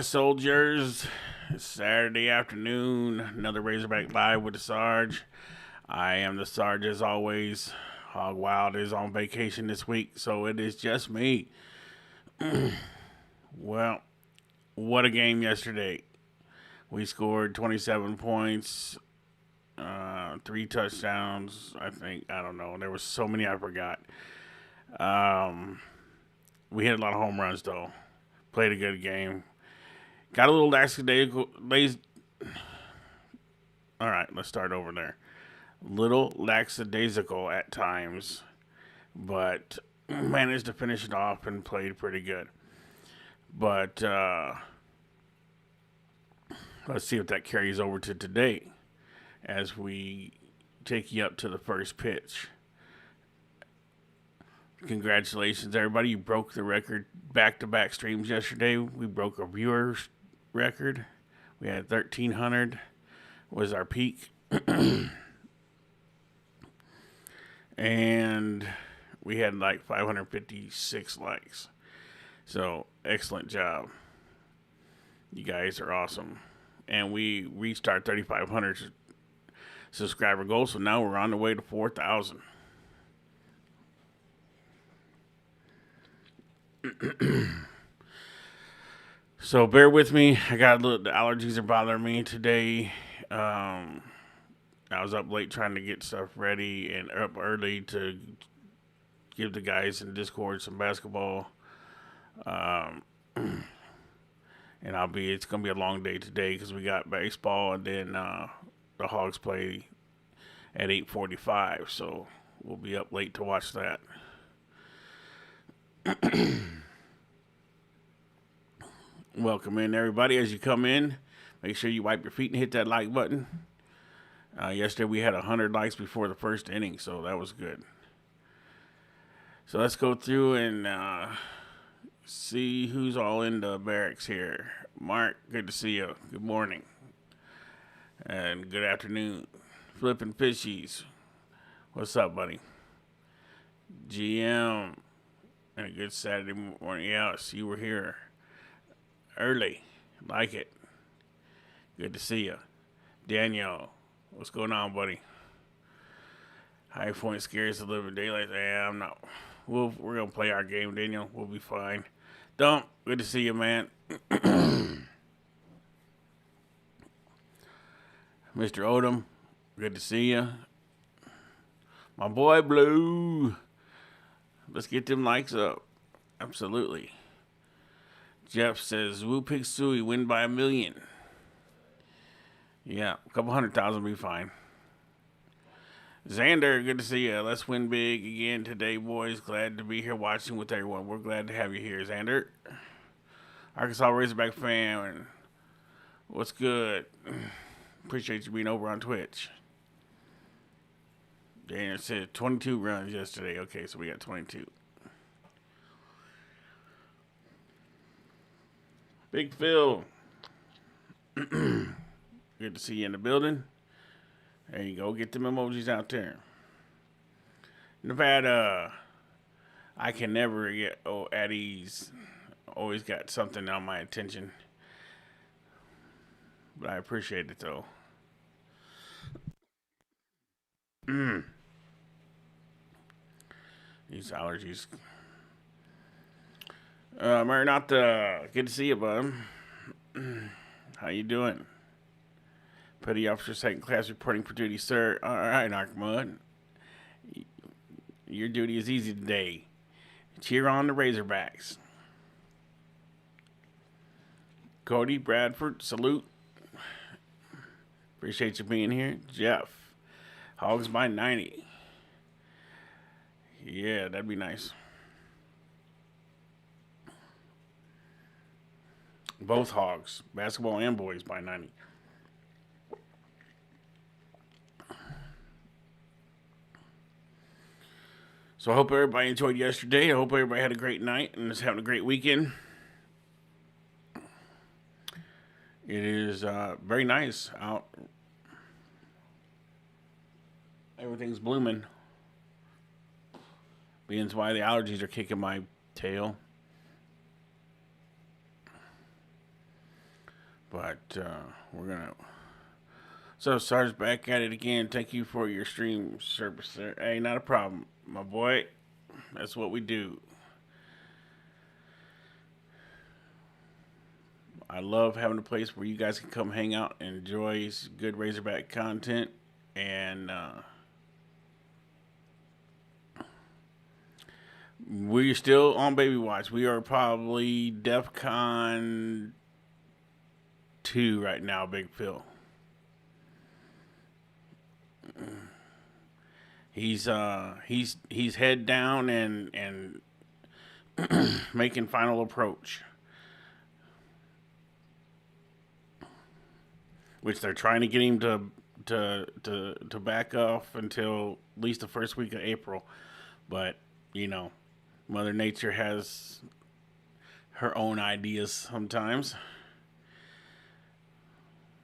soldiers. It's Saturday afternoon. Another Razorback Live with the Sarge. I am the Sarge as always. Hog Wild is on vacation this week, so it is just me. Well, what a game yesterday. We scored 27 points, 3 touchdowns, I think. I don't know. There was so many I forgot. We hit a lot of home runs, though. Played a good game. Got a little lackadaisical. All right, let's start over there. Little lackadaisical at times, but managed to finish it off and played pretty good. But let's see if that carries over to today as we take you up to the first pitch. Congratulations, everybody. You broke the record back-to-back streams yesterday. We broke a viewers record. We had 1,300 was our peak. And we had like 556 likes. So, excellent job. You guys are awesome. And we reached our 3,500 subscriber goal, so now we're on the way to 4,000. So bear with me. The allergies are bothering me today. I was up late trying to get stuff ready and up early to give the guys in Discord some basketball. And it's going to be a long day today because we got baseball and then the Hogs play at 8:45. So we'll be up late to watch that. Welcome in, everybody. As you come in, make sure you wipe your feet and hit that like button. Yesterday we had 100 likes before the first inning, so that was good. So let's go through and see who's all in the barracks here. Mark, good to see you. Good morning. And good afternoon. Flipping Fishies. What's up, buddy? GM. And a good Saturday morning. Yes, you were here early. Like it. Good to see you. Daniel, what's going on, buddy? High Point scares the living daylight. Yeah, I'm not. We're going to play our game, Daniel. We'll be fine. Dump, good to see you, man. Mr. Odom, good to see you. My boy, Blue. Let's get them likes up. Absolutely. Jeff says, Woo Pig Suey, win by 1 million. Yeah, a couple 100,000 will be fine. Xander, good to see you. Let's win big again today, boys. Glad to be here watching with everyone. We're glad to have you here, Xander. Arkansas Razorback fan. What's good? Appreciate you being over on Twitch. Daniel said 22 runs yesterday. Okay, so we got 22. Big Phil. Good to see you in the building. There you go. Get them emojis out there. Nevada. I can never get at ease. Always got something on my attention. But I appreciate it, though. These allergies. Marinata, good to see you, bud. How you doing? Petty Officer, second class, reporting for duty, sir. All right, Arkmud. Your duty is easy today. Cheer on the Razorbacks. Cody Bradford, salute. Appreciate you being here. Jeff, Hogs by 90. Yeah, that'd be nice. Both Hogs, basketball and boys by 90. So I hope everybody enjoyed yesterday. I hope everybody had a great night and is having a great weekend. It is very nice out. Everything's blooming. Being why the allergies are kicking my tail. But we're gonna. So Sarge back at it again. Thank you for your stream service, sir. Hey, not a problem, my boy. That's what we do. I love having a place where you guys can come hang out and enjoy good Razorback content. And we're still on baby watch. We are probably DEFCON 2 right now, Big Phil. He's head down and making final approach, which they're trying to get him to back off until at least the first week of April. But Mother Nature has her own ideas sometimes.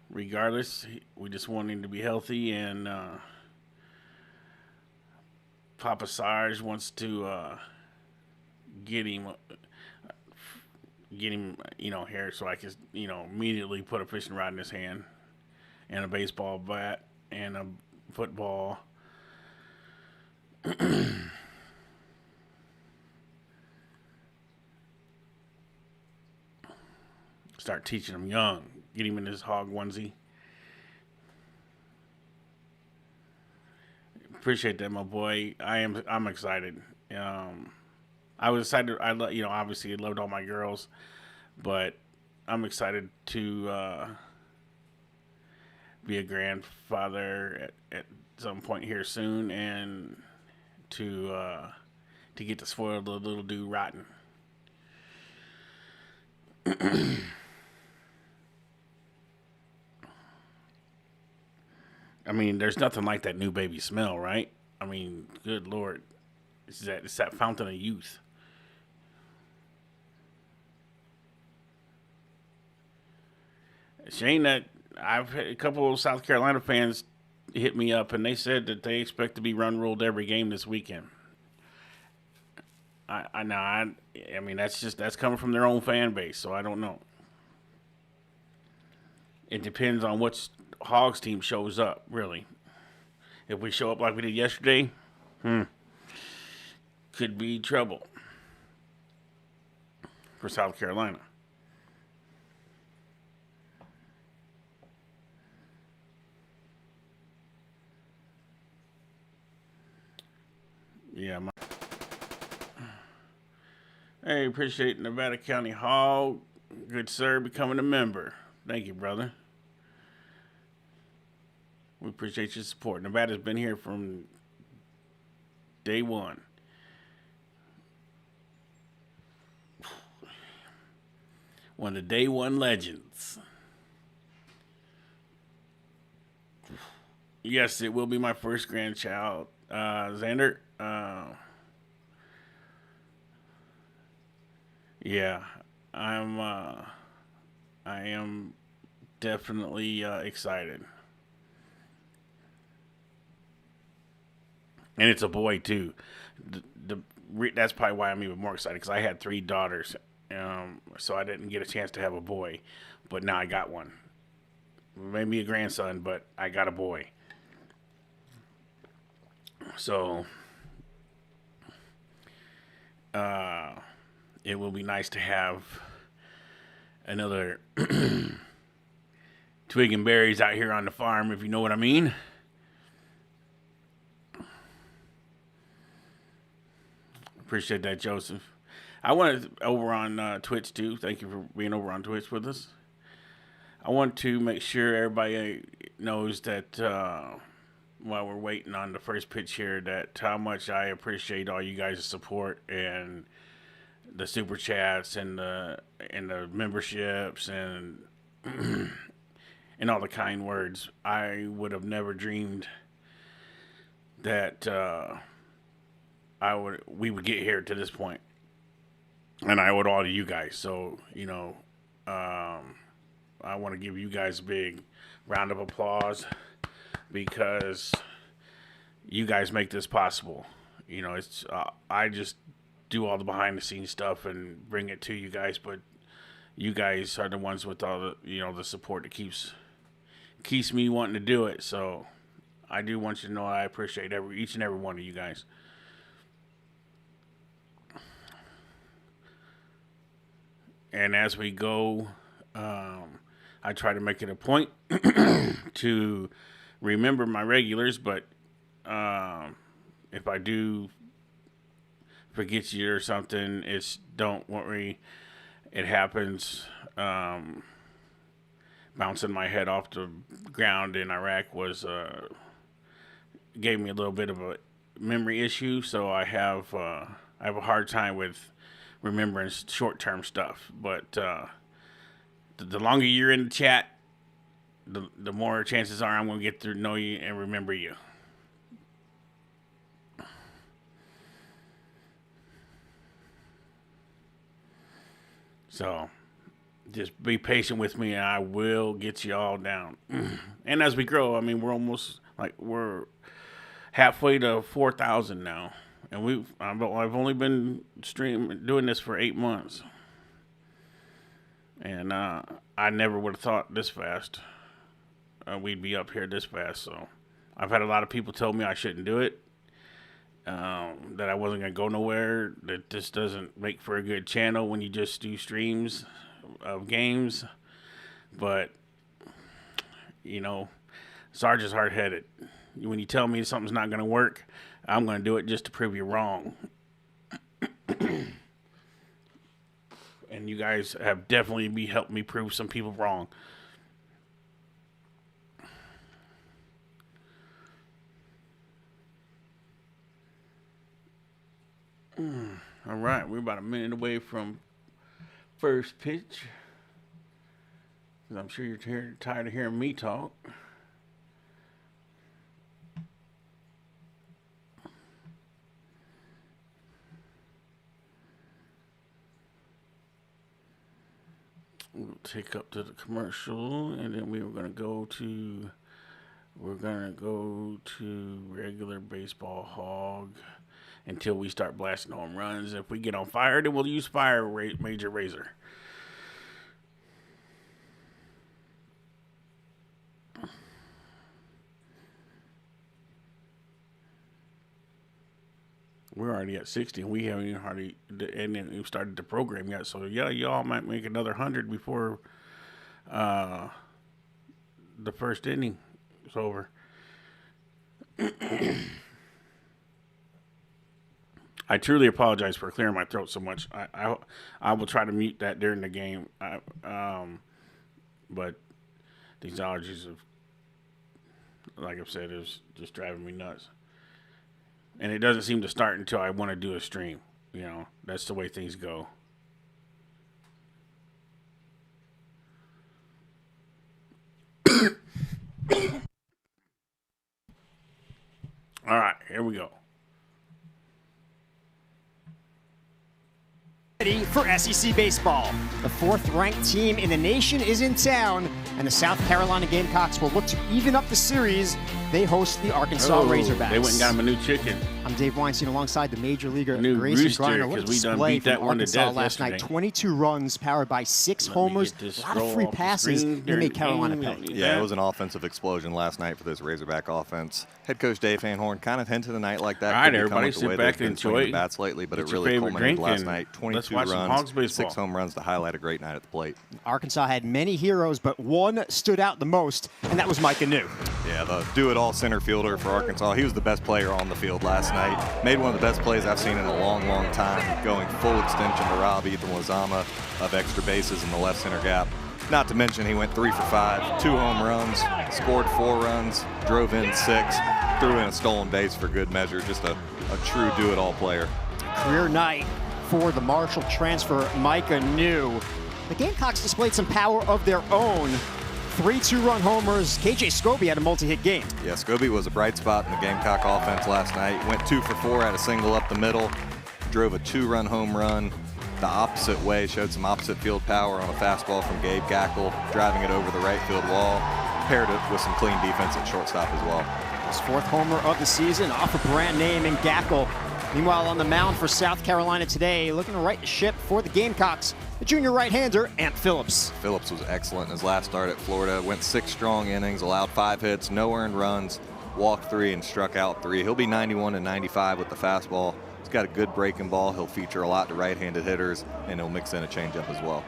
Regardless, we just want him to be healthy, and Papa Sarge wants to get him, here so I can, immediately put a fishing rod in his hand, and a baseball bat, and a football. Start teaching him young. Get him in his hog onesie. Appreciate that, my boy. I'm excited. I was excited. Obviously I loved all my girls, but I'm excited to be a grandfather at some point here soon, and to get to spoil the little dude rotten. I mean, there's nothing like that new baby smell, right? I mean, good Lord. It's that fountain of youth. Shane, that I've had a couple of South Carolina fans hit me up, and they said that they expect to be run ruled every game this weekend. I mean, that's coming from their own fan base, so I don't know. It depends on which Hogs team shows up, really. If we show up like we did yesterday, could be trouble for South Carolina. Yeah. Hey, appreciate Nevada County Hog. Good sir, becoming a member. Thank you, brother. We appreciate your support. Nevada's been here from day one. One of the day one legends. Yes, it will be my first grandchild. Xander, yeah, I am definitely excited. And it's a boy, too. That's probably why I'm even more excited, because I had 3 daughters, so I didn't get a chance to have a boy. But now I got one. Maybe a grandson, but I got a boy. So, it will be nice to have another twig and berries out here on the farm, if you know what I mean. Appreciate that, Joseph. I wanted over on Twitch, too. Thank you for being over on Twitch with us. I want to make sure everybody knows that while we're waiting on the first pitch here, that how much I appreciate all you guys' support and the super chats and the memberships and and all the kind words. I would have never dreamed that we would get here to this point, and I owe it all to you guys. So I want to give you guys a big round of applause, because you guys make this possible. It's I just do all the behind the scenes stuff and bring it to you guys, but you guys are the ones with all the, the support that keeps me wanting to do it. So I do want you to know I appreciate each and every one of you guys. And as we go, I try to make it a point to remember my regulars, but if I do forget you or something, don't worry. It happens. Bouncing my head off the ground in Iraq gave me a little bit of a memory issue, so I have a hard time with remembering short-term stuff. But the longer you're in the chat, the more chances are I'm going to get to know you and remember you. So just be patient with me, and I will get you all down. And as we grow, I mean, we're halfway to 4,000 now, and I've only been doing this for 8 months, and I never would have thought this fast we'd be up here this fast. So I've had a lot of people tell me I shouldn't do it, that I wasn't gonna go nowhere, that this doesn't make for a good channel when you just do streams of games. But Sarge is hard-headed. When you tell me something's not gonna work, I'm gonna do it just to prove you wrong. And you guys have definitely helped me prove some people wrong. All right, we're about a minute away from first pitch. I'm sure you're tired of hearing me talk. We'll take up to the commercial, and then we're gonna go to regular baseball hog until we start blasting home runs. If we get on fire, then we'll use Major Razor. We're already at 60, and we haven't even started the program yet. So yeah, y'all might make another 100 before the first inning is over. I truly apologize for clearing my throat so much. I will try to mute that during the game. But these allergies have, like I've said, is just driving me nuts. And it doesn't seem to start until I want to do a stream. That's the way things go. All right, here we go. For SEC baseball, the 4th-ranked team in the nation is in town, and the South Carolina Gamecocks will look to even up the series. They host the Arkansas Razorbacks. They went and got him a new chicken. I'm Dave Weinstein alongside the major leaguer new Grayson rooster, Griner. What a display from Arkansas last night. 22 runs powered by 6 homers, a lot of free passes. They made Carolina pay. Yeah, it was an offensive explosion last night for this Razorback offense. Head coach Dave Van Horn kind of hinted a night like that. All right, everybody, sit back and enjoy the bats lately, but it really culminated last night. 22 runs, 6 home runs to highlight a great night at the plate. Arkansas had many heroes, but one stood out the most, and that was Micah New. Yeah, the do-it-all center fielder for Arkansas. He was the best player on the field last night. Made one of the best plays I've seen in a long, long time, going full extension to rob Ethan Wazama of extra bases in the left center gap. Not to mention he went 3 for 5, 2 home runs, scored 4 runs, drove in 6, threw in a stolen base for good measure. Just a true do-it-all player. Career night for the Marshall transfer, Micah New. The Gamecocks displayed some power of their own. 3 2-run homers. KJ SECBB had a multi-hit game. Yeah, SECBB was a bright spot in the Gamecock offense last night. Went 2 for 4, had a single up the middle, drove a 2-run home run the opposite way, showed some opposite field power on a fastball from Gabe Gackle, driving it over the right field wall, paired it with some clean defense at shortstop as well. His 4th homer of the season, off a brand name in Gackle. Meanwhile, on the mound for South Carolina today, looking to right the ship for the Gamecocks the junior right-hander, Ant Phillips. Phillips was excellent in his last start at Florida. Went 6 strong innings, allowed 5 hits, no earned runs, walked 3 and struck out 3. He'll be 91 and 95 with the fastball. He's got a good breaking ball. He'll feature a lot to right-handed hitters, and he'll mix in a changeup as well.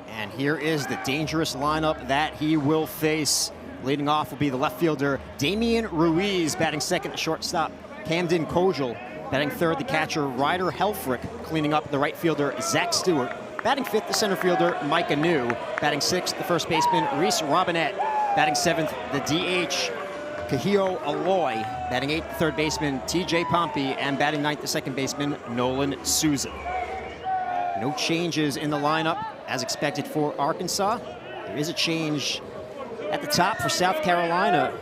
And here is the dangerous lineup that he will face. Leading off will be the left fielder, Damian Ruiz, batting second, the shortstop, Camden Kojal. Batting third, the catcher, Ryder Helfrich. Cleaning up the right fielder, Zach Stewart. Batting fifth, the center fielder, Micah New. Batting sixth, the first baseman, Reese Robinette. Batting seventh, the DH, Kahio Aloy. Batting eighth, the third baseman, TJ Pompey. And batting ninth, the second baseman, Nolan Souza. No changes in the lineup as expected for Arkansas. There is a change at the top for South Carolina.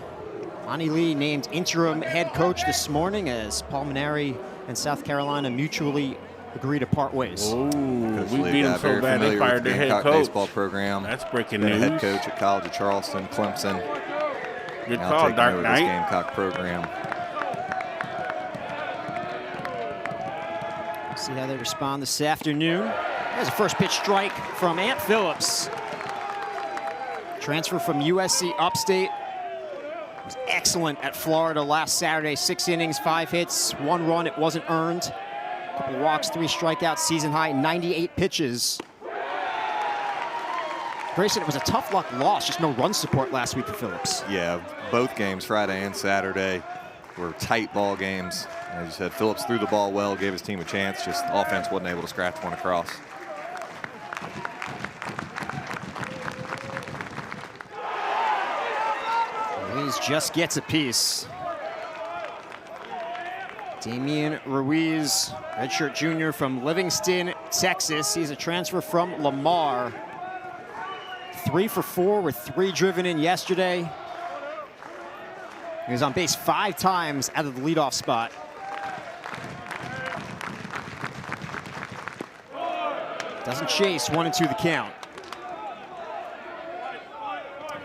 Lonnie Lee named interim head coach this morning as Paul Maneri and South Carolina mutually agree to part ways. Oh, we beat them so bad they fired their head coach. Baseball program. That's breaking news. news. Head coach at College of Charleston, Clemson. Good call, Dark Knight. This Gamecock program. See how they respond this afternoon. There's a first pitch strike from Ant Phillips. Transfer from USC Upstate. Was excellent at Florida last Saturday. 6 innings, 5 hits, 1 run. It wasn't earned. A couple walks, 3 strikeouts, season high, 98 pitches. Grayson, it was a tough luck loss, just no run support last week for Phillips. Yeah, both games, Friday and Saturday, were tight ball games. As you said, Phillips threw the ball well, gave his team a chance, just offense wasn't able to scratch one across. Ruiz just gets a piece. Damian Ruiz, redshirt junior from Livingston, Texas. He's a transfer from Lamar. 3 for 4 with 3 driven in yesterday. He was on base 5 times out of the leadoff spot. Doesn't chase, 1-2 the count.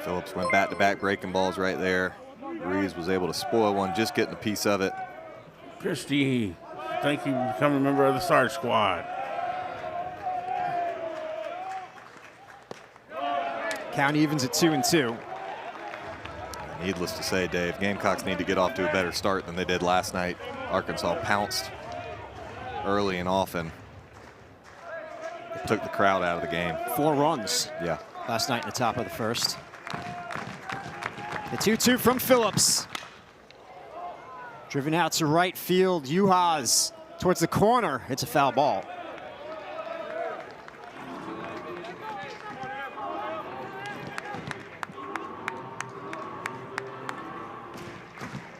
Phillips went back-to-back breaking balls right there. Ruiz was able to spoil one, just getting a piece of it. Christie, thank you for becoming a member of the Sarge squad. Count evens at 2-2. Needless to say, Dave, Gamecocks need to get off to a better start than they did last night. Arkansas pounced early and often. It took the crowd out of the game. 4 runs. Yeah. Last night in the top of the first. The 2-2 from Phillips. Driven out to right field, Juhas towards the corner. It's a foul ball.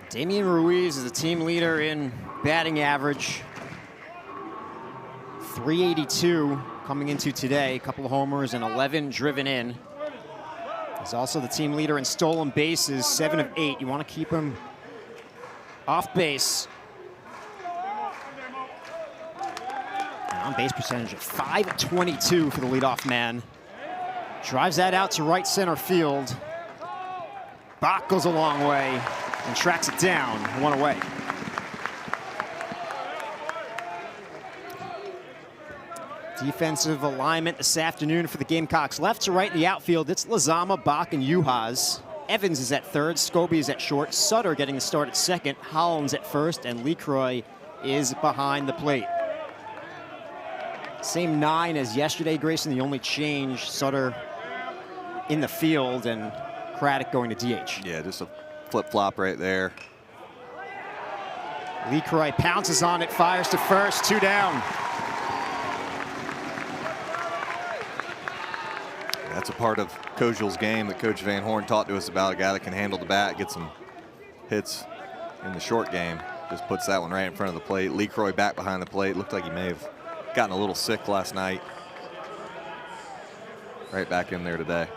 Damian Ruiz is the team leader in batting average. 382 coming into today. A couple of homers and 11 driven in. He's also the team leader in stolen bases, 7 of 8. You want to keep him off base. And on base percentage of .522 for the leadoff man. Drives that out to right center field. Bach goes a long way and tracks it down, 1 away. Defensive alignment this afternoon for the Gamecocks. Left to right in the outfield, it's Lizama, Bach, and Juhas. Evans is at third, Scobie is at short, Sutter getting the start at second, Hollins at first, and LeCroy is behind the plate. Same 9 as yesterday, Grayson. The only change, Sutter in the field and Craddock going to DH. Yeah, just a flip-flop right there. LeCroy pounces on it, fires to first, 2 down. That's a part of Kojal's game that Coach Van Horn talked to us about, a guy that can handle the bat, get some hits in the short game. Just puts that one right in front of the plate. LeCroy back behind the plate. Looked like he may have gotten a little sick last night. Right back in there today.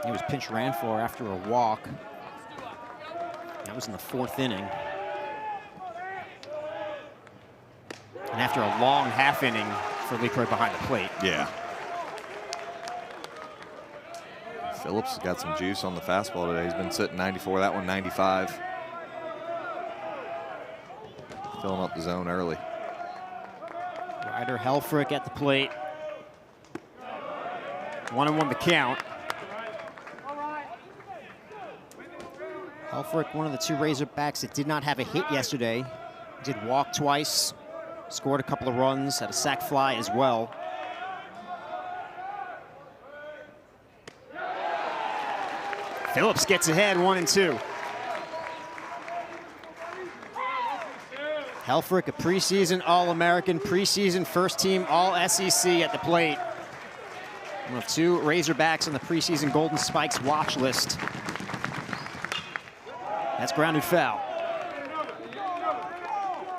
He was pinch ran for after a walk. That was in the 4th inning. And after a long half inning for LeCroy behind the plate. Yeah. Phillips has got some juice on the fastball today. He's been sitting 94, that one 95. Filling up the zone early. Ryder Helfrich at the plate. 1-1 the count. Helfrich, one of the two Razorbacks that did not have a hit yesterday. Did walk twice, scored a couple of runs, had a sac fly as well. Phillips gets ahead, 1-2. Helfrich, a preseason All-American, preseason first-team All-SEC at the plate. One of two Razorbacks on the preseason Golden Spikes watch list. That's grounded foul.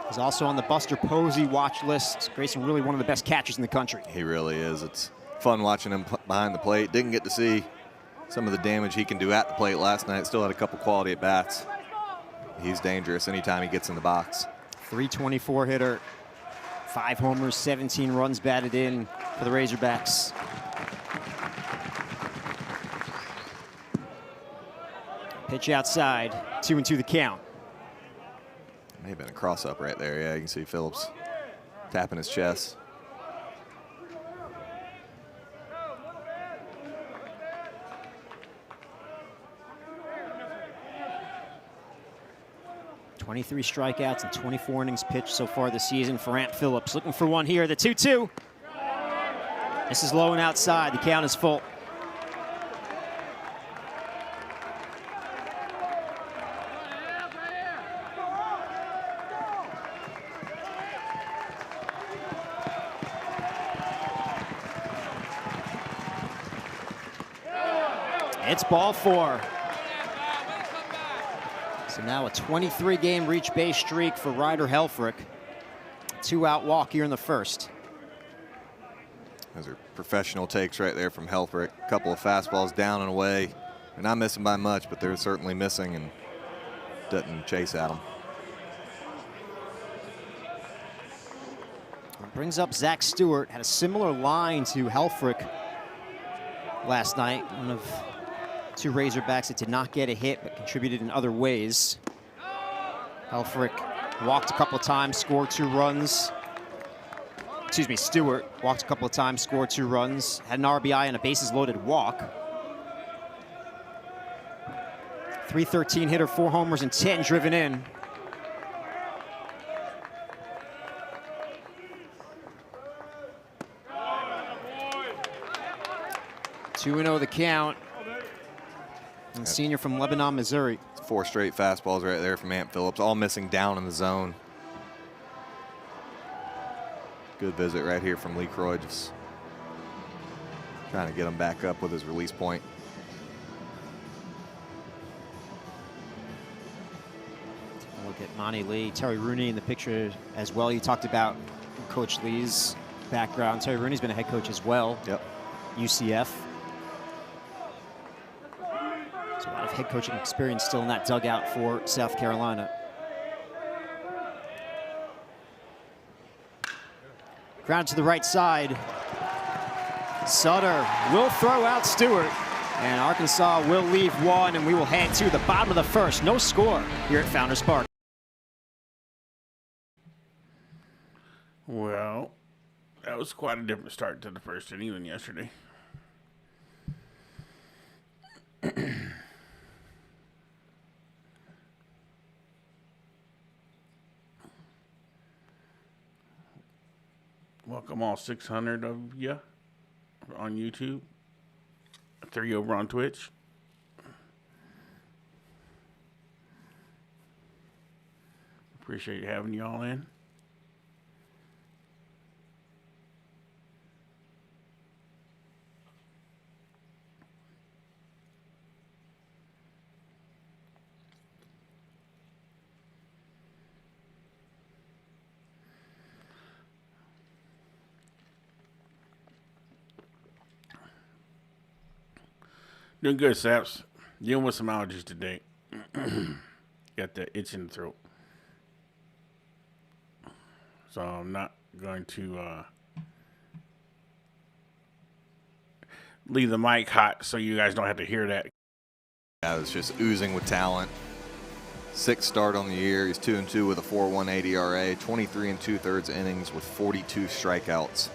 He's also on the Buster Posey watch list. Grayson, really one of the best catchers in the country. He really is. It's fun watching him behind the plate. Didn't get to see some of the damage he can do at the plate last night. Still had a couple quality at bats. He's dangerous anytime he gets in the box. 324 hitter, 5 homers, 17 runs batted in for the Razorbacks. Pitch outside, 2-2 the count. May have been a cross-up right there. Yeah, you can see Phillips tapping his chest. "23 strikeouts and 24 innings pitched so far this season for Ant Phillips. Looking for one here, the 2-2. This is low and outside, the count is full. It's ball 4. So now a 23-game reach base streak for Ryder Helfrich. 2-out walk here in the first. Those are professional takes right there from Helfrich. A couple of fastballs down and away. They're not missing by much, but they're certainly missing, and doesn't chase at them. Brings up Zach Stewart. Had a similar line to Helfrich last night. One of two Razorbacks that did not get a hit but contributed in other ways. Helfrich walked a couple of times, scored 2 runs. Excuse me, Stewart walked a couple of times, scored 2 runs, had an RBI and a bases-loaded walk. .313 hitter, 4 homers and 10 driven in. .2-0 the count. And senior from Lebanon, Missouri. 4 straight fastballs right there from Ant Phillips, all missing down in the zone. Good visit right here from Lee Croy, just trying to get him back up with his release point. Look at Monty Lee, Terry Rooney in the picture as well. You talked about Coach Lee's background. Terry Rooney's been a head coach as well. Yep. UCF. So a lot of head coaching experience still in that dugout for South Carolina. Ground to the right side. Sutter will throw out Stewart. And Arkansas will leave one, and we will head to the bottom of the first. No score here at Founders Park. Well, that was quite a different start to the first inning than yesterday. Welcome all 600 of you on YouTube. 3 over on Twitch. Appreciate having you all in. Doing good, Saps. Dealing with some allergies today. Got that itch in the throat. So I'm not going to leave the mic hot so you guys don't have to hear that. Yeah, it's just oozing with talent. Sixth start on the year. He's 2-2 with a 4.18 ERA, 23 2/3 innings with 42 strikeouts.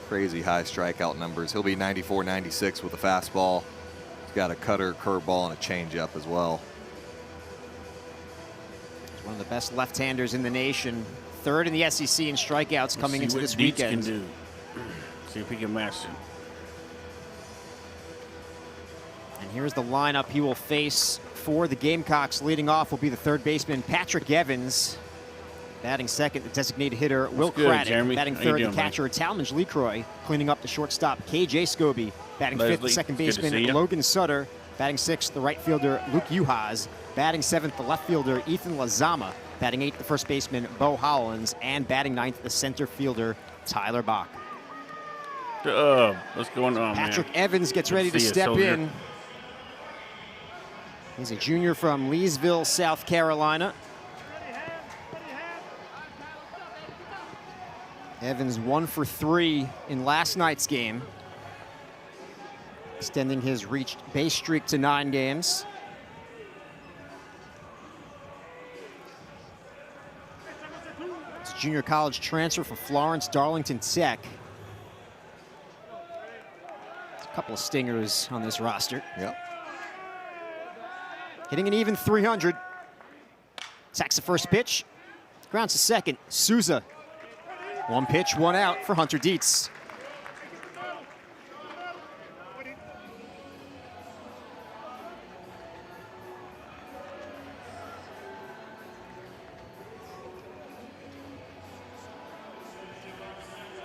Crazy high strikeout numbers. He'll be 94-96 with a fastball. He's got a cutter, curveball, and a changeup as well. He's one of the best left-handers in the nation. Third in the SEC in strikeouts coming into this weekend. Can do. See if he can match it. And here's the lineup he will face for the Gamecocks. Leading off will be the third baseman, Patrick Evans. Batting second, the designated hitter, Will Craddock. Jeremy? Batting How you third, doing, the catcher, Talmadge LeCroy. Cleaning up the shortstop, KJ Scobie. Batting fifth, the second baseman, Logan Sutter. Batting sixth, the right fielder, Luke Uhas. Batting seventh, the left fielder, Ethan Lazama. Batting eighth, the first baseman, Bo Hollins. And batting ninth, the center fielder, Tyler Bach. What's going on, Patrick man? Evans gets ready to step in. He's a junior from Leesville, South Carolina. Evans 1 for 3 in last night's game, extending his reached base streak to 9 games. He's a junior college transfer from Florence Darlington Tech. There's a couple of stingers on this roster. Yep. Hitting an even 300. Sacks the first pitch. Grounds to second. Souza. 1 pitch, 1 out for Hunter Dietz.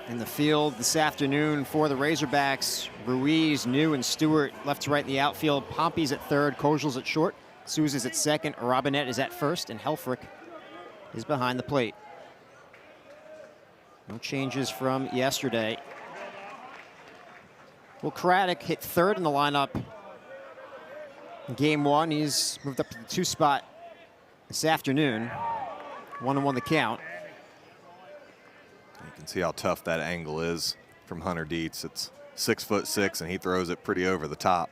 In the field this afternoon for the Razorbacks, Ruiz, New, and Stewart left to right in the outfield. Pompey's at third, Kojal's at short, Souza's at second, Robinette is at first, and Helfrich is behind the plate. No changes from yesterday. Will Craddock hit third in the lineup in game 1. He's moved up to the 2 spot this afternoon. 1-1 the count. You can see how tough that angle is from Hunter Dietz. It's 6'6", and he throws it pretty over the top.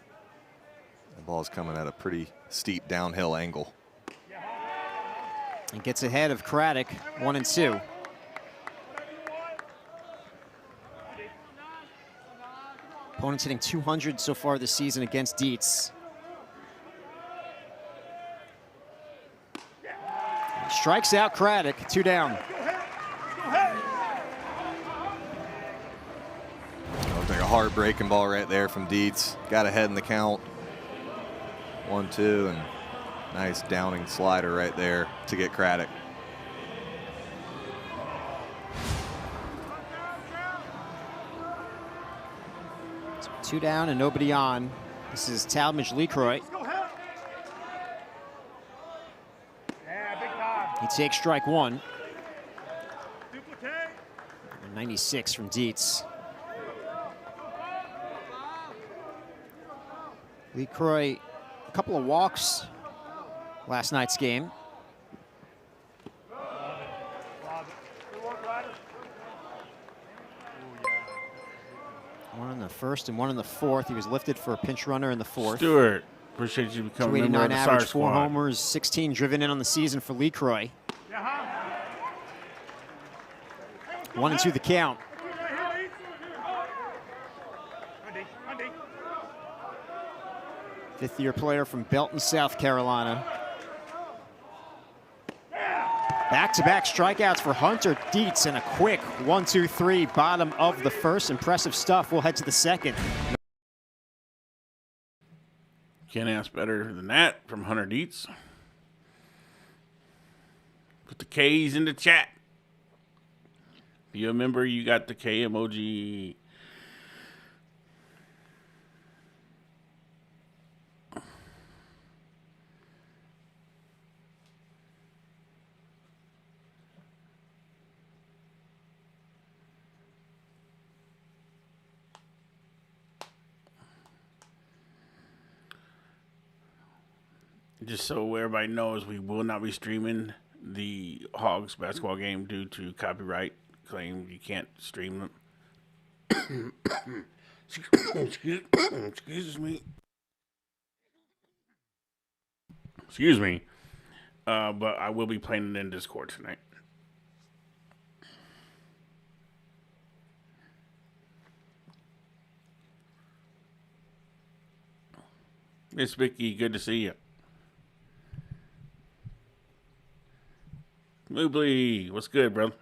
The ball's coming at a pretty steep downhill angle. And gets ahead of Craddock, 1-2. Opponent's hitting 200 so far this season against Dietz. Strikes out Craddock, 2 down. Looks like a hard breaking ball right there from Dietz. Got ahead in the count. 1-2, and nice downing slider right there to get Craddock. So 2 down and nobody on. This is Talmadge LeCroy. He takes strike 1. 96 from Dietz. LeCroy, a couple of walks last night's game. One in the first and one in the fourth. He was lifted for a pinch runner in the fourth. Stewart, appreciate you becoming a member of the SAR average, 4 squad. homers, 16 driven in on the season for LeCroy. 1-2 the count. Fifth-year player from Belton, South Carolina. Back-to-back strikeouts for Hunter Dietz and a quick 1-2-3 bottom of the first. Impressive stuff. We'll head to the second. Can't ask better than that from Hunter Dietz. Put the K's in the chat. If you're a member, you got the K emoji. Just so everybody knows, we will not be streaming the Hogs basketball game due to copyright claim. You can't stream them. Excuse me. but I will be playing it in Discord tonight. Miss Vicky, good to see you. Moobly, what's good, brother?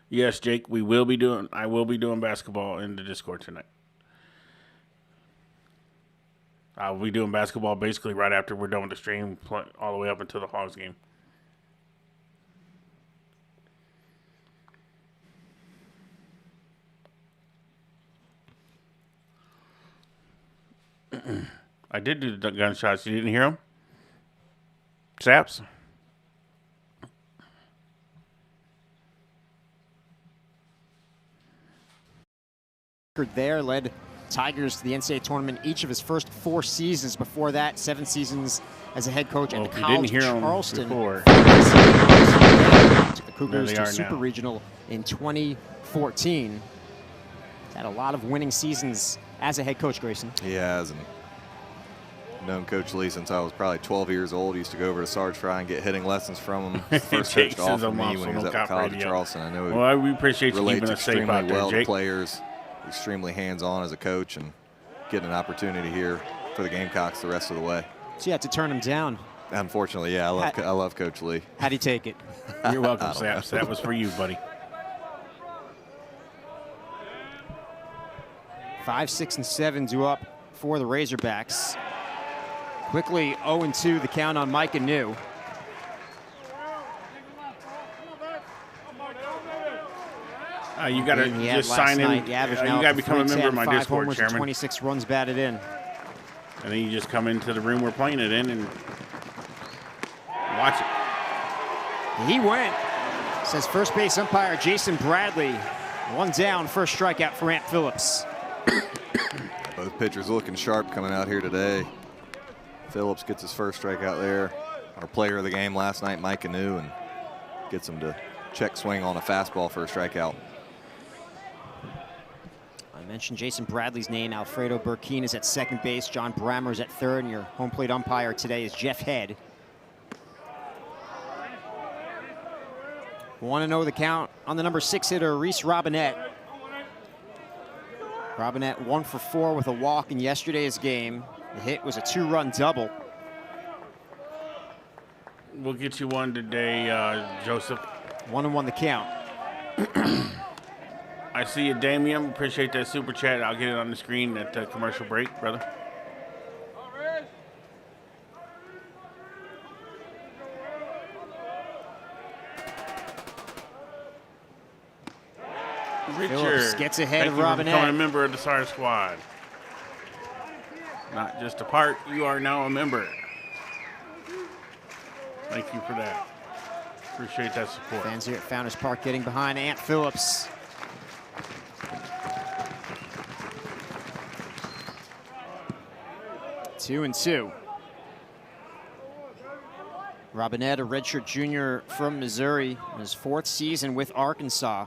Yes, Jake, I will be doing basketball in the Discord tonight. I'll be doing basketball basically right after we're done with the stream, all the way up until the Hogs game. I did do the gunshots. You didn't hear them? Saps? There led Tigers to the NCAA tournament each of his first 4 seasons. Before that, 7 seasons as a head coach at the College of Charleston. Before. Took the Cougars to Super Regional in 2014. Had a lot of winning seasons as a head coach, Grayson. He has, and known Coach Lee since I was probably 12 years old. Used to go over to Sarge Fry and get hitting lessons from him. First coach to offer me when he was at the College of Charleston. I know we appreciate you keeping us safe out there, Jake. Players, extremely hands-on as a coach, and getting an opportunity here for the Gamecocks the rest of the way. So you had to turn him down. Unfortunately, yeah, I love Coach Lee. How'd he take it? You're welcome, Saps. That was for you, buddy. 5, 6, and 7 due up for the Razorbacks. Quickly 0-2 the count on Mike Anu. You got to just sign in. You got to become a member of my Discord, homers, Chairman. 26 runs batted in. And then you just come into the room we're playing it in and watch it. He went. Says first base umpire Jason Bradley. 1 down, first strikeout for Ant Phillips. Both pitchers looking sharp coming out here today. Phillips gets his first strikeout there. Our player of the game last night, Mike Anu, and gets him to check swing on a fastball for a strikeout. I mentioned Jason Bradley's name. Alfredo Burkeen is at second base. John Brammer is at third, and your home plate umpire today is Jeff Head. 1-0 the count on the number 6 hitter, Reese Robinette. Robinette 1 for 4 with a walk in yesterday's game. The hit was a 2-run double. We'll get you one today, Joseph. 1-1 the count. I see you, Damian. Appreciate that super chat. I'll get it on the screen at the commercial break, brother. Phillips gets ahead of Robinette. Becoming a member of the SAR squad. Not just a part, you are now a member. Thank you for that. Appreciate that support. Fans here at Founders Park getting behind Ant Phillips. Two and two. Robinette, a redshirt junior from Missouri, in his 4th season with Arkansas.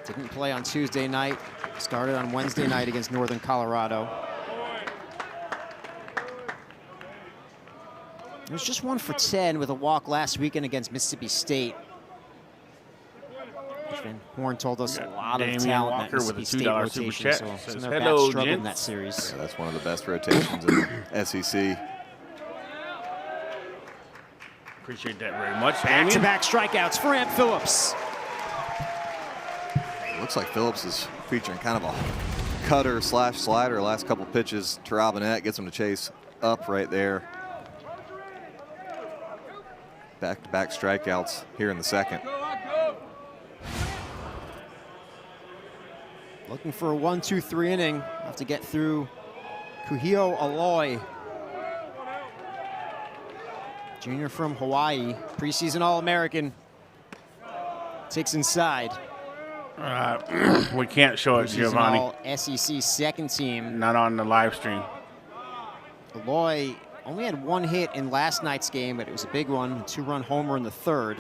Didn't play on Tuesday night. Started on Wednesday night against Northern Colorado. It was just 1 for 10 with a walk last weekend against Mississippi State. Van Horn told us a lot of talent in that Mississippi State rotation, so some of that struggled in that series. Yeah, that's one of the best rotations in the SEC. Appreciate that very much. Back-to-back strikeouts for Ant Phillips. Looks like Phillips is featuring kind of a cutter slash slider last couple pitches to Robinette. Gets him to chase up right there. Back-to-back strikeouts here in the second. Looking for a 1-2-3 inning. Have to get through Kuhio Aloy. Junior from Hawaii, preseason All-American. Takes inside. We can't show it, Giovanni. All-SEC second team. Not on the live stream. Aloy only had 1 hit in last night's game, but it was a big one. A 2-run homer in the 3rd.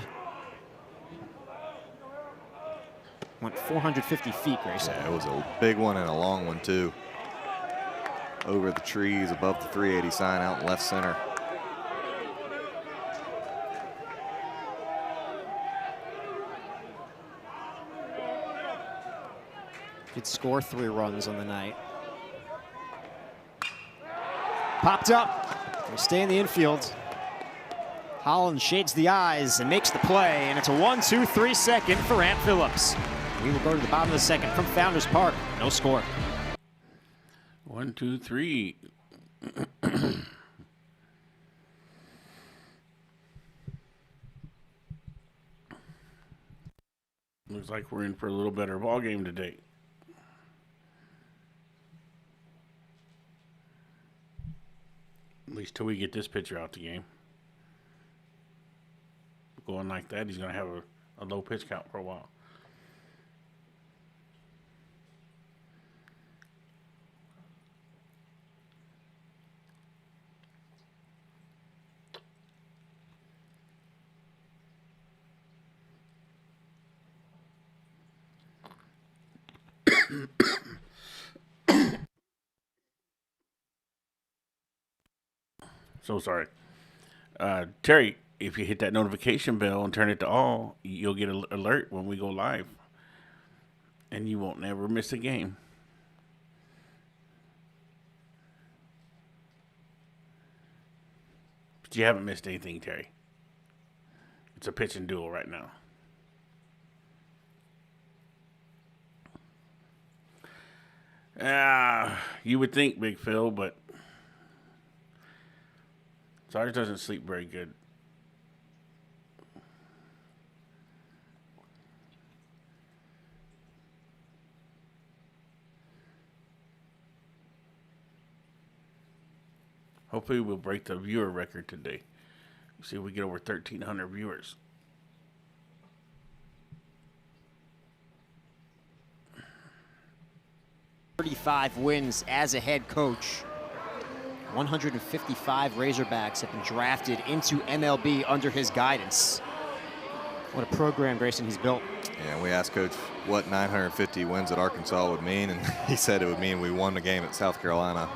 Went 450 feet, Grayson. Yeah, it was a big one and a long one, too. Over the trees above the 380 sign out in left center. Did score 3 runs on the night. Popped up. They stay in the infield. Holland shades the eyes and makes the play, and it's a 1-2-3 second for Ant Phillips. We will go to the bottom of the second from Founders Park. No score. 1, 2, 3. Looks like we're in for a little better ball game today. At least till we get this pitcher out the game. Going like that, he's going to have a low pitch count for a while. So sorry. Terry, if you hit that notification bell and turn it to all, you'll get an alert when we go live. And you won't never miss a game. But you haven't missed anything, Terry. It's a pitch and duel right now. You would think, Big Phil, but Sarge doesn't sleep very good. Hopefully we'll break the viewer record today. See if we get over 1,300 viewers. $35 wins as a head coach. 155 Razorbacks have been drafted into MLB under his guidance. What a program, Grayson, he's built. Yeah, we asked Coach what 950 wins at Arkansas would mean, and he said it would mean we won the game at South Carolina.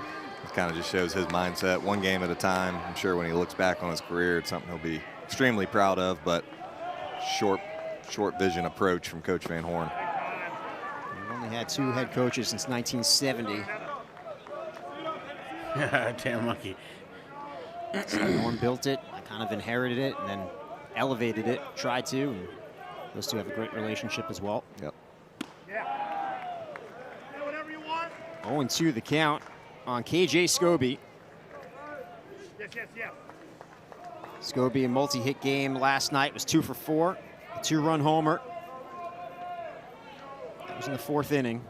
It kind of just shows his mindset, one game at a time. I'm sure when he looks back on his career, it's something he'll be extremely proud of, but short vision approach from Coach Van Horn. We've only had 2 head coaches since 1970. Damn monkey. One built it, I kind of inherited it, and then elevated it, tried to, and those two have a great relationship as well. Yep. 0-2 the count on KJ Scobie. Scobie, a multi-hit game last night, was 2 for 4, a 2-run homer. That was in the 4th inning.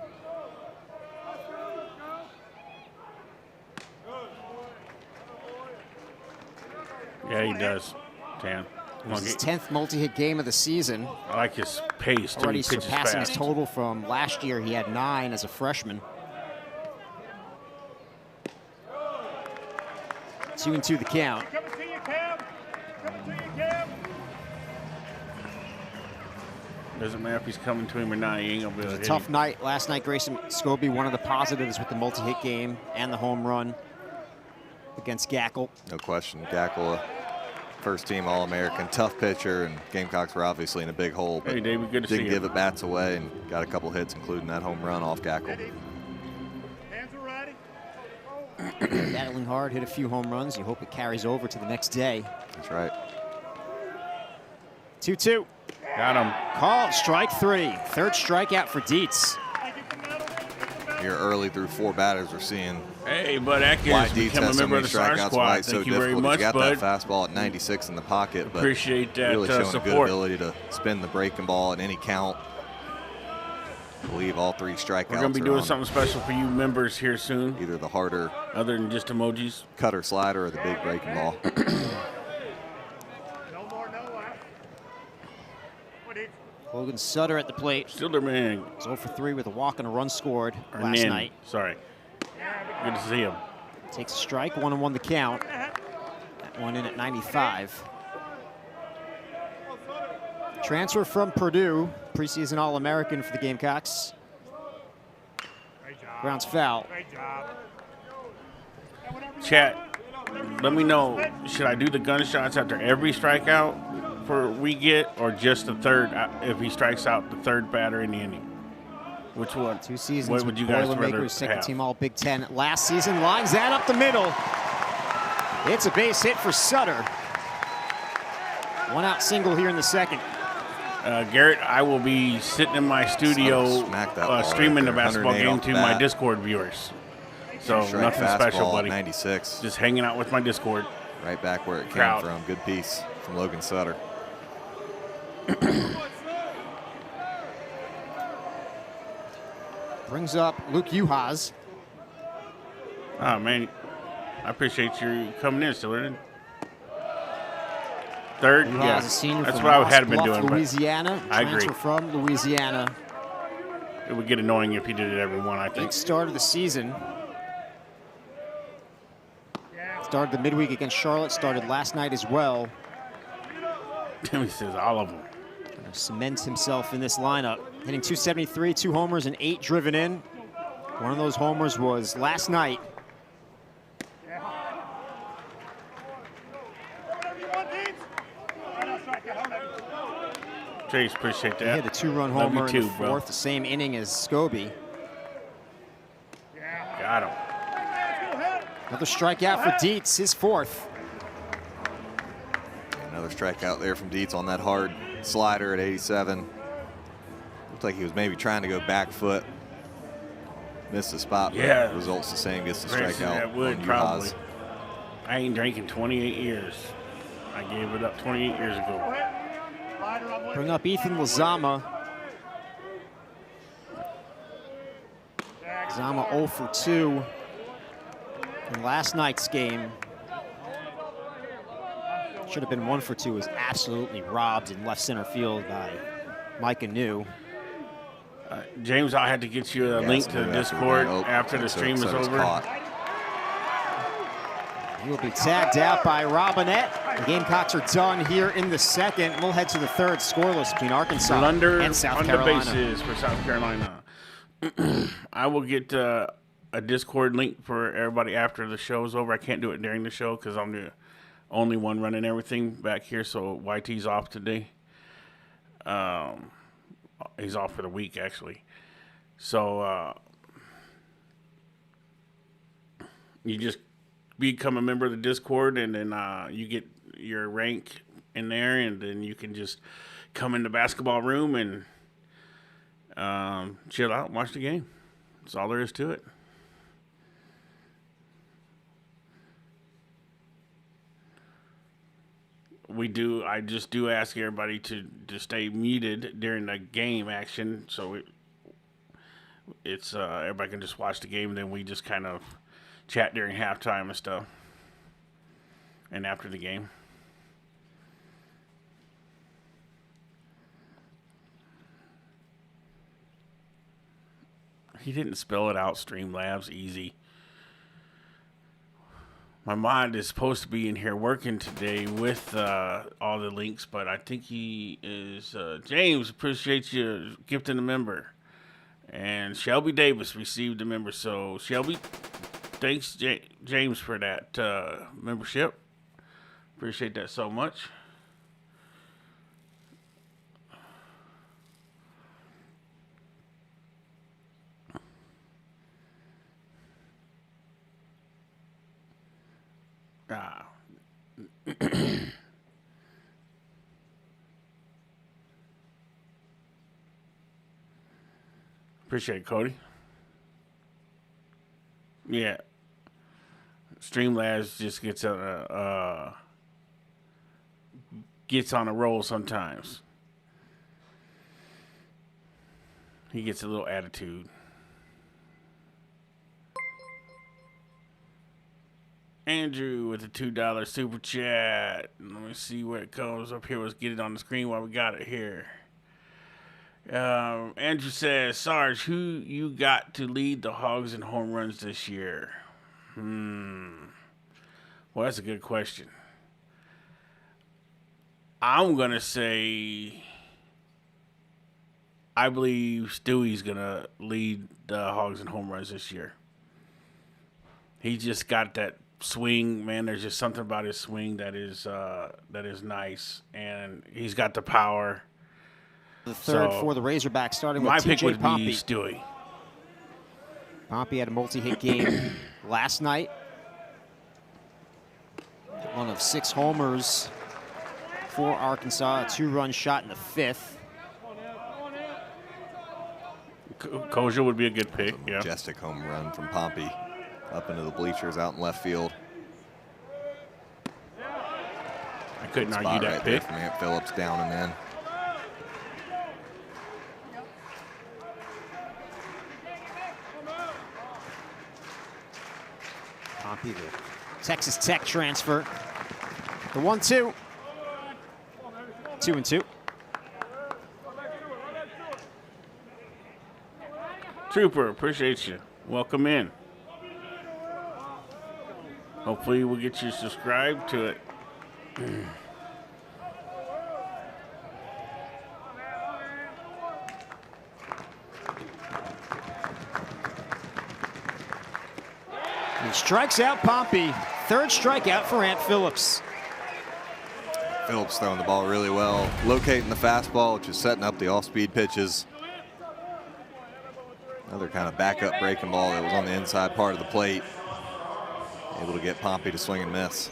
Yeah, he does, Tan. It was his 10th multi-hit game of the season. I like his pace, too. Already He pitches surpassing his fast. total from last year. He had 9 as a freshman. 2-2 the count. Doesn't matter if he's coming to him or not. He ain't gonna be able to It was hit a tough him. night last night, Grayson. Scobie, one of the positives with the multi-hit game and the home run against Gackle. No question. Gackle, first team All-American, tough pitcher, and Gamecocks were obviously in a big hole. But Hey, David, good to see didn't you. give it bats away and got a couple hits, including that home run off Gackle. Battling hard, hit a few home runs. You hope it carries over to the next day. That's right. 2-2. Got him. Called strike 3. 3rd strikeout for Dietz. Here early through 4 batters, we're seeing Hey, Bud Atkins why Dietz become a has so member many of the Star strikeouts, Squad. why it's so Thank you very difficult. much, He's got Bud. that fastball at 96 in the pocket, but Appreciate that really showing a good support. ability to spin the breaking ball at any count. I believe all 3 strikeouts We're going to be are doing on something special for you members here soon, either the harder other than just emojis. cutter slider or the big breaking ball. Logan Sutter at the plate. Still their man. 0 for 3 with a walk and a run scored Or last Nin. night. Sorry. Good to see him. Takes a strike, 1-1 the count. That one in at 95. Transfer from Purdue, preseason All-American for the Gamecocks. Grounds foul. Chat, let me know, should I do the gunshots after every strikeout we get, or just the third if he strikes out the third batter in the inning? Which one? 2 seasons what would you guys rather Boilermakers, second have? team All Big Ten last season. Lines that up the middle. It's a base hit for Sutter. 1 out single here in the second. Garrett, I will be sitting in my studio streaming the basketball game to my Discord viewers. So nothing special, buddy. 96. Just hanging out with my Discord. Right back where it came Crowd. from. Good piece from Logan Sutter. Brings up Luke Uhas. Oh, man. I appreciate you coming in, Stiller. Third, Uhas, yeah. a senior That's from what I Ross had been Bluff, doing. But Louisiana. I agree. Transfer from Louisiana. it would get annoying if you did it every one, I think. 8th start of the season. Started the midweek against Charlotte. Started last night as well. He says all of them. Cements himself in this lineup. Hitting .273, 2 homers, and 8 driven in. One of those homers was last night. Chase, appreciate He that. hit a 2-run Love you homer too, in the bro. 4th, the same inning as Scobie. Got him. Another strikeout for Dietz, his 4th. Another strikeout there from Dietz on that hard slider at 87. Looked like he was maybe trying to go back foot. Missed the spot. Yeah. Results the same. Gets the Granted, strikeout. that would on probably. Uhas. I ain't drinking 28 years. I gave it up 28 years ago. Bring up Ethan Lozama. Lozama 0 for 2 in last night's game. Should have been 1 for 2. Was absolutely robbed in left center field by Micah New. James, I had to get you a link to the Discord after the stream is over. He will be tagged out by Robinette. The Gamecocks are done here in the second. We'll head to the third, scoreless between Arkansas and South Carolina. Bases for South Carolina. I will get a Discord link for everybody after the show's over. I can't do it during the show because I'm the only one running everything back here, so YT's off today. He's off for the week, actually. So you just become a member of the Discord, and then you get your rank in there, and then you can just come in the basketball room and chill out and watch the game. That's all there is to it. I just do ask everybody to stay muted during the game action, so it's everybody can just watch the game, and then we just kind of chat during halftime and stuff, and after the game. He didn't spell it out, Streamlabs, easy. My mod is supposed to be in here working today with all the links, but I think he is. James, appreciate you gifting a member. And Shelby Davis received a member. So, Shelby, thanks, James, for that membership. Appreciate that so much. Appreciate it, Cody. Yeah. Streamlabs just gets on a roll sometimes. He gets a little attitude. Andrew with the $2 super chat. Let me see where it comes up here. Let's get it on the screen while we got it here. Andrew says, Sarge, who you got to lead the Hogs in home runs this year? Well, that's a good question. I'm going to say I believe Stewie's going to lead the Hogs in home runs this year. He just got that swing, man. There's just something about his swing that is nice, and he's got the power. The third for the Razorbacks, starting with TJ my pick would Pompey. be Stewie. Pompey had a multi-hit game last night. One of 6 homers for Arkansas, a 2-run shot in the 5th. Kojal would be a good pick. Yeah. Majestic home run from Pompey up into the bleachers out in left field. I couldn't argue that right pick. There from Ant Phillips down and in. Pompey, the Texas Tech transfer. The 1-2. 2-2. Trooper, appreciate you. Welcome in. Hopefully we'll get you subscribed to it. He strikes out Pompey. 3rd strikeout for Ant Phillips. Phillips throwing the ball really well, locating the fastball, which is setting up the off-speed pitches. Another kind of backup breaking ball that was on the inside part of the plate. Able to get Pompey to swing and miss.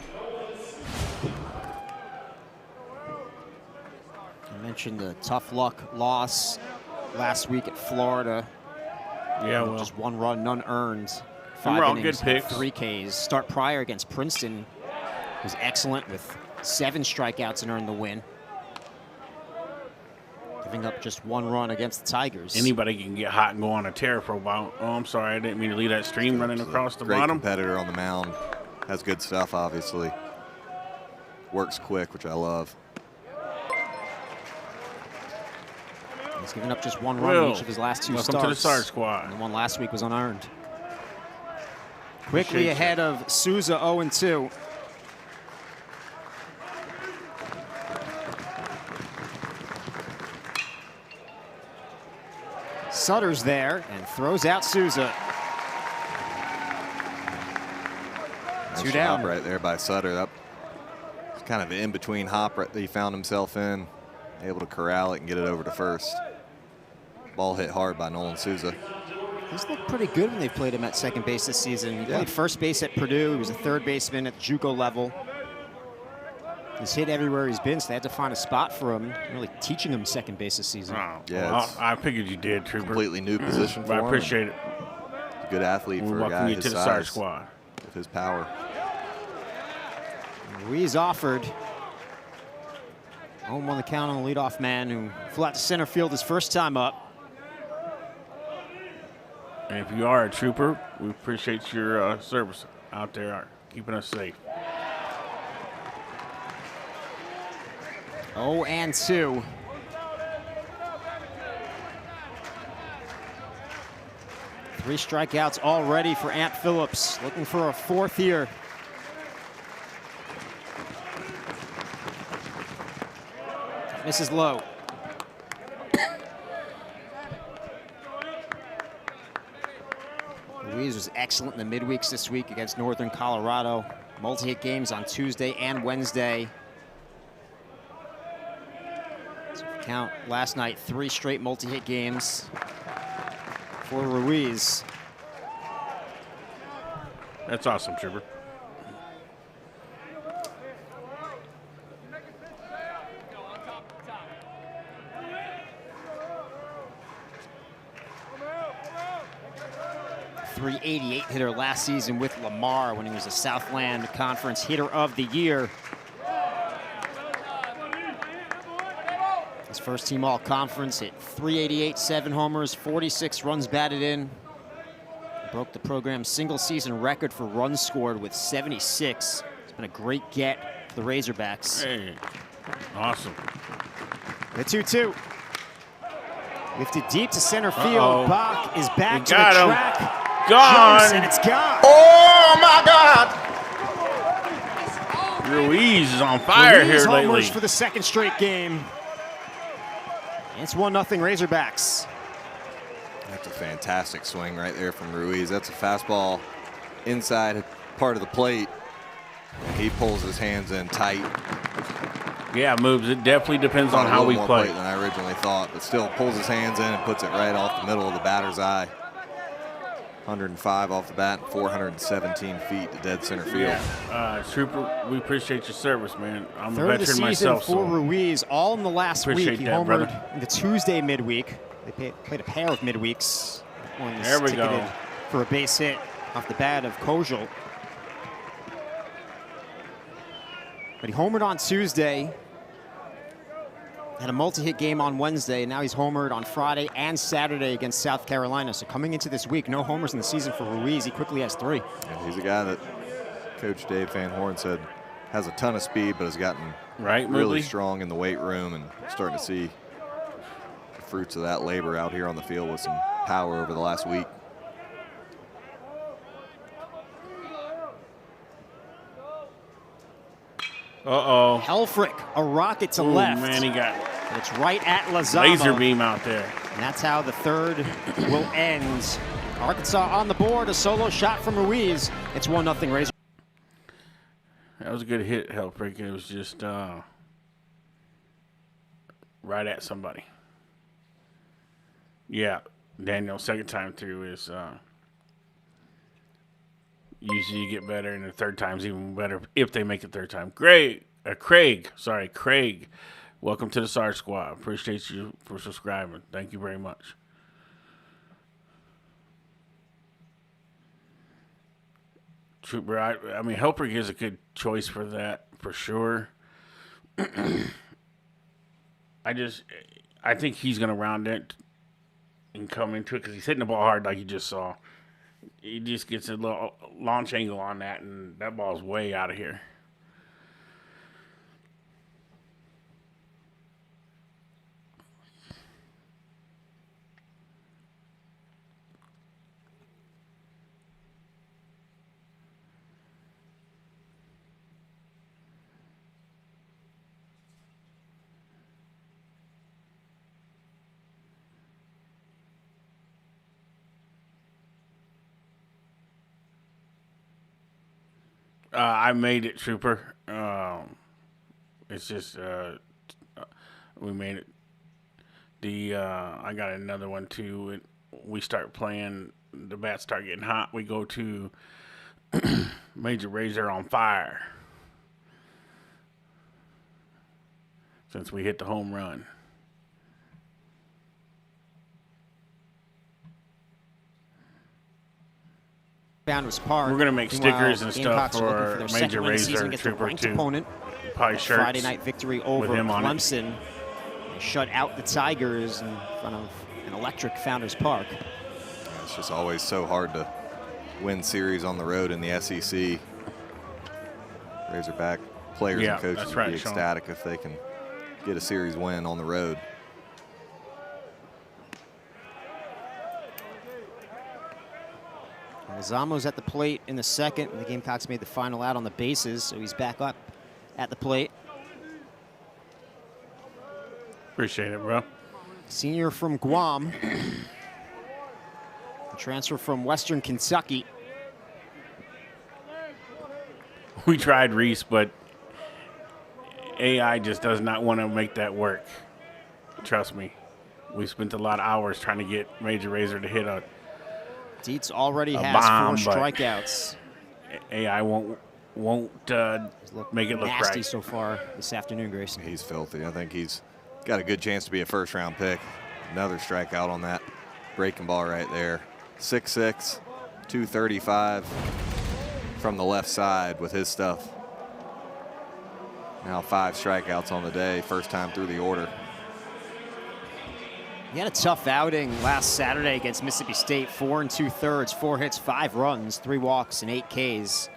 I mentioned the tough luck loss last week at Florida. Yeah, well. Just 1 run, none earned. They were 5 all innings, good picks. 3 Ks. Start prior against Princeton was excellent with 7 strikeouts and earned the win. Giving up just 1 run against the Tigers. Anybody can get hot and go on a tear for a while. Oh, I'm sorry. I didn't mean to leave that stream running across the great bottom. Competitor on the mound. Has good stuff, obviously. Works quick, which I love. He's given up just 1 run in each of his last 2 starts. Welcome to the Sarge Squad. And the one last week was unearned. Quickly ahead of Souza, 0-2. Sutter's there and throws out Souza. Nice 2 down. job right there by Sutter. That was kind of an in-between hop that he found himself in. Able to corral it and get it over to first. Ball hit hard by Nolan Souza. He's looked pretty good when they've played him at second base this season. He played first base at Purdue. He was a 3rd baseman at the JUCO level. He's hit everywhere he's been, so they had to find a spot for him. Really teaching him second base this season. Oh, Yeah, well, I figured you did, Trooper. Completely new position for him. I appreciate it. Good athlete for a guy Welcome you his to the size, Sarge Squad. with his power. Ruiz offered. Home on the count on the leadoff man who flew out to center field his first time up. And if you are a Trooper, we appreciate your service out there, keeping us safe. 0-2. Three strikeouts already for Ant Phillips. Looking for a 4th here. Misses low. Ruiz was excellent in the midweeks this week against Northern Colorado. Multi-hit games on Tuesday and Wednesday. So count last night, 3 straight multi-hit games for Ruiz. That's awesome, Trooper. .388 hitter last season with Lamar when he was the Southland Conference Hitter of the Year. His first team all-conference hit .388, 7 homers, 46 runs batted in. Broke the program's single-season record for runs scored with 76. It's been a great get for the Razorbacks. Hey, awesome. The 2-2. Lifted deep to center field. Bach is back to the got him. track. Gone. Jumps, and it's gone. Oh, my God. Ruiz is on fire Ruiz here lately. homers for the 2nd straight game. It's 1-0 Razorbacks. That's a fantastic swing right there from Ruiz. That's a fastball inside part of the plate. He pulls his hands in tight. Yeah, moves. It definitely depends on how we play. More plate than I originally thought, but still pulls his hands in and puts it right off the middle of the batter's eye. 105 off the bat and 417 feet to dead center field. Yeah. Trooper, we appreciate your service, man. I'm Third a veteran myself. For Ruiz, all in the last week. He that, homered brother. in the Tuesday midweek. They played a pair of midweeks. One was There we go. ticketed for a base hit off the bat of Kojal. But he homered on Tuesday. Had a multi-hit game on Wednesday, and now he's homered on Friday and Saturday against South Carolina. So coming into this week, no homers in the season for Ruiz. He quickly has 3. And he's a guy that Coach Dave Van Horn said has a ton of speed, but has gotten really strong in the weight room, and starting to see the fruits of that labor out here on the field with some power over the last week. Uh-oh. Helfrich, a rocket to left. Man, he got But it's right at Lazama. laser beam out there. And that's how the third will end. Arkansas on the board, a solo shot from Ruiz. It's 1-0 Razor. That was a good hit, Helfrich. It was just right at somebody. Yeah, Daniel, second time through is usually you get better, and the third time's even better if they make it third time. Craig, welcome to the SAR Squad. Appreciate you for subscribing. Thank you very much. Trooper, I mean, Helfrich is a good choice for that, for sure. I think he's going to round it and come into it because he's hitting the ball hard like you just saw. He just gets a little launch angle on that, and that ball's way out of here. I made it, Trooper. It's just we made it. I got another one too. We start playing. The bats start getting hot. We go to Major Razor on fire. Since we hit the home run. Founders Park. We're gonna make stickers and stuff for their Major Razor Trooper too. Opponent. Probably shirts. Friday night victory over him on Clemson. They shut out the Tigers in front of an electric Founders Park. It's just always so hard to win series on the road in the SEC. Razorback players and coaches would be ecstatic if they can get a series win on the road. Zamo's at the plate in the second. The Gamecocks made the final out on the bases, so he's back up at the plate. Appreciate it, bro. Senior from Guam. A transfer from Western Kentucky. We tried Reese, but AI just does not want to make that work. Trust me. We spent a lot of hours trying to get Major Razor to hit a Dietz already has bomb, 4 strikeouts. AI won't make it look nasty right. so far this afternoon, Grayson. He's filthy. I think he's got a good chance to be a first-round pick. Another strikeout on that breaking ball right there. 6'6", 235 from the left side with his stuff. Now 5 strikeouts on the day, first time through the order. He had a tough outing last Saturday against Mississippi State. 4 2/3, 4 hits, 5 runs, 3 walks, and 8 Ks.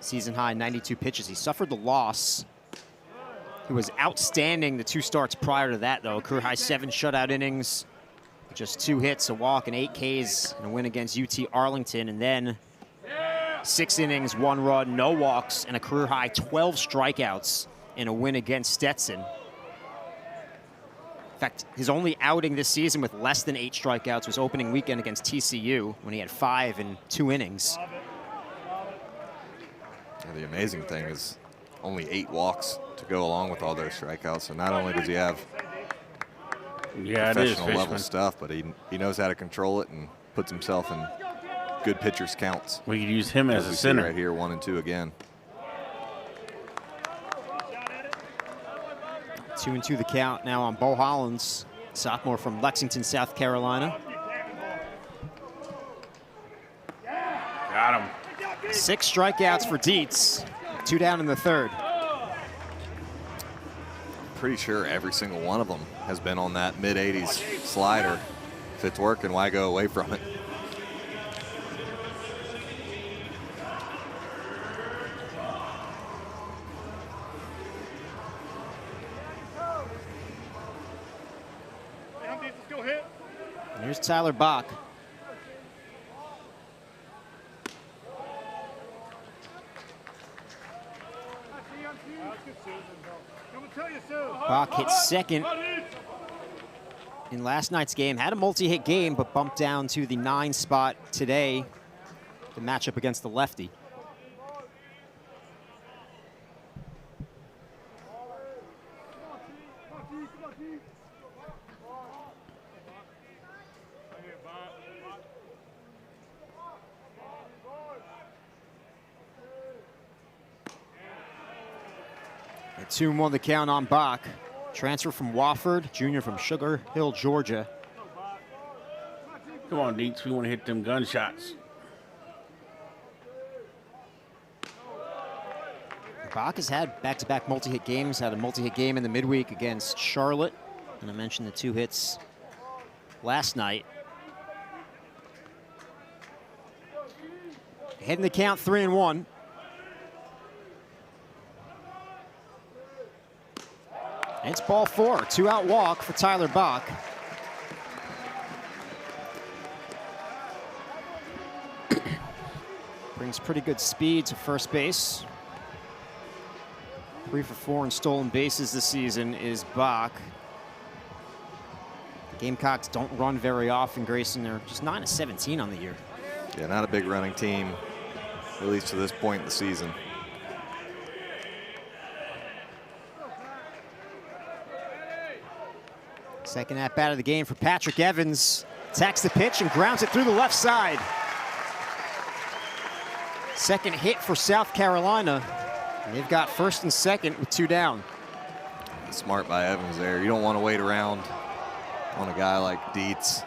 Season high 92 pitches. He suffered the loss. He was outstanding the 2 starts prior to that, though. Career high 7 shutout innings, just 2 hits, a walk, and 8 Ks, and a win against UT Arlington. And then 6 innings, 1 run, no walks, and a career high 12 strikeouts in a win against Stetson. In fact, his only outing this season with less than 8 strikeouts was opening weekend against TCU when he had 5 in 2 innings. Yeah, the amazing thing is only 8 walks to go along with all those strikeouts. So not only does he have professional level stuff, but he knows how to control it and puts himself in good pitchers' counts. We could use him as a we center see right here, 1 and 2 again. 2-2 the count now on Bo Hollins, sophomore from Lexington, South Carolina. Got him. 6 strikeouts for Dietz, 2 down in the 3rd. Pretty sure every single one of them has been on that mid-80s slider. If it's working, why go away from it? Here's Tyler Bach. Bach hit second in last night's game. Had a multi-hit game, but bumped down to the 9 spot today. The matchup against the lefty. At 2-1 the count on Bach. Transfer from Wofford, junior from Sugar Hill, Georgia. Come on, Deets. We want to hit them gunshots. Bach has had back-to-back multi-hit games. Had a multi-hit game in the midweek against Charlotte. And I mentioned the 2 hits last night. Heading the count 3-1. It's ball 4, 2-out walk for Tyler Bach. Brings pretty good speed to first base. 3 for 4 in stolen bases this season is Bach. The Gamecocks don't run very often, Grayson. They're just 9 of 17 on the year. Yeah, not a big running team, at least to this point in the season. Second at bat of the game for Patrick Evans. Attacks the pitch and grounds it through the left side. Second hit for South Carolina. And they've got first and second with 2 down. Smart by Evans there. You don't want to wait around on a guy like Dietz.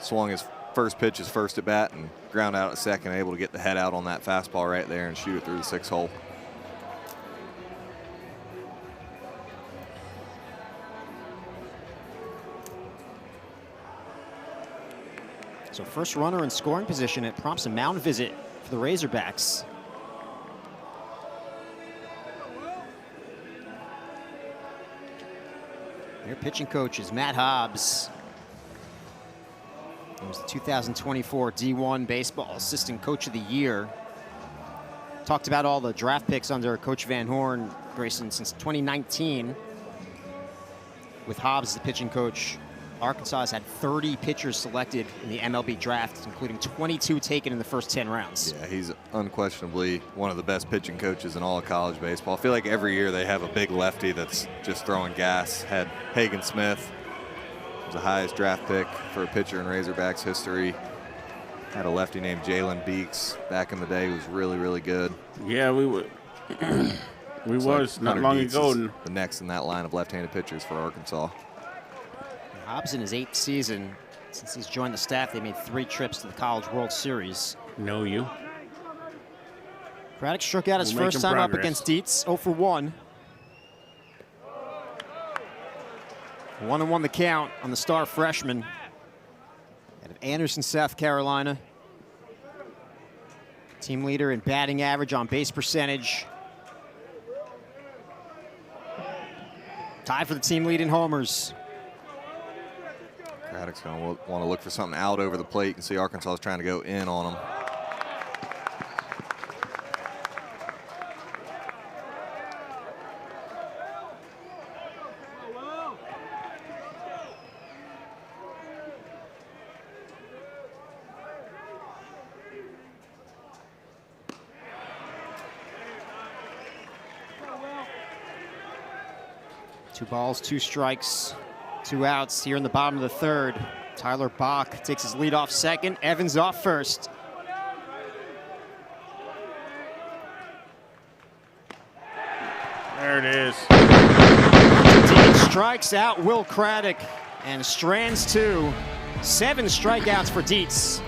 Swung his first pitch, his first at bat, and ground out at second, able to get the head out on that fastball right there and shoot it through the 6 hole. So first runner in scoring position, it prompts a mound visit for the Razorbacks. Their pitching coach is Matt Hobbs. He was the 2024 D1 Baseball Assistant Coach of the Year. Talked about all the draft picks under Coach Van Horn, Grayson, since 2019. With Hobbs as the pitching coach, Arkansas has had 30 pitchers selected in the MLB draft, including 22 taken in the first 10 rounds. Yeah, he's unquestionably one of the best pitching coaches in all of college baseball. I feel like every year they have a big lefty that's just throwing gas. Had Hagen Smith, was the highest draft pick for a pitcher in Razorbacks history. Had a lefty named Jalen Beeks back in the day who was really, really good. Yeah, we would. We was not long ago. The next in that line of left-handed pitchers for Arkansas. Hobbs in his 8th season. Since he's joined the staff, they made 3 trips to the College World Series. Know you. Craddock struck out his first time up against Dietz, 0 for 1. 1-1 the count on the star freshman out of Anderson, South Carolina. Team leader in batting average, on base percentage. Tied for the team lead in homers. Craddock's going to want to look for something out over the plate. You can see Arkansas is trying to go in on him. 2 balls, 2 strikes, 2 outs here in the bottom of the third. Tyler Bach takes his lead off second. Evans off first. There it is. Dean strikes out Will Craddock and strands 2. 7 strikeouts for Dietz.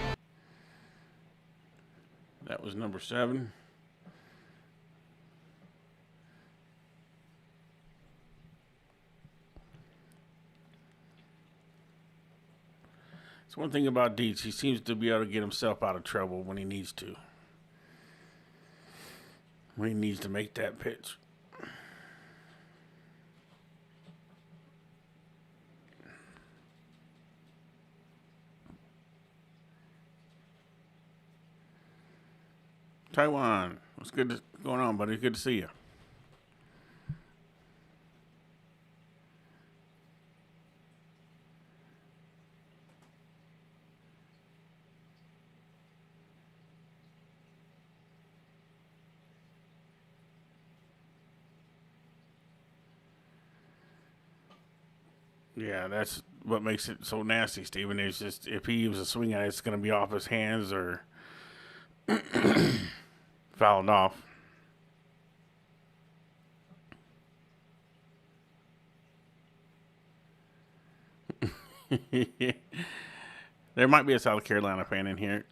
That was number 7. It's one thing about Dietz. He seems to be able to get himself out of trouble when he needs to. When he needs to make that pitch. Taiwan, what's going on, buddy? Good to see you. Yeah, that's what makes it so nasty, Steven. It's just if he was a swing at it, it's going to be off his hands or fouled off. There might be a South Carolina fan in here.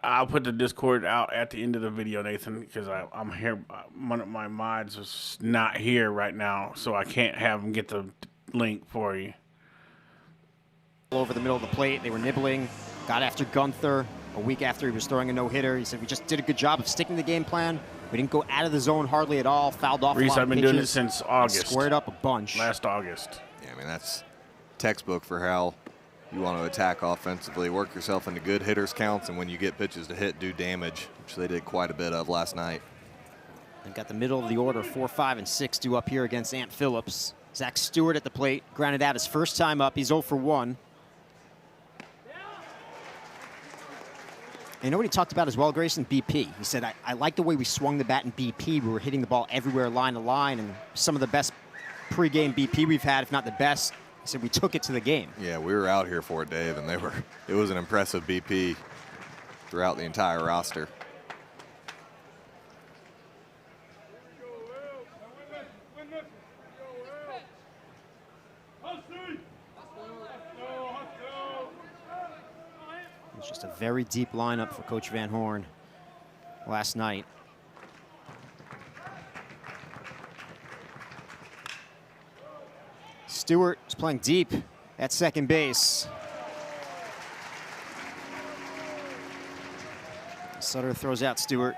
I'll put the Discord out at the end of the video, Nathan, because I'm here. One of my mods is not here right now, so I can't have him get the link for you. Over the middle of the plate, they were nibbling, got after Gunther a week after he was throwing a no-hitter. He said, we just did a good job of sticking to the game plan. We didn't go out of the zone hardly at all, fouled off a lot of pitches. I've been doing it since August. Squared up a bunch. Last August. Yeah, I mean, that's textbook for how you want to attack offensively. Work yourself into good hitters counts, and when you get pitches to hit, do damage, which they did quite a bit of last night. And got the middle of the order, 4, 5, and 6 due up here against Ant Phillips. Zach Stewart at the plate, grounded out his first time up. He's 0 for 1. And you know what he talked about as well, Grayson? BP. He said, I like the way we swung the bat in BP. We were hitting the ball everywhere, line to line, and some of the best pregame BP we've had, if not the best. He said we took it to the game. Yeah, we were out here for it, Dave, and it was an impressive BP throughout the entire roster. It's just a very deep lineup for Coach Van Horn last night. Stewart is playing deep at second base. Sutter throws out Stewart.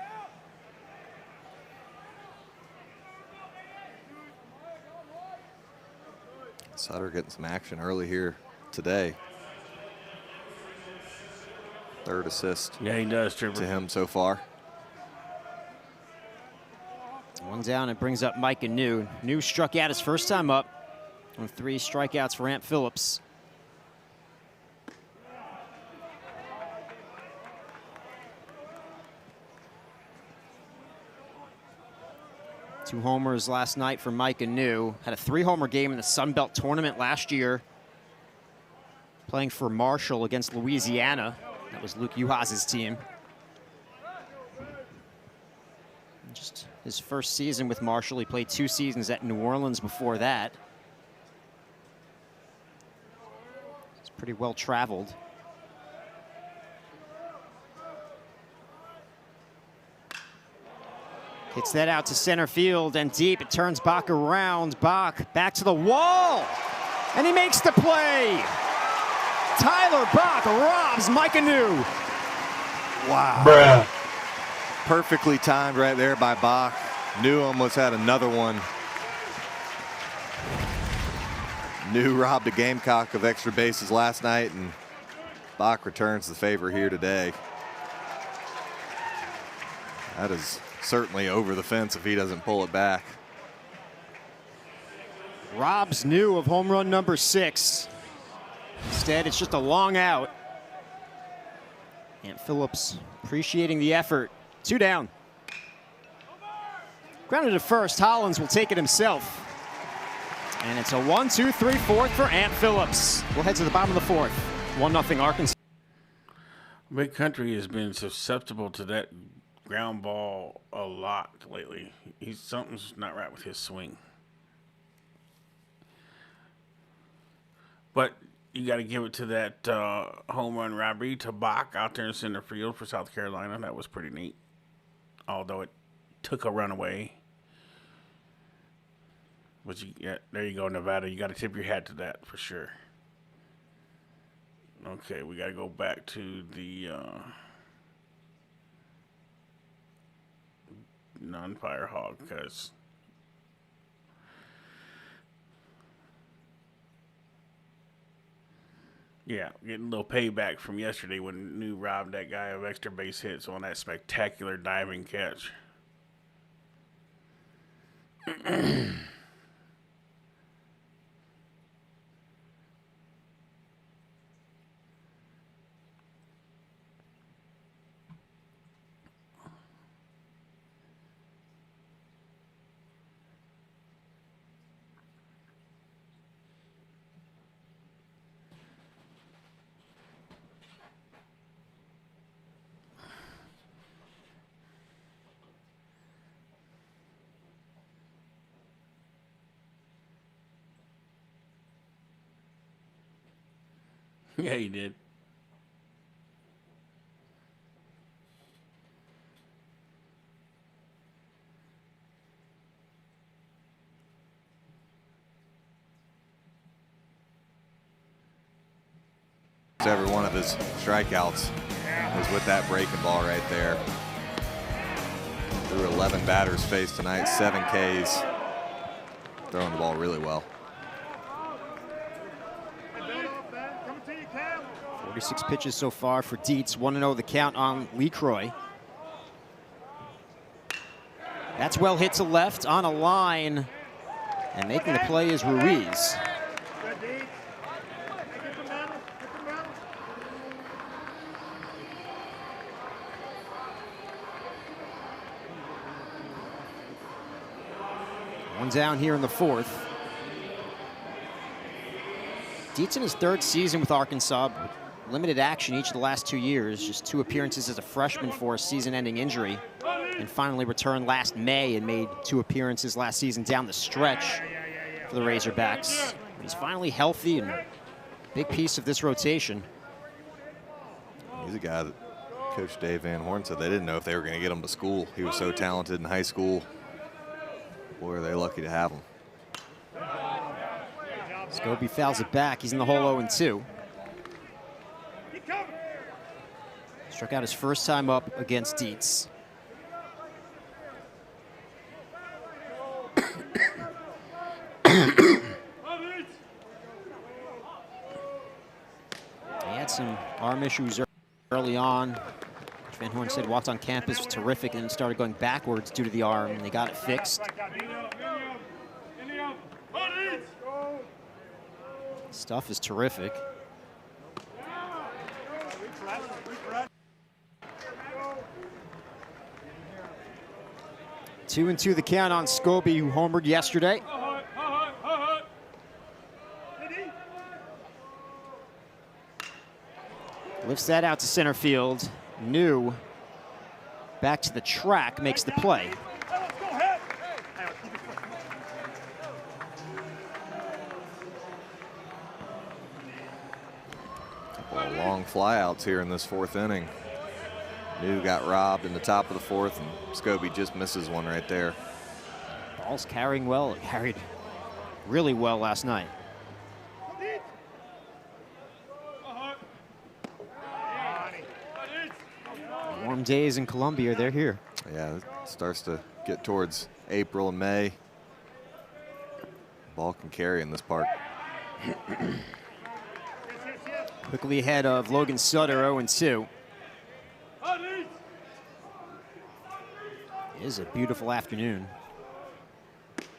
Sutter getting some action early here today. 3rd assist. Yeah, he does, Tripper. To him so far. 1 down, it brings up Micah New. New struck out his first time up. On 3 strikeouts for Ant Phillips. Two homers last night for Micah New. Had a 3-homer game in the Sun Belt tournament last year. Playing for Marshall against Louisiana. That was Luke Uhas's team. Just his first season with Marshall. He played 2 seasons at New Orleans before that. He's pretty well traveled. Hits that out to center field and deep. It turns Bach around. Bach back to the wall. And he makes the play. Tyler Bach robs Micah New. Wow. Bruh. Perfectly timed right there by Bach. New almost had another one. New robbed a Gamecock of extra bases last night, and Bach returns the favor here today. That is certainly over the fence if he doesn't pull it back. Rob's new of home run number 6. Instead, it's just a long out. And Phillips appreciating the effort. 2 down. Grounded to first. Hollins will take it himself. And it's a 1-2-3-4 for Ant Phillips. We'll head to the bottom of the 4th. 1-0 Arkansas. Big Country has been susceptible to that ground ball a lot lately. Something's not right with his swing. But you got to give it to that home run robbery to Bach out there in center field for South Carolina. That was pretty neat, although it took a runaway. But there you go, Nevada. You got to tip your hat to that for sure. Okay, we got to go back to the non-fire hog because yeah, getting a little payback from yesterday when New robbed that guy of extra base hits on that spectacular diving catch. Yeah, he did. Every one of his strikeouts was with that breaking ball right there. Through 11 batters faced tonight, 7 Ks. Throwing the ball really well. 46 pitches so far for Dietz. 1-0 the count on LeCroy. That's well hit to left on a line. And making the play is Ruiz. One down here in the 4th. Dietz in his 3rd season with Arkansas. Limited action each of the last 2 years. Just 2 appearances as a freshman for a season-ending injury. And finally returned last May and made 2 appearances last season down the stretch for the Razorbacks. He's finally healthy and a big piece of this rotation. He's a guy that Coach Dave Van Horn said they didn't know if they were going to get him to school. He was so talented in high school. Boy, are they lucky to have him. SECBB fouls it back. He's in the hole 0-2. Struck out his first time up against Dietz. He had some arm issues early on. Van Horn said walked on campus terrific and then started going backwards due to the arm, and they got it fixed. Stuff is terrific. Two and 2 the count on SECBB, who homered yesterday. Lifts that out to center field. New back to the track, makes the play. Couple of long flyouts here in this 4th inning. New got robbed in the top of the 4th, and SECBB just misses one right there. Ball's carrying well. It carried really well last night. Warm days in Columbia, they're here. Yeah, it starts to get towards April and May. Ball can carry in this park. Quickly ahead of Logan Sutter, 0-2. It is a beautiful afternoon.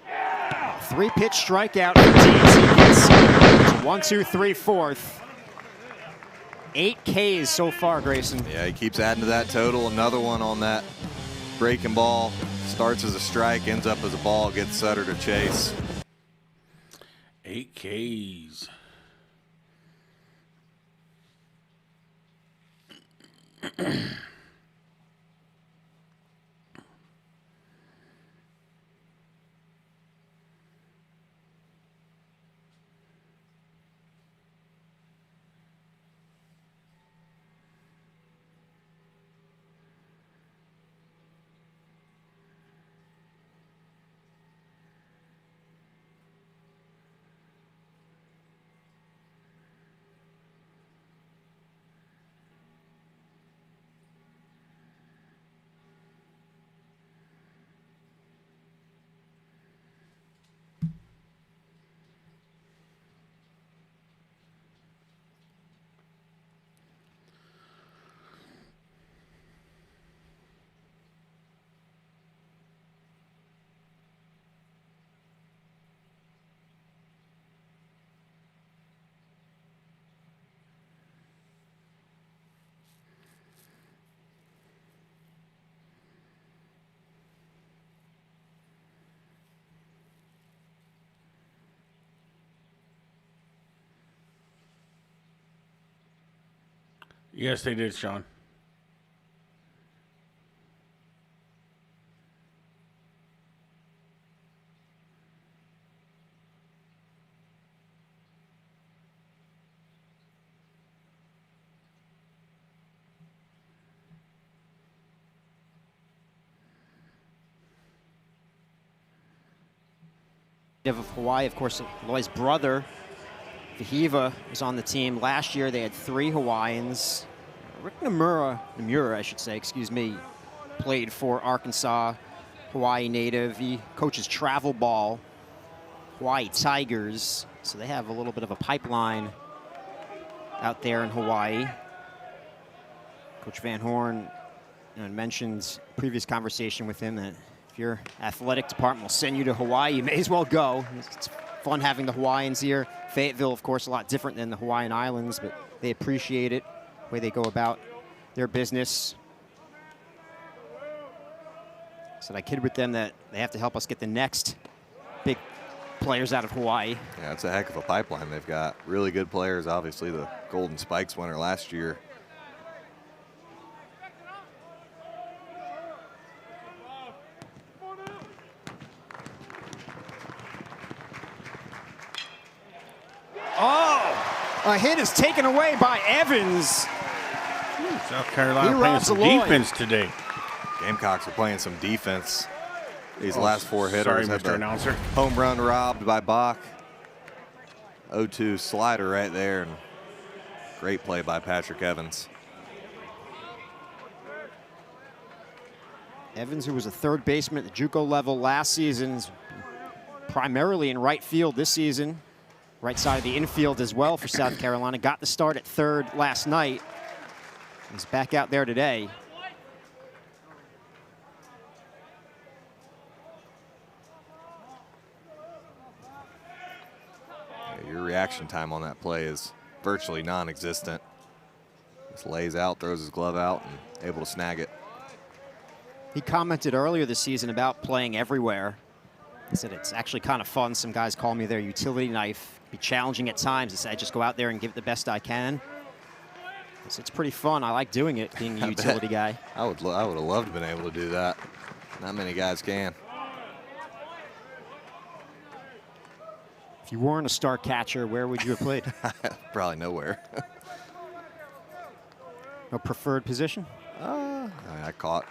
3-pitch strikeout for Deeds. He gets 1, 2, 3, 4th. 8 Ks so far, Grayson. Yeah, he keeps adding to that total. Another one on that breaking ball. Starts as a strike, ends up as a ball, gets Sutter to chase. 8 Ks. Yes, they did, Sean. Of Hawaii, of course, Loy's brother, Vahiva, was on the team. Last year, they had 3 Hawaiians. Rick Namura, I should say, excuse me, played for Arkansas, Hawaii native. He coaches travel ball, Hawaii Tigers. So they have a little bit of a pipeline out there in Hawaii. Coach Van Horn mentioned previous conversation with him that if your athletic department will send you to Hawaii, you may as well go. It's fun having the Hawaiians here. Fayetteville, of course, a lot different than the Hawaiian Islands, but they appreciate it, the way they go about their business. So I kid with them that they have to help us get the next big players out of Hawaii. Yeah, it's a heck of a pipeline. They've got really good players. Obviously, the Golden Spikes winner last year. A hit is taken away by Evans. South Carolina playing some defense today. Gamecocks are playing some defense. These last 4 hitters. Sorry, had Mr. the Announcer. home run robbed by Bach. 0-2 slider right there. And great play by Patrick Evans. Evans, who was a third baseman at the JUCO level last season, primarily in right field this season. Right side of the infield as well for South Carolina. Got the start at third last night. He's back out there today. Yeah, your reaction time on that play is virtually non-existent. Just lays out, throws his glove out, and able to snag it. He commented earlier this season about playing everywhere. He said it's actually kind of fun. Some guys call me their utility knife. Be challenging at times. He said I just go out there and give it the best I can. So it's pretty fun. I like doing it, being a utility guy. I would have loved to been able to do that. Not many guys can. If you weren't a star catcher, where would you have played? Probably nowhere. No preferred position? I caught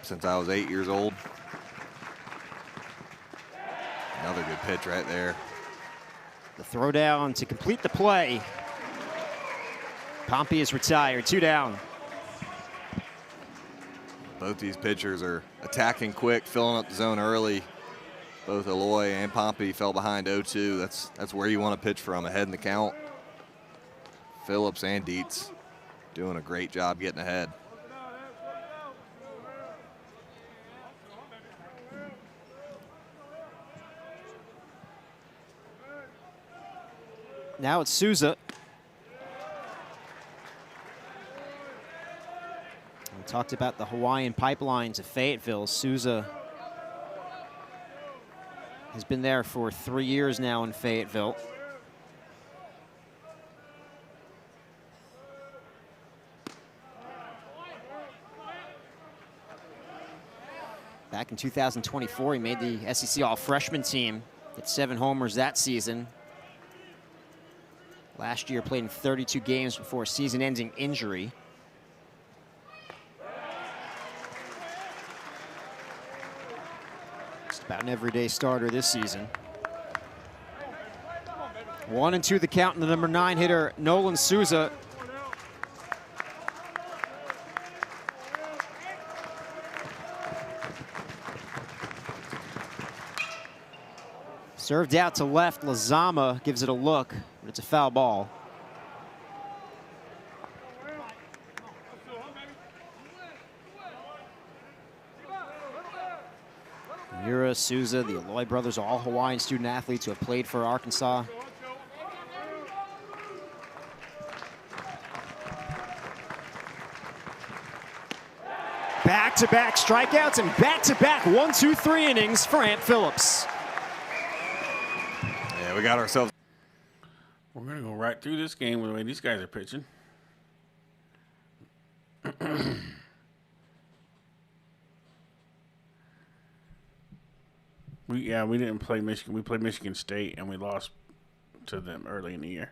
since I was 8 years old. Another good pitch right there. The throw down to complete the play. Pompey is retired, 2 down. Both these pitchers are attacking quick, filling up the zone early. Both Eloy and Pompey fell behind 0-2. That's where you want to pitch from, ahead in the count. Phillips and Dietz doing a great job getting ahead. Now it's Souza. We talked about the Hawaiian pipeline to Fayetteville. Souza has been there for 3 years now in Fayetteville. Back in 2024, he made the SEC All-Freshman team. Hit 7 homers that season. Last year, played in 32 games before a season-ending injury. Just about an everyday starter this season. 1-2 the count, and the number 9 hitter, Nolan Souza. Served out to left, Lazama gives it a look, but it's a foul ball. Mura, Souza, the Aloy brothers, all Hawaiian student athletes who have played for Arkansas. Back-to-back strikeouts and back-to-back 1-2-3 innings for Ant Phillips. We got ourselves. We're going to go right through this game with the way these guys are pitching. We didn't play Michigan. We played Michigan State, and we lost to them early in the year.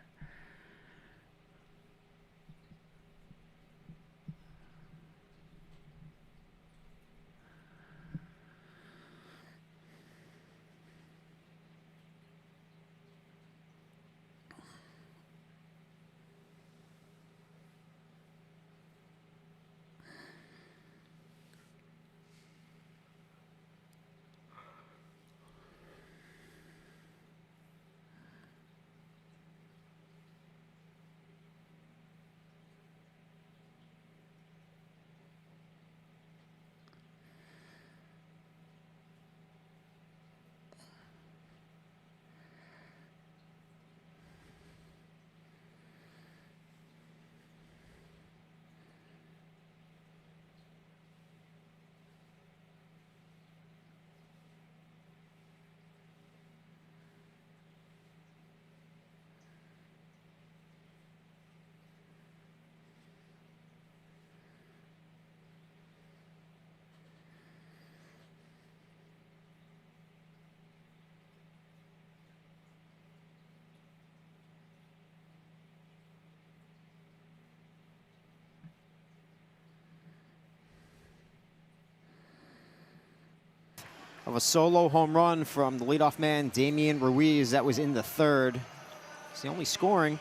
Of a solo home run from the leadoff man, Damian Ruiz. That was in the 3rd. It's the only scoring.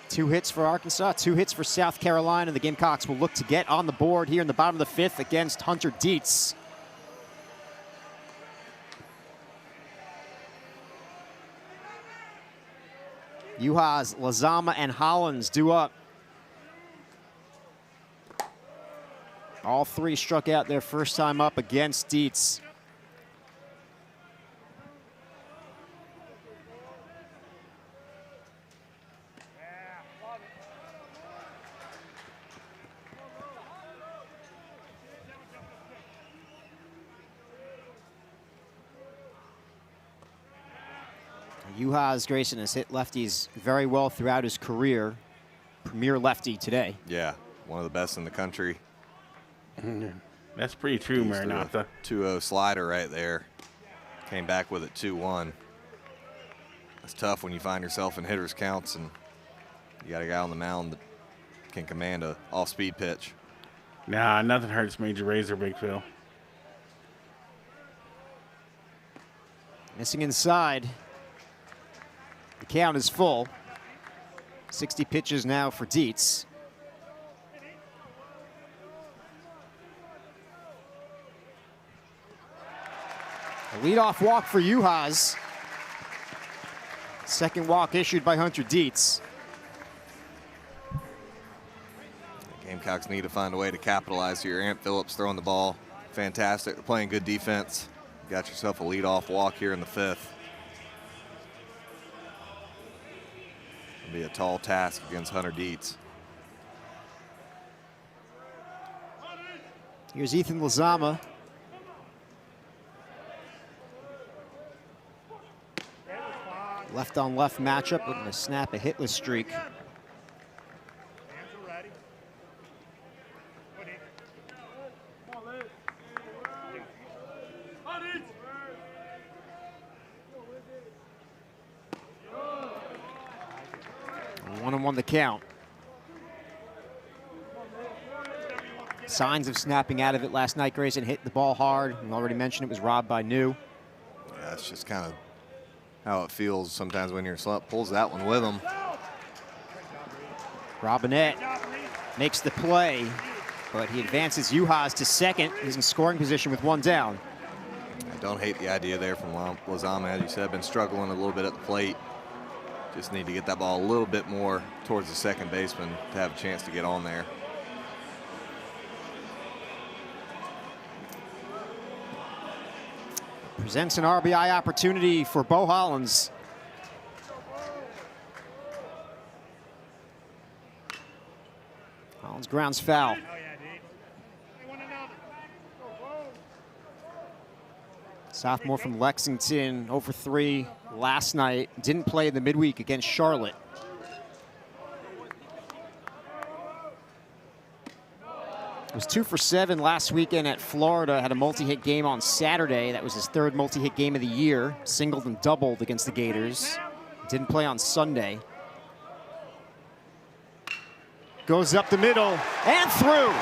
2 hits for Arkansas, 2 hits for South Carolina. The Gamecocks will look to get on the board here in the bottom of the 5th against Hunter Dietz. Juhas, Lazama, and Hollins due up. All 3 struck out their first time up against Dietz. Juhas Grayson has hit lefties very well throughout his career. Premier lefty today. Yeah, one of the best in the country. That's pretty true, Maranatha. 2-0 slider right there. Came back with it 2-1. It's tough when you find yourself in hitters counts and you got a guy on the mound that can command a off-speed pitch. Nah, nothing hurts Major Razor, Big Phil. Missing inside. The count is full. 60 pitches now for Dietz. A leadoff walk for Juhas. Second walk issued by Hunter Dietz. The Gamecocks need to find a way to capitalize here. Ant Phillips throwing the ball. Fantastic. They're playing good defense. Got yourself a leadoff walk here in the 5th. Be a tall task against Hunter Dietz. Here's Ethan Lozama. Left on left matchup, looking to snap a hitless streak. 1-1 the count. Signs of snapping out of it last night. Grayson hit the ball hard. We already mentioned it was robbed by New. Yeah, that's just kind of how it feels sometimes when your slump pulls that one with him. Robinette makes the play, but he advances Juhas to second. He's in scoring position with one down. I don't hate the idea there from Lozama. As you said, been struggling a little bit at the plate. Just need to get that ball a little bit more towards the second baseman to have a chance to get on there. Presents an RBI opportunity for Bo Hollins. Hollins grounds foul. Sophomore from Lexington, 0 for 3 last night. Didn't play in the midweek against Charlotte. Was 2 for 7 last weekend at Florida. Had a multi-hit game on Saturday. That was his third multi-hit game of the year. Singled and doubled against the Gators. Didn't play on Sunday. Goes up the middle and through.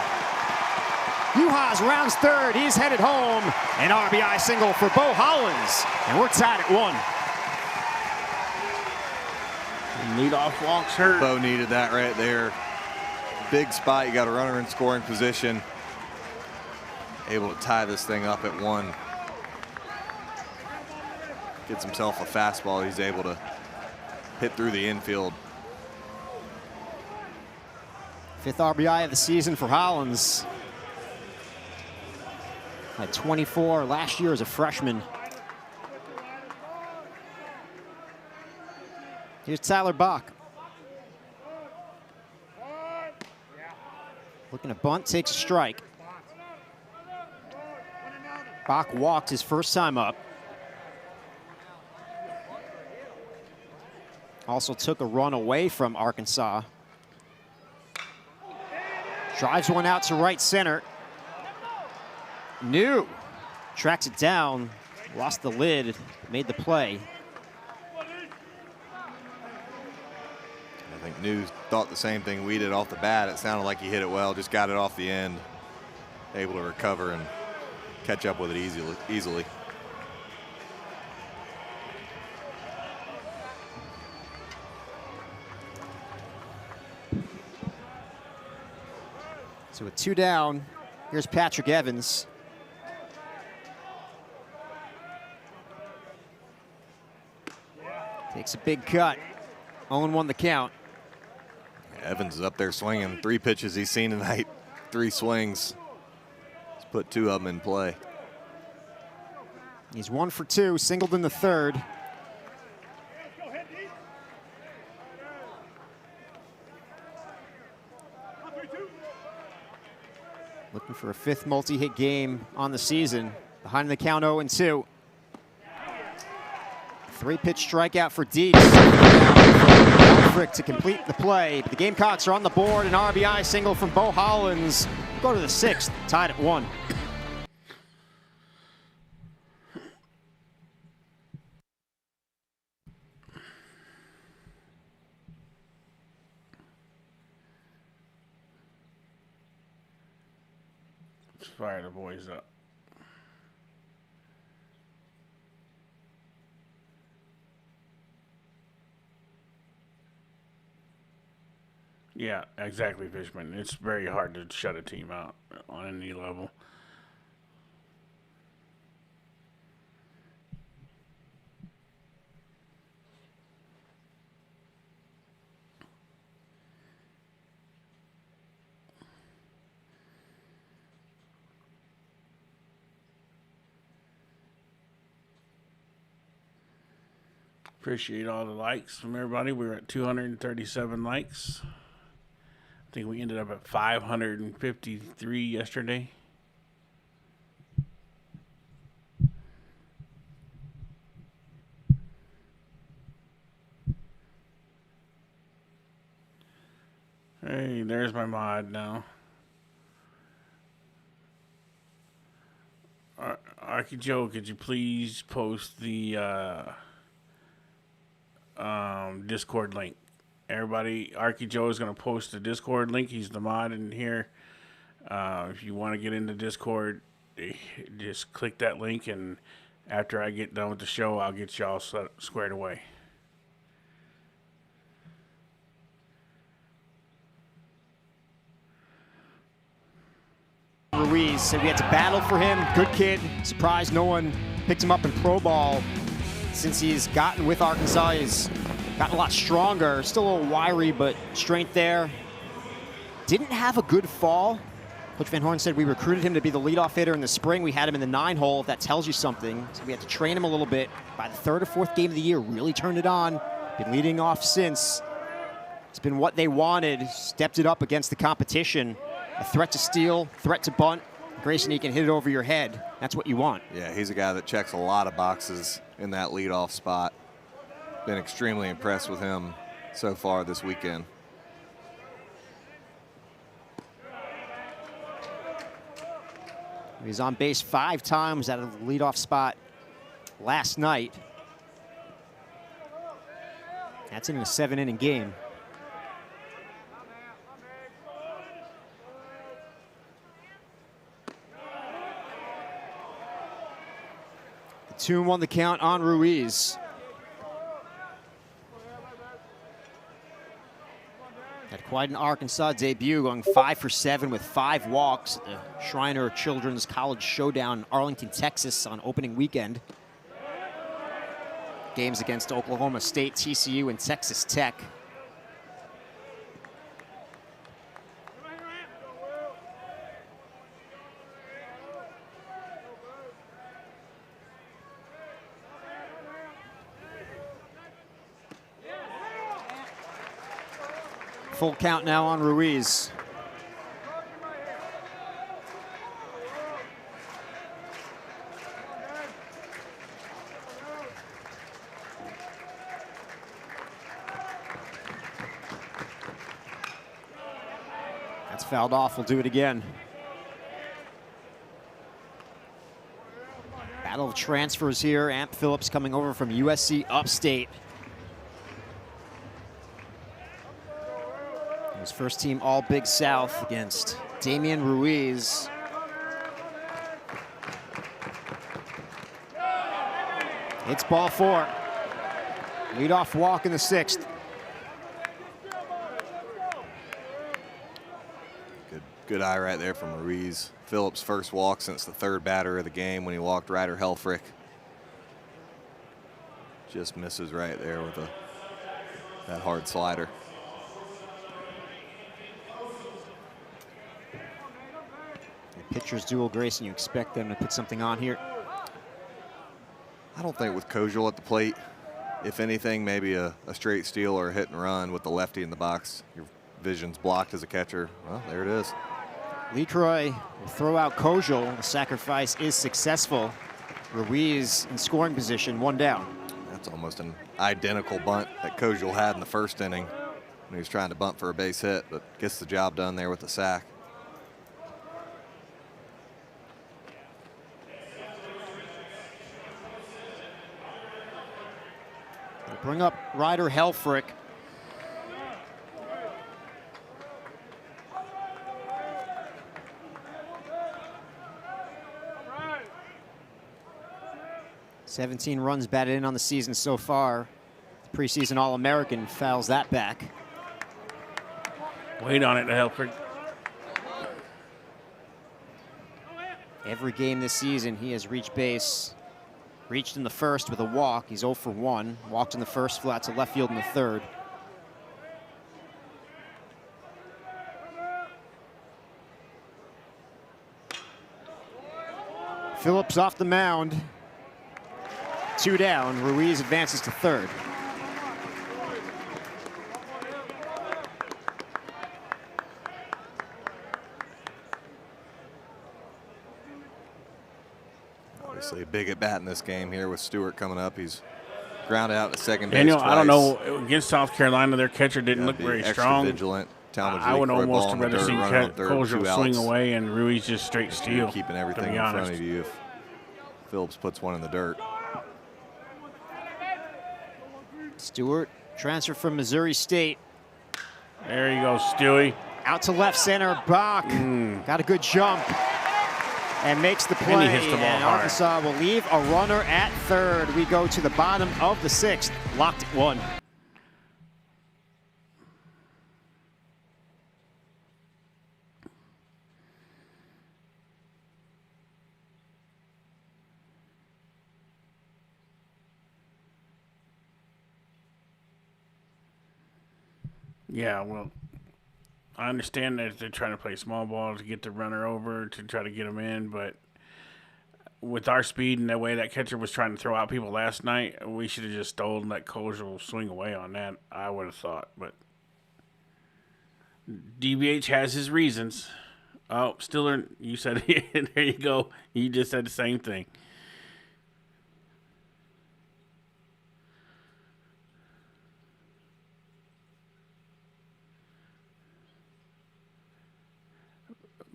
Juhas rounds third. He's headed home. An RBI single for Bo Hollins. And we're tied at 1. Leadoff walks hurt. Bo needed that right there. Big spot. You got a runner in scoring position. Able to tie this thing up at 1. Gets himself a fastball. He's able to hit through the infield. 5th RBI of the season for Hollins. Had 24 last year as a freshman. Here's Tyler Bach. Looking to bunt, takes a strike. Bach walked his first time up. Also took a run away from Arkansas. Drives one out to right center. New tracks it down, lost the lid, made the play. I think New thought the same thing we did off the bat. It sounded like he hit it well, just got it off the end, able to recover and catch up with it easily. So with 2 down, here's Patrick Evans. Takes a big cut. 0-1 the count. Evans is up there swinging. 3 pitches he's seen tonight. 3 swings. He's put 2 of them in play. He's 1 for 2, singled in the 3rd. Looking for a 5th multi-hit game on the season. Behind the count 0-2. 3-pitch strikeout for Dietz. Frick to complete the play. But the Gamecocks are on the board. An RBI single from Bo Hollins. Go to the 6th, tied at 1. Let's fire the boys up. Yeah, exactly, Fishman. It's very hard to shut a team out on any level. Appreciate all the likes from everybody. We were at 237 likes. I think we ended up at 553 yesterday. Hey, there's my mod now. Arky Joe, could you please post the Discord link? Everybody, Arky Joe is going to post the Discord link. He's the mod in here. If you want to get into Discord, just click that link, and after I get done with the show, I'll get y'all squared away. Ruiz said we had to battle for him. Good kid. Surprised no one picked him up in pro ball. Since he's gotten with Arkansas, he's gotten a lot stronger. Still a little wiry, but strength there. Didn't have a good fall. Coach Van Horn said we recruited him to be the leadoff hitter in the spring. We had him in the 9-hole, if that tells you something. So we had to train him a little bit. By the 3rd or 4th game of the year, really turned it on. Been leading off since. It's been what they wanted. Stepped it up against the competition. A threat to steal, threat to bunt. Grayson, he can hit it over your head. That's what you want. Yeah, he's a guy that checks a lot of boxes in that leadoff spot. Been extremely impressed with him so far this weekend. He was on base 5 times out of the leadoff spot last night. That's in a 7-inning game. The 2-1 the count on Ruiz. Had quite an Arkansas debut, going 5 for 7 with 5 walks at the Shriner Children's College Showdown in Arlington, Texas on opening weekend. Games against Oklahoma State, TCU, and Texas Tech. Full count now on Ruiz. That's fouled off. We'll do it again. Battle of transfers here. Amp Phillips coming over from USC Upstate. His first team all Big South against Damian Ruiz. It's ball 4. Leadoff walk in the 6th. Good eye right there from Ruiz. Phillips' first walk since the 3rd batter of the game when he walked Ryder Helfrich. Just misses right there with that hard slider. Pitchers duel, Grayson, you expect them to put something on here? I don't think with Kojal at the plate. If anything, maybe a straight steal or a hit and run with the lefty in the box. Your vision's blocked as a catcher. Well, there it is. LeCroy will throw out Kojal. The sacrifice is successful. Ruiz in scoring position, 1 down. That's almost an identical bunt that Kojal had in the 1st inning when he was trying to bunt for a base hit, but gets the job done there with the sack. Bring up Ryder Helfrich. "17 runs batted in on the season so far. The preseason All-American fouls that back. Wait on it to Helfrich. Every game this season, he has reached base. Reached in the 1st with a walk. He's 0 for 1. Walked in the 1st, flat to left field in the 3rd. Phillips off the mound. 2 down. Ruiz advances to 3rd. Obviously a big at bat in this game here with Stewart coming up. He's grounded out at second base Daniel, twice. I don't know. Against South Carolina, their catcher didn't look very extra strong. Vigilant. I would almost rather see Kozel swing outs. away and Ruiz just straight steal. Keeping everything in front of you if Phillips puts one in the dirt. Stewart, transfer from Missouri State. There you go, Stewie. Out to left center, Bach. Got a good jump and makes the play. And he hits the ball and hard. Arkansas will leave a runner at third. We go to the bottom of the 6th, locked at 1. Yeah, well, I understand that they're trying to play small ball to get the runner over to try to get him in, but with our speed and the way that catcher was trying to throw out people last night, we should have just stole and let Kozel swing away on that, I would have thought. But DBH has his reasons. Oh, Stiller, you said it. There you go. You just said the same thing.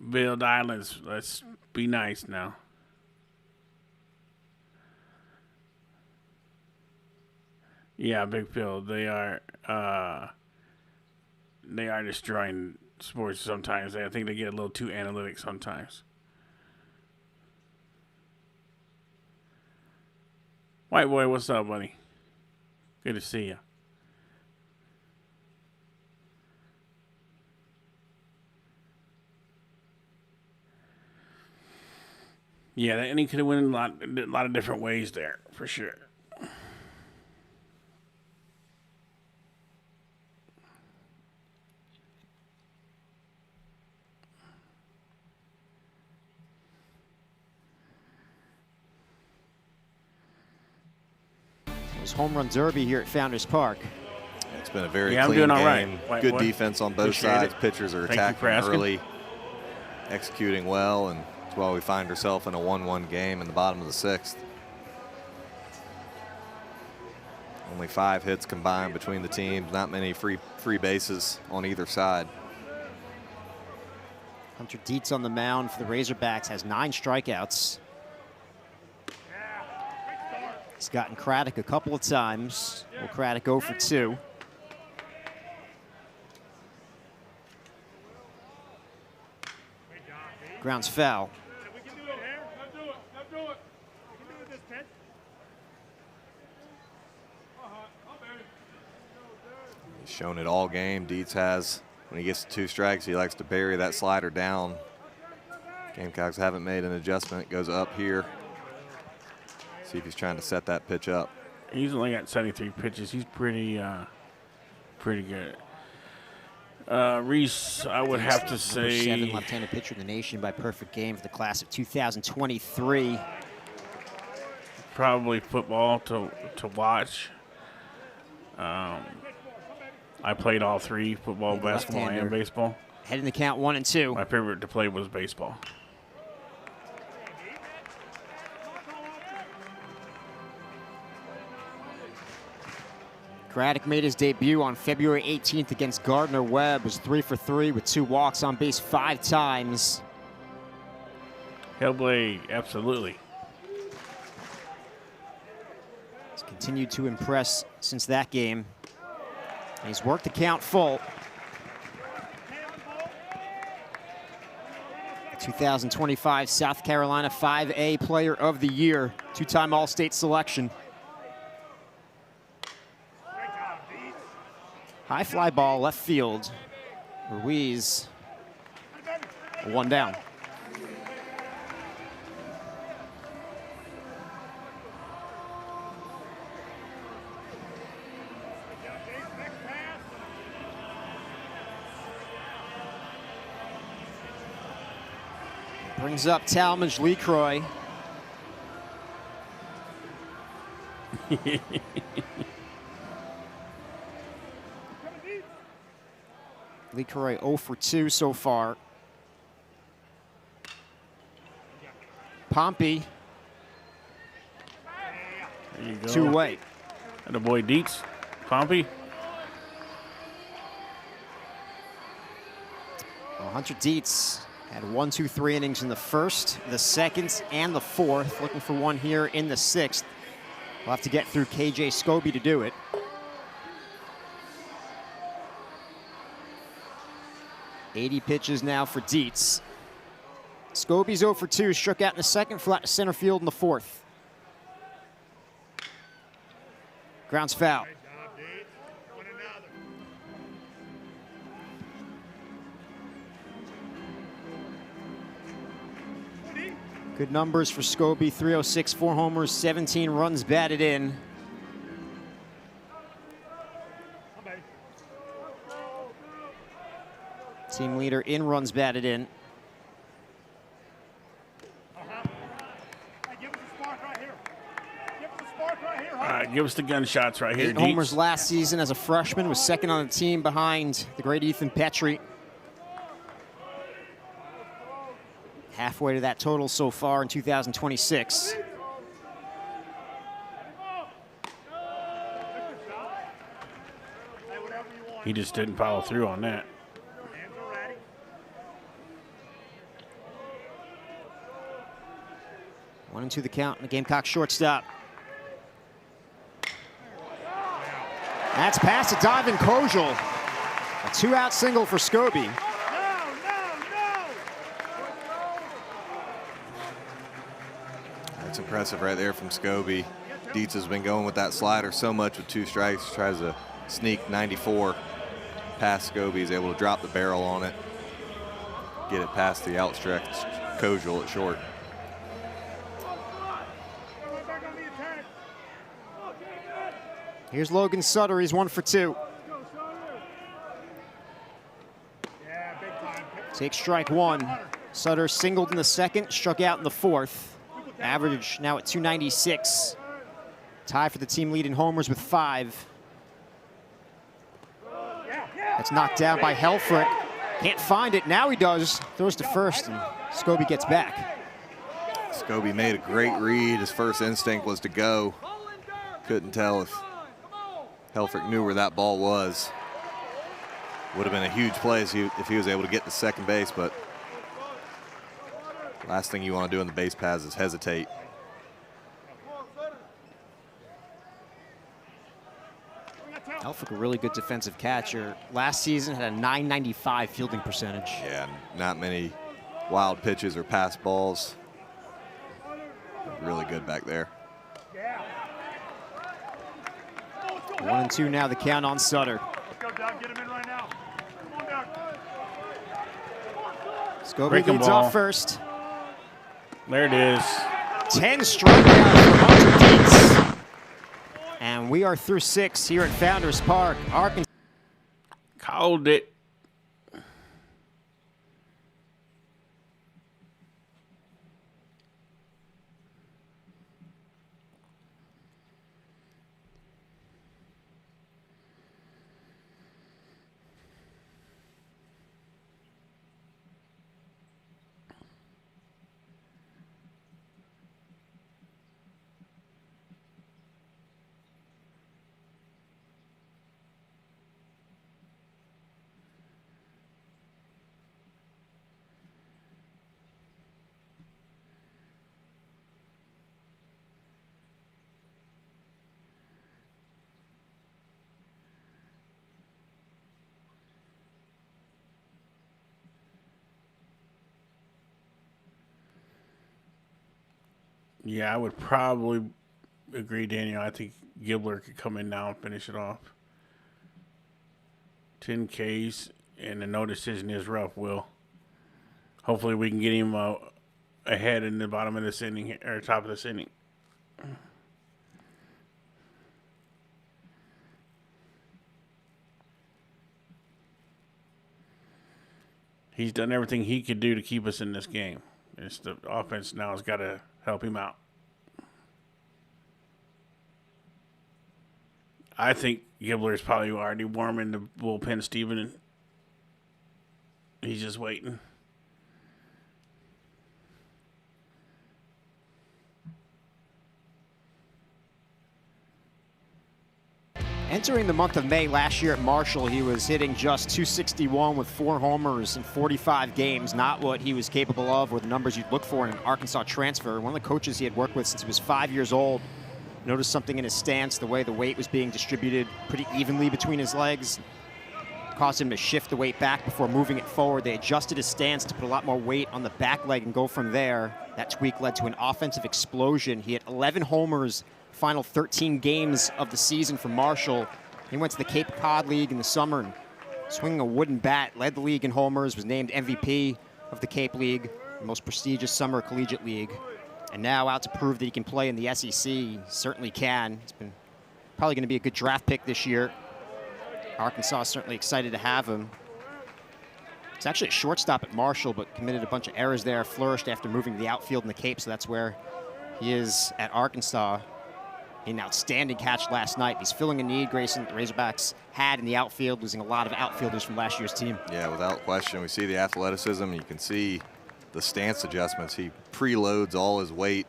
Build islands. Let's be nice now. Yeah, Big Phil. They are destroying sports sometimes. I think they get a little too analytic sometimes. White boy, what's up, buddy? Good to see you. Yeah, that inning could have went a lot of different ways there, for sure. It was home run derby here at Founders Park. It's been a very I'm clean doing all game. right. Good defense on both Appreciate sides. it. Pitchers are Thank you for attacking asking. early, executing well, and that's why we find ourselves in a 1-1 game in the bottom of the 6th. Only 5 hits combined between the teams. Not many free bases on either side. Hunter Dietz on the mound for the Razorbacks has 9 strikeouts. He's gotten Craddock a couple of times. Will Craddock go for 2? Grounds foul. He's shown it all game. Dietz has, when he gets to 2 strikes, he likes to bury that slider down. Gamecocks haven't made an adjustment. Goes up here. See if he's trying to set that pitch up. He's only got 73 pitches. He's pretty good. Reese, I would have to Number say 7 left-handed pitcher in the nation by perfect game for the class of 2023. probably football to watch. I played all 3, football, Big basketball, and left-hander. baseball. Heading the count 1 and 2. My favorite to play was baseball. Craddock made his debut on February 18th against Gardner-Webb. Was 3 for 3 with 2 walks, on base 5 times. Hellblade, absolutely. He's continued to impress since that game. And he's worked the count full. 2025 South Carolina 5A Player of the Year, 2-time All-State selection. High fly ball, left field. Ruiz, 1 down. Brings up Talmadge LeCroy. LeCroy 0 for 2 so far. Pompey There you go. 2 away. And the boy Dietz, Pompey. Well, Hunter Dietz had 1, 2, 3 innings in the first, the second, and the fourth. Looking for one here in the sixth. We'll have to get through KJ SECBB to do it. .80 pitches now for Dietz. SECBB's 0 for 2, struck out in the second, flat to center field in the fourth. Grounds foul. Good numbers for SECBB, 306, 4 homers, 17 runs batted in. Team leader in runs batted in. All right, give us the gunshots right here, 8 homers last season as a freshman, was second on the team behind the great Ethan Petrie. Halfway to that total so far in 2026. He just didn't follow through on that. One and 2 the count, and the Gamecock shortstop. That's past to Davin Kojal. A 2-out single for SECBB. That's impressive right there from SECBB. Dietz has been going with that slider so much with 2 strikes. Tries to sneak 94 past SECBB. He's able to drop the barrel on it. Get it past the outstretched Kojal at short. Here's Logan Sutter, he's 1 for 2. Take strike 1. Sutter singled in the second, struck out in the fourth. Average now at 296. Tie for the team lead in homers with 5. That's knocked down by Helfrich. Can't find it, now he does. Throws to first, and SECBB gets back. SECBB made a great read. His first instinct was to go. Couldn't tell if Helfrich knew where that ball was. Would have been a huge play if he was able to get to second base, but last thing you want to do in the base paths is hesitate. Helfrich, a really good defensive catcher. Last season had a .995 fielding percentage. Yeah, not many wild pitches or pass balls. Really good back there. 1 and 2 now, the count on Sutter. SECBB leads off first. There it is. 10 strikeouts for Hunter Dietz. And we are through 6 here at Founders Park. Arkansas. Called it. Yeah, I would probably agree, Daniel. I think Gibbler could come in now and finish it off. 10 Ks and a no decision is rough, Will. Hopefully we can get him ahead in the bottom of this inning, or top of this inning. He's done everything he could do to keep us in this game. It's the offense now has got to help him out. I think Gibbler is probably already warming the bullpen, Steven, and he's just waiting. Entering the month of May last year at Marshall, he was hitting just .261 with 4 homers in 45 games. Not what he was capable of or the numbers you'd look for in an Arkansas transfer. One of the coaches he had worked with since he was 5 years old noticed something in his stance, the way the weight was being distributed pretty evenly between his legs. Caused him to shift the weight back before moving it forward. They adjusted his stance to put a lot more weight on the back leg and go from there. That tweak led to an offensive explosion. He had 11 homers final 13 games of the season for Marshall. He went to the Cape Cod League in the summer and swinging a wooden bat, led the league in homers, was named MVP of the Cape League, the most prestigious summer collegiate league. And now out to prove that he can play in the SEC. He certainly can. He's been probably going to be a good draft pick this year. Arkansas is certainly excited to have him. He's actually a shortstop at Marshall, but committed a bunch of errors there, flourished after moving to the outfield in the Cape, so that's where he is at Arkansas. An outstanding catch last night. He's filling a need, Grayson, the Razorbacks had in the outfield, losing a lot of outfielders from last year's team. Yeah, without question. We see the athleticism. You can see the stance adjustments. He preloads all his weight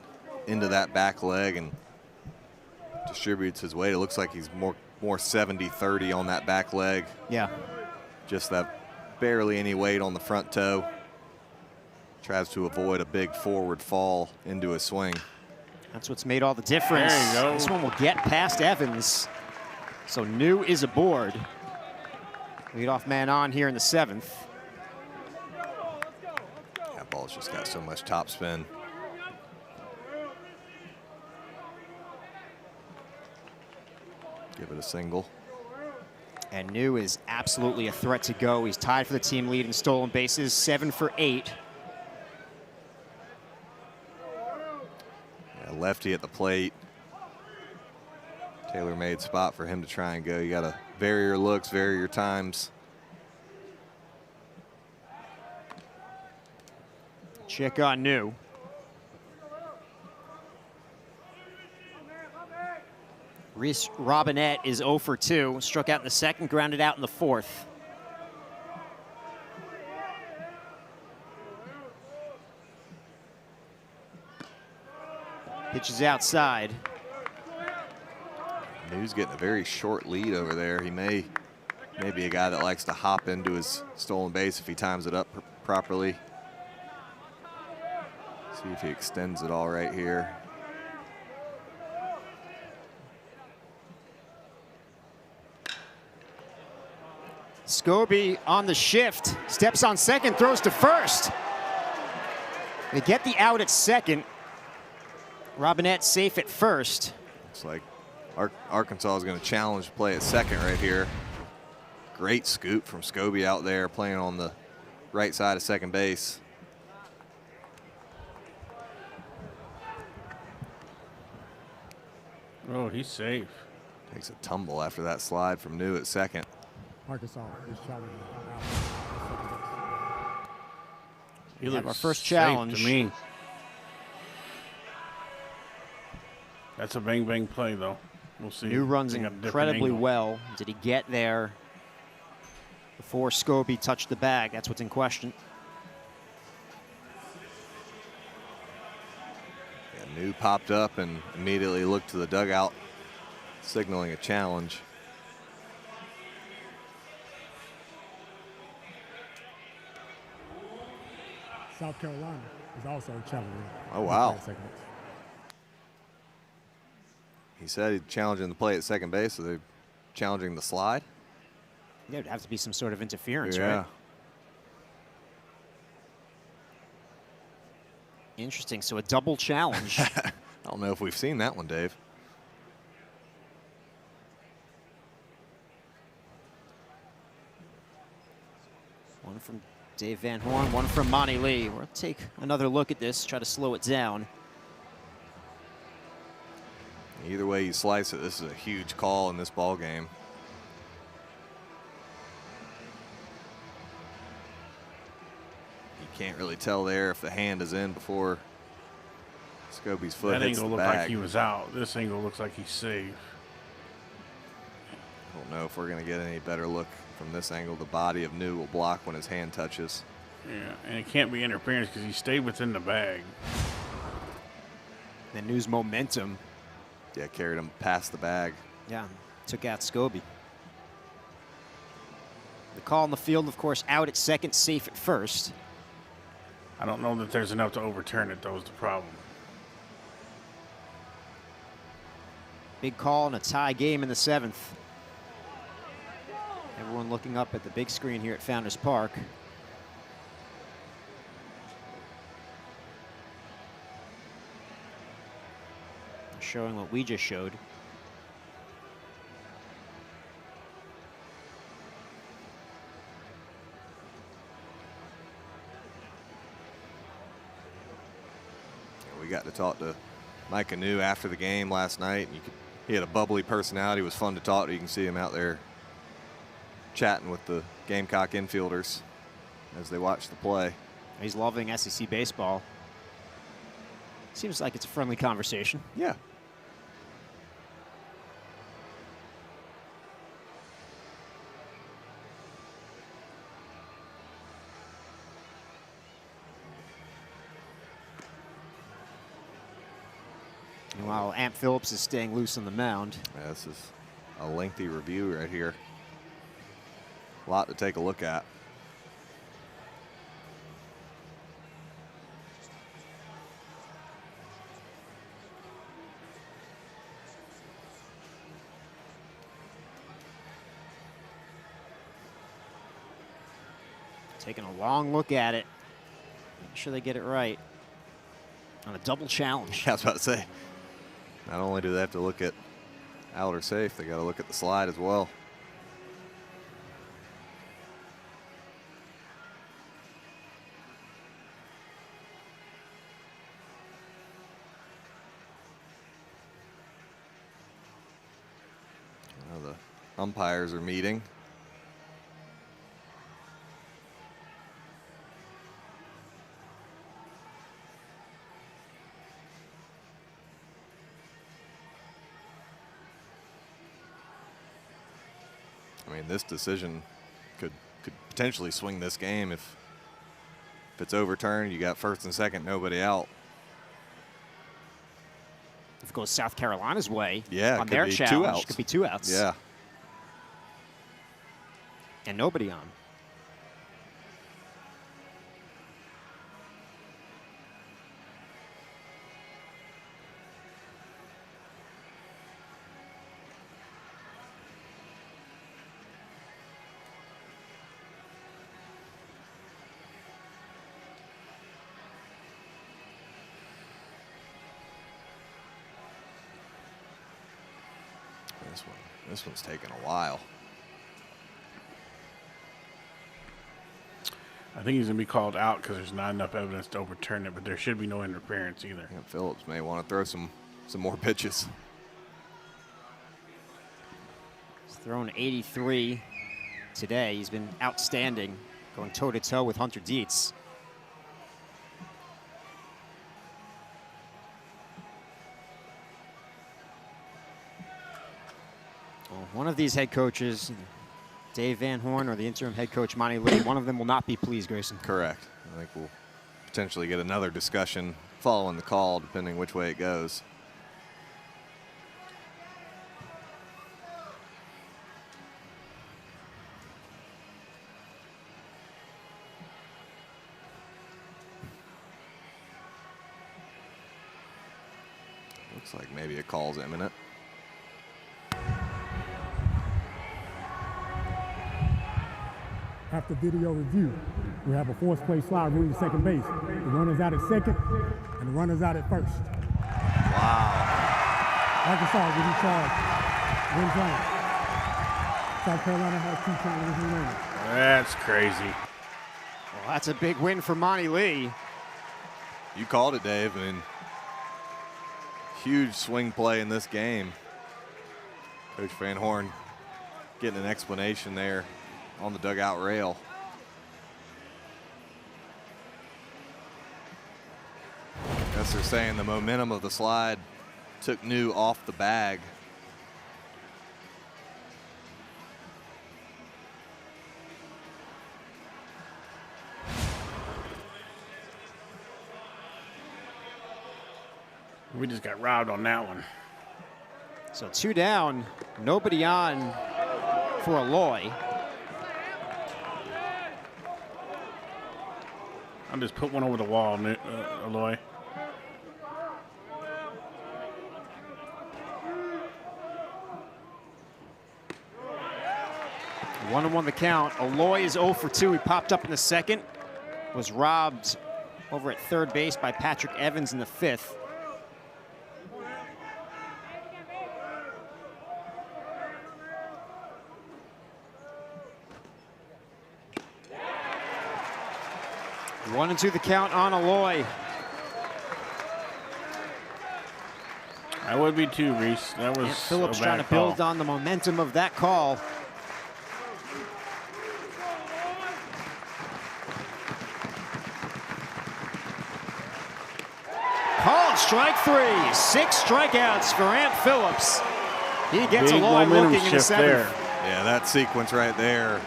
into that back leg and distributes his weight. It looks like he's more 70-30 on that back leg. Yeah. Just that barely any weight on the front toe. Tries to avoid a big forward fall into his swing. That's what's made all the difference. There you go. This one will get past Evans. So New is aboard. Leadoff man on here in the 7th. That ball's just got so much top spin. Give it a single. And New is absolutely a threat to go. He's tied for the team lead in stolen bases, 7 for 8. Lefty at the plate. Tailor-made spot for him to try and go. You got to vary your looks, vary your times. Check on New. Reese Robinette is 0 for 2. Struck out in the 2nd, grounded out in the 4th. Pitches outside. New's getting a very short lead over there. He may be a guy that likes to hop into his stolen base if he times it up properly. See if he extends it all right here. SECBB on the shift, steps on second, throws to first. They get the out at second. Robinette safe at first. Looks like Arkansas is going to challenge play at second right here. Great scoop from SECBB out there playing on the right side of second base. Oh, he's safe. Takes a tumble after that slide from New at second. Arkansas is challenging. He We have looks our first safe challenge. to me. That's a bang play though. We'll see. New runs They got a different incredibly angle. well. Did he get there before SECBB touched the bag? That's what's in question. Yeah, New popped up and immediately looked to the dugout, signaling a challenge. South Carolina is also challenging. Oh, wow. in the segments. He said he's challenging the play at second base, so they're challenging the slide. Yeah, it'd have to be some sort of interference, Yeah. right? Interesting. So a double challenge. I don't know if we've seen that one, Dave. One from Dave Van Horn, one from Monty Lee. We'll take another look at this, try to slow it down. Either way you slice it, this is a huge call in this ball game. You can't really tell there if the hand is in before SECBB's foot That hits the angle looked like bag. he was out. This angle looks like he's safe. I don't know if we're going to get any better look from this angle. The body of New will block when his hand touches. Yeah, and it can't be interference because he stayed within the bag. The New's momentum. Yeah, carried him past the bag. Yeah. took out SECBB. The call on the field, of course, out at second, safe at first. I don't know that there's enough to overturn it, though, is the problem. Big call and a tie game in the 7th. Everyone looking up at the big screen here at Founders Park. Showing what we just showed. We got to talk to Mike Anu after the game last night. He had a bubbly personality. It was fun to talk to. You can see him out there chatting with the Gamecock infielders as they watch the play. He's loving SEC baseball. Seems like it's a friendly conversation. Yeah. Meanwhile, Amp Phillips is staying loose on the mound. Yeah, this is a lengthy review right here. A lot to take a look at. Taking a long look at it. Make sure they get it right. On a double challenge. I was about to say, not only do they have to look at out or safe, they got to look at the slide as well. Now the umpires are meeting. I mean, this decision could potentially swing this game if it's overturned. You got first and second, nobody out. If it goes South Carolina's way, Yeah, on could their be 2 challenge, outs. could be 2 outs. Yeah. And nobody on. This one's taking a while. I think he's going to be called out because there's not enough evidence to overturn it, but there should be no interference either. Yeah, Phillips may want to throw some more pitches. He's thrown 83 today. He's been outstanding, going toe-to-toe with Hunter Dietz. Well, one of these head coaches, Dave Van Horn or the interim head coach, Monty Lee, one of them will not be pleased, Grayson. Correct. I think we'll potentially get another discussion following the call, depending which way it goes. Looks like maybe a call's imminent. After video review, we have a forced play slide rule to second base. The runner's out at second, and the runner's out at first. Wow. Arkansas will be charged. Win playing. South Carolina has 2 challenges remaining. That's crazy. Well, that's a big win for Monty Lee. You called it, Dave. I mean, huge swing play in this game. Coach Van Horn getting an explanation there on the dugout rail. I guess they're saying the momentum of the slide took New off the bag. We just got robbed on that one. So 2 down. Nobody on for Aloy. I'll just put one over the wall, Aloy. One and one the count. Aloy is 0 for 2. He popped up in the second. Was robbed over at third base by Patrick Evans in the fifth. One and two the count on Aloy. I would be too, Reese. That was Phillips a bad trying to call. build on the momentum of that call. Called strike 3. 6 strikeouts for Ant Phillips. He gets Big Aloy momentum looking in the shift seventh. Yeah, that sequence right there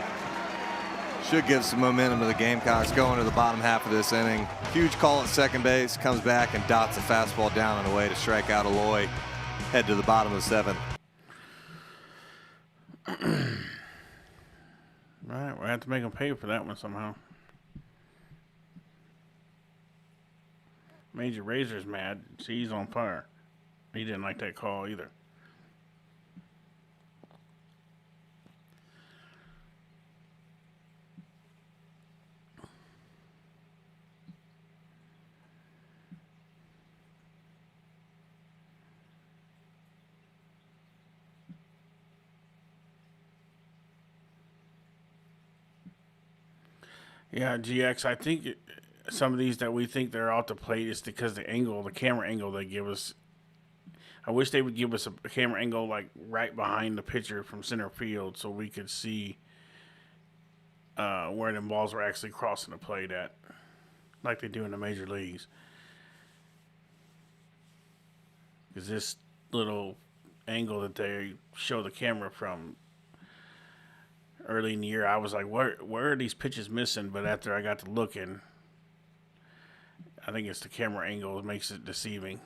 should give some momentum to the Gamecocks going to the bottom half of this inning. Huge call at second base, comes back and dots a fastball down on the way to strike out Aloy. Head to the bottom of the seventh. All right, we'll have to make him pay for that one somehow. Major Razor's mad. See, he's on fire. He didn't like that call either. Yeah, GX, I think some of these that we think they're off the plate is because the angle, the camera angle they give us. I wish they would give us a camera angle like right behind the pitcher from center field so we could see where the balls are actually crossing the plate at, like they do in the major leagues. Because this little angle that they show the camera from early in the year, I was like, where are these pitches missing? But after I got to looking, I think it's the camera angle that makes it deceiving.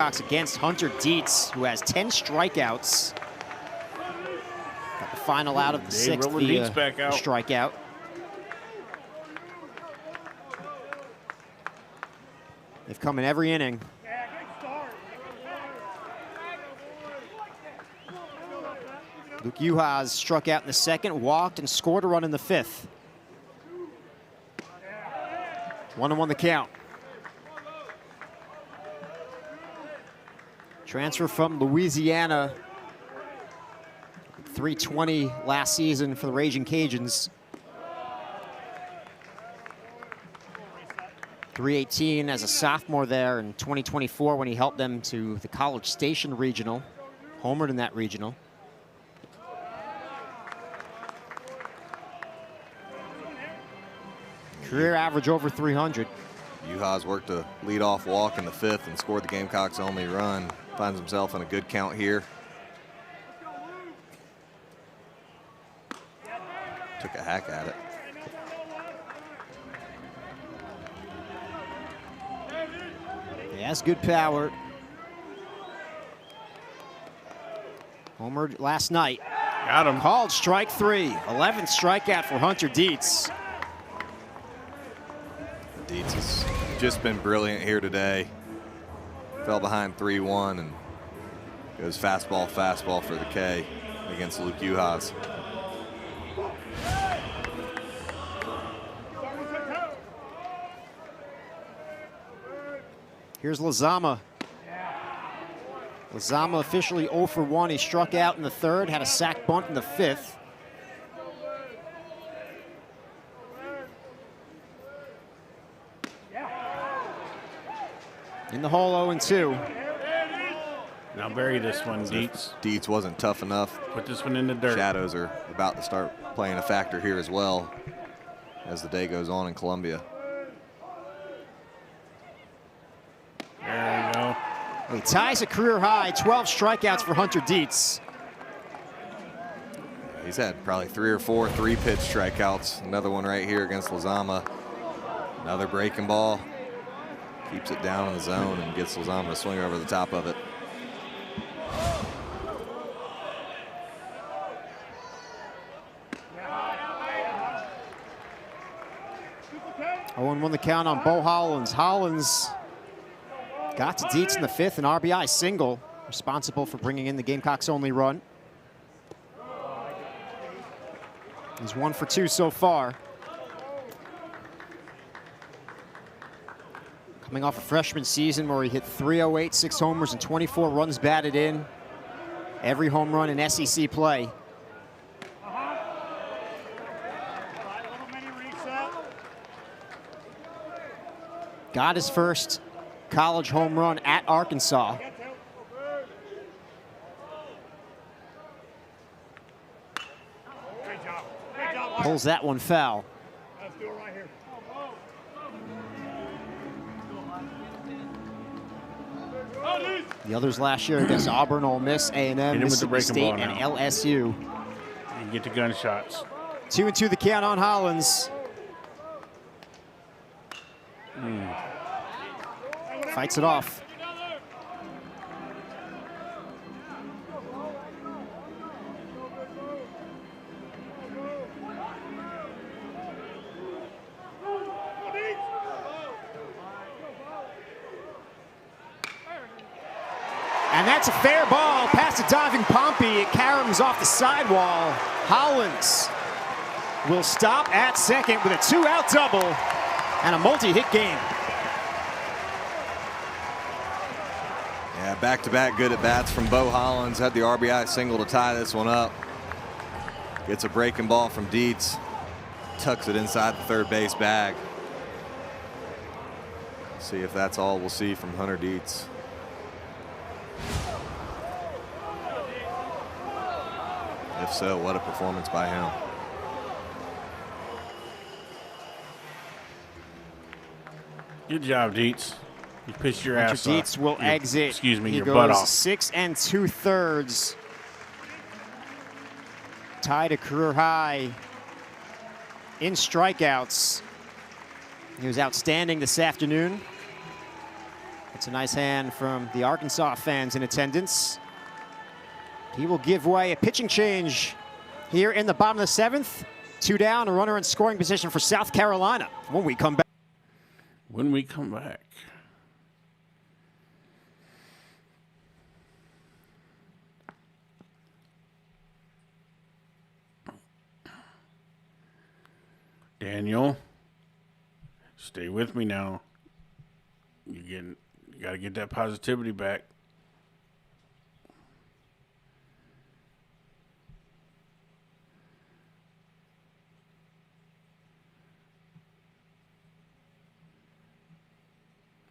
Against Hunter Dietz, who has 10 strikeouts. Got the final out of the sixth, rolling the Dietz back out. strikeout. They've come in every inning. Luke Uhas struck out in the second, walked, and scored a run in the fifth. 1-1 the count. Transfer from Louisiana. 320 last season for the Raging Cajuns. 318 as a sophomore there in 2024 when he helped them to the College Station Regional. Homered in that regional. Career average over 300. Uhas worked a leadoff walk in the fifth and scored the Gamecocks' only run. Finds himself in a good count here. Took a hack at it. He has good power. Homered last night. Got him. Called strike 3. 11th strikeout for Hunter Dietz. Dietz has just been brilliant here today. Fell behind 3-1 and goes fastball for the K against Luke Uhas. Here's Lozama. Lozama officially 0 for 1. He struck out in the third, had a sac bunt in the fifth. In the hole, 0-2. Now bury this one, Dietz. Dietz wasn't tough enough. Put this one in the dirt. Shadows are about to start playing a factor here as well as the day goes on in Columbia. There we go. He ties a career high, 12 strikeouts for Hunter Dietz. He's had probably 3 or 4 3-pitch strikeouts. Another one right here against Lozama. Another breaking ball. Keeps it down in the zone and gets Lozama to swing over the top of it. 0-1 the count on Bo Hollins. Hollins got to Dietz in the 5th, an RBI single, responsible for bringing in the Gamecocks' only run. He's 1 for 2 so far. Coming off a freshman season where he hit .308, 6 homers, and 24 runs batted in. Every home run in SEC play. Got his first college home run at Arkansas. Pulls that one foul. The others last year against Auburn, Ole Miss, A&M, Mississippi State, and LSU. And get the gunshots. 2-2 the count on Hollins. Fights it off. And that's a fair ball past a diving Pompey. It caroms off the sidewall. Hollins will stop at second with a 2-out double and a multi-hit game. Yeah, back-to-back good at-bats from Bo Hollins. Had the RBI single to tie this one up. Gets a breaking ball from Dietz. Tucks it inside the third base bag. See if that's all we'll see from Hunter Dietz. If so, what a performance by him. Good job, Dietz. You pitched your ass off. Dietz will exit. Excuse me, he your goes butt off. 6 2/3. Tied a career high in strikeouts. He was outstanding this afternoon. It's a nice hand from the Arkansas fans in attendance. He will give way a pitching change here in the bottom of the 7th. 2 down, a runner in scoring position for South Carolina when we come back. When we come back. Daniel, stay with me now. You got to get that positivity back.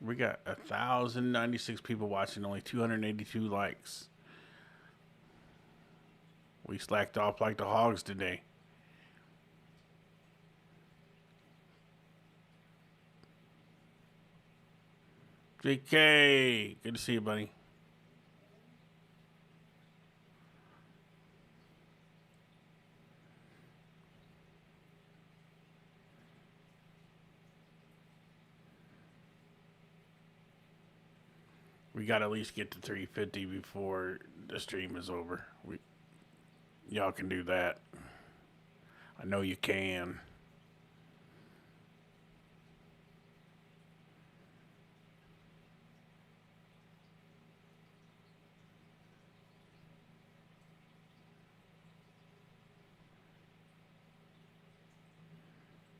We got 1,096 people watching, only 282 likes. We slacked off like the hogs today. JK, good to see you, buddy. We got to at least get to 350 before the stream is over. Y'all can do that. I know you can.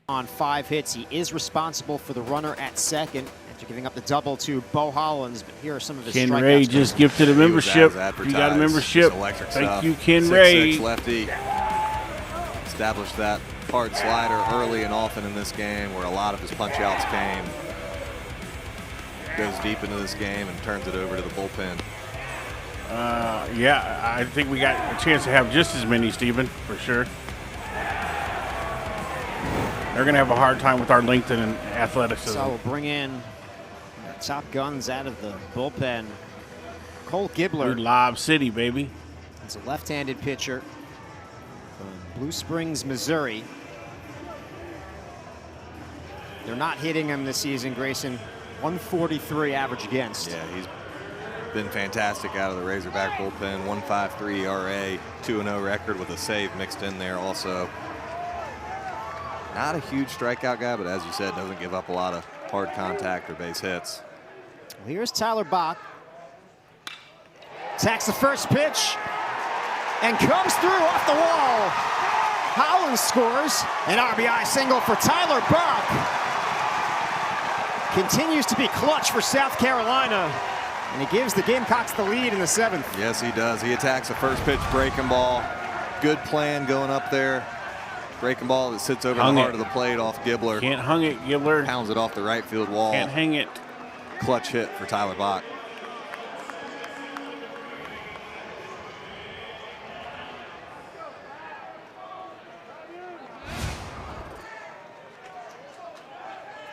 On 5 hits, he is responsible for the runner at second after giving up the double to Bo Hollins. But here are some of his Ken strikeouts. Ray just gifted a membership. If you got a membership, thank you, Ken Ray. 6'6" lefty. Established that hard slider early and often in this game, where a lot of his punch outs came. Goes deep into this game and turns it over to the bullpen. Yeah, I think we got a chance to have just as many, Stephen, for sure. They're going to have a hard time with our length and athleticism. So we'll bring in our top guns out of the bullpen. Cole Gibbler. New Lob City, baby. He's a left-handed pitcher from Blue Springs, Missouri. They're not hitting him this season, Grayson. 143 average against. Yeah, he's been fantastic out of the Razorback bullpen. 1.53 ERA, 2-0 record with a save mixed in there also. Not a huge strikeout guy, but as you said, doesn't give up a lot of hard contact or base hits. Here's Tyler Bach. Attacks the first pitch and comes through off the wall. Hollins scores an RBI single for Tyler Bach. Continues to be clutch for South Carolina, and he gives the Gamecocks the lead in the 7th. Yes, he does. He attacks the first pitch breaking ball. Good plan going up there. Breaking ball that sits over the heart of the plate off Gibbler. Can't hung it, Gibbler. Pounds it off the right field wall. Can't hang it. Clutch hit for Tyler Bach.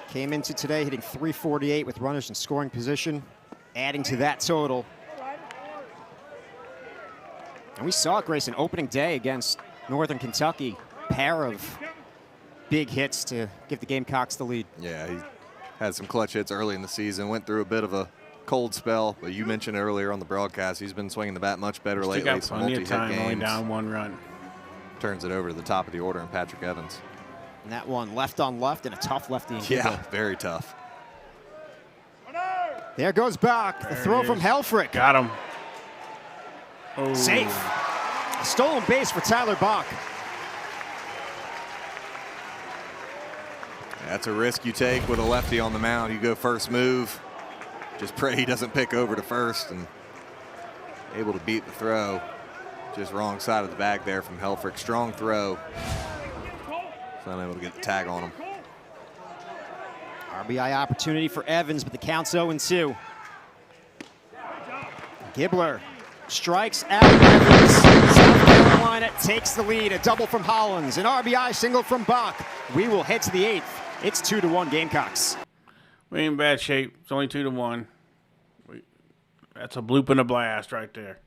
Came into today hitting .348 with runners in scoring position, adding to that total. And we saw Grayson opening day against Northern Kentucky. Pair of big hits to give the Gamecocks the lead. Yeah, he had some clutch hits early in the season, went through a bit of a cold spell, but you mentioned earlier on the broadcast, he's been swinging the bat much better lately. Got some plenty of time, multi-hit only games. down 1 run. Turns it over to the top of the order in Patrick Evans. And that one left on left and a tough lefty. Yeah, very tough. There goes Bach. The throw from Helfrich. Got him. Oh. Safe. A stolen base for Tyler Bach. That's a risk you take with a lefty on the mound. You go first move. Just pray he doesn't pick over to first, and able to beat the throw. Just wrong side of the bag there from Helfrich. Strong throw. So unable to get the tag on him. RBI opportunity for Evans, but the count's 0-2. Gibbler strikes out Evans. South Carolina takes the lead. A double from Hollins, an RBI single from Bach. We will head to the 8th. It's 2-1 Gamecocks. We ain't in bad shape. It's only 2-1. That's a bloop and a blast right there.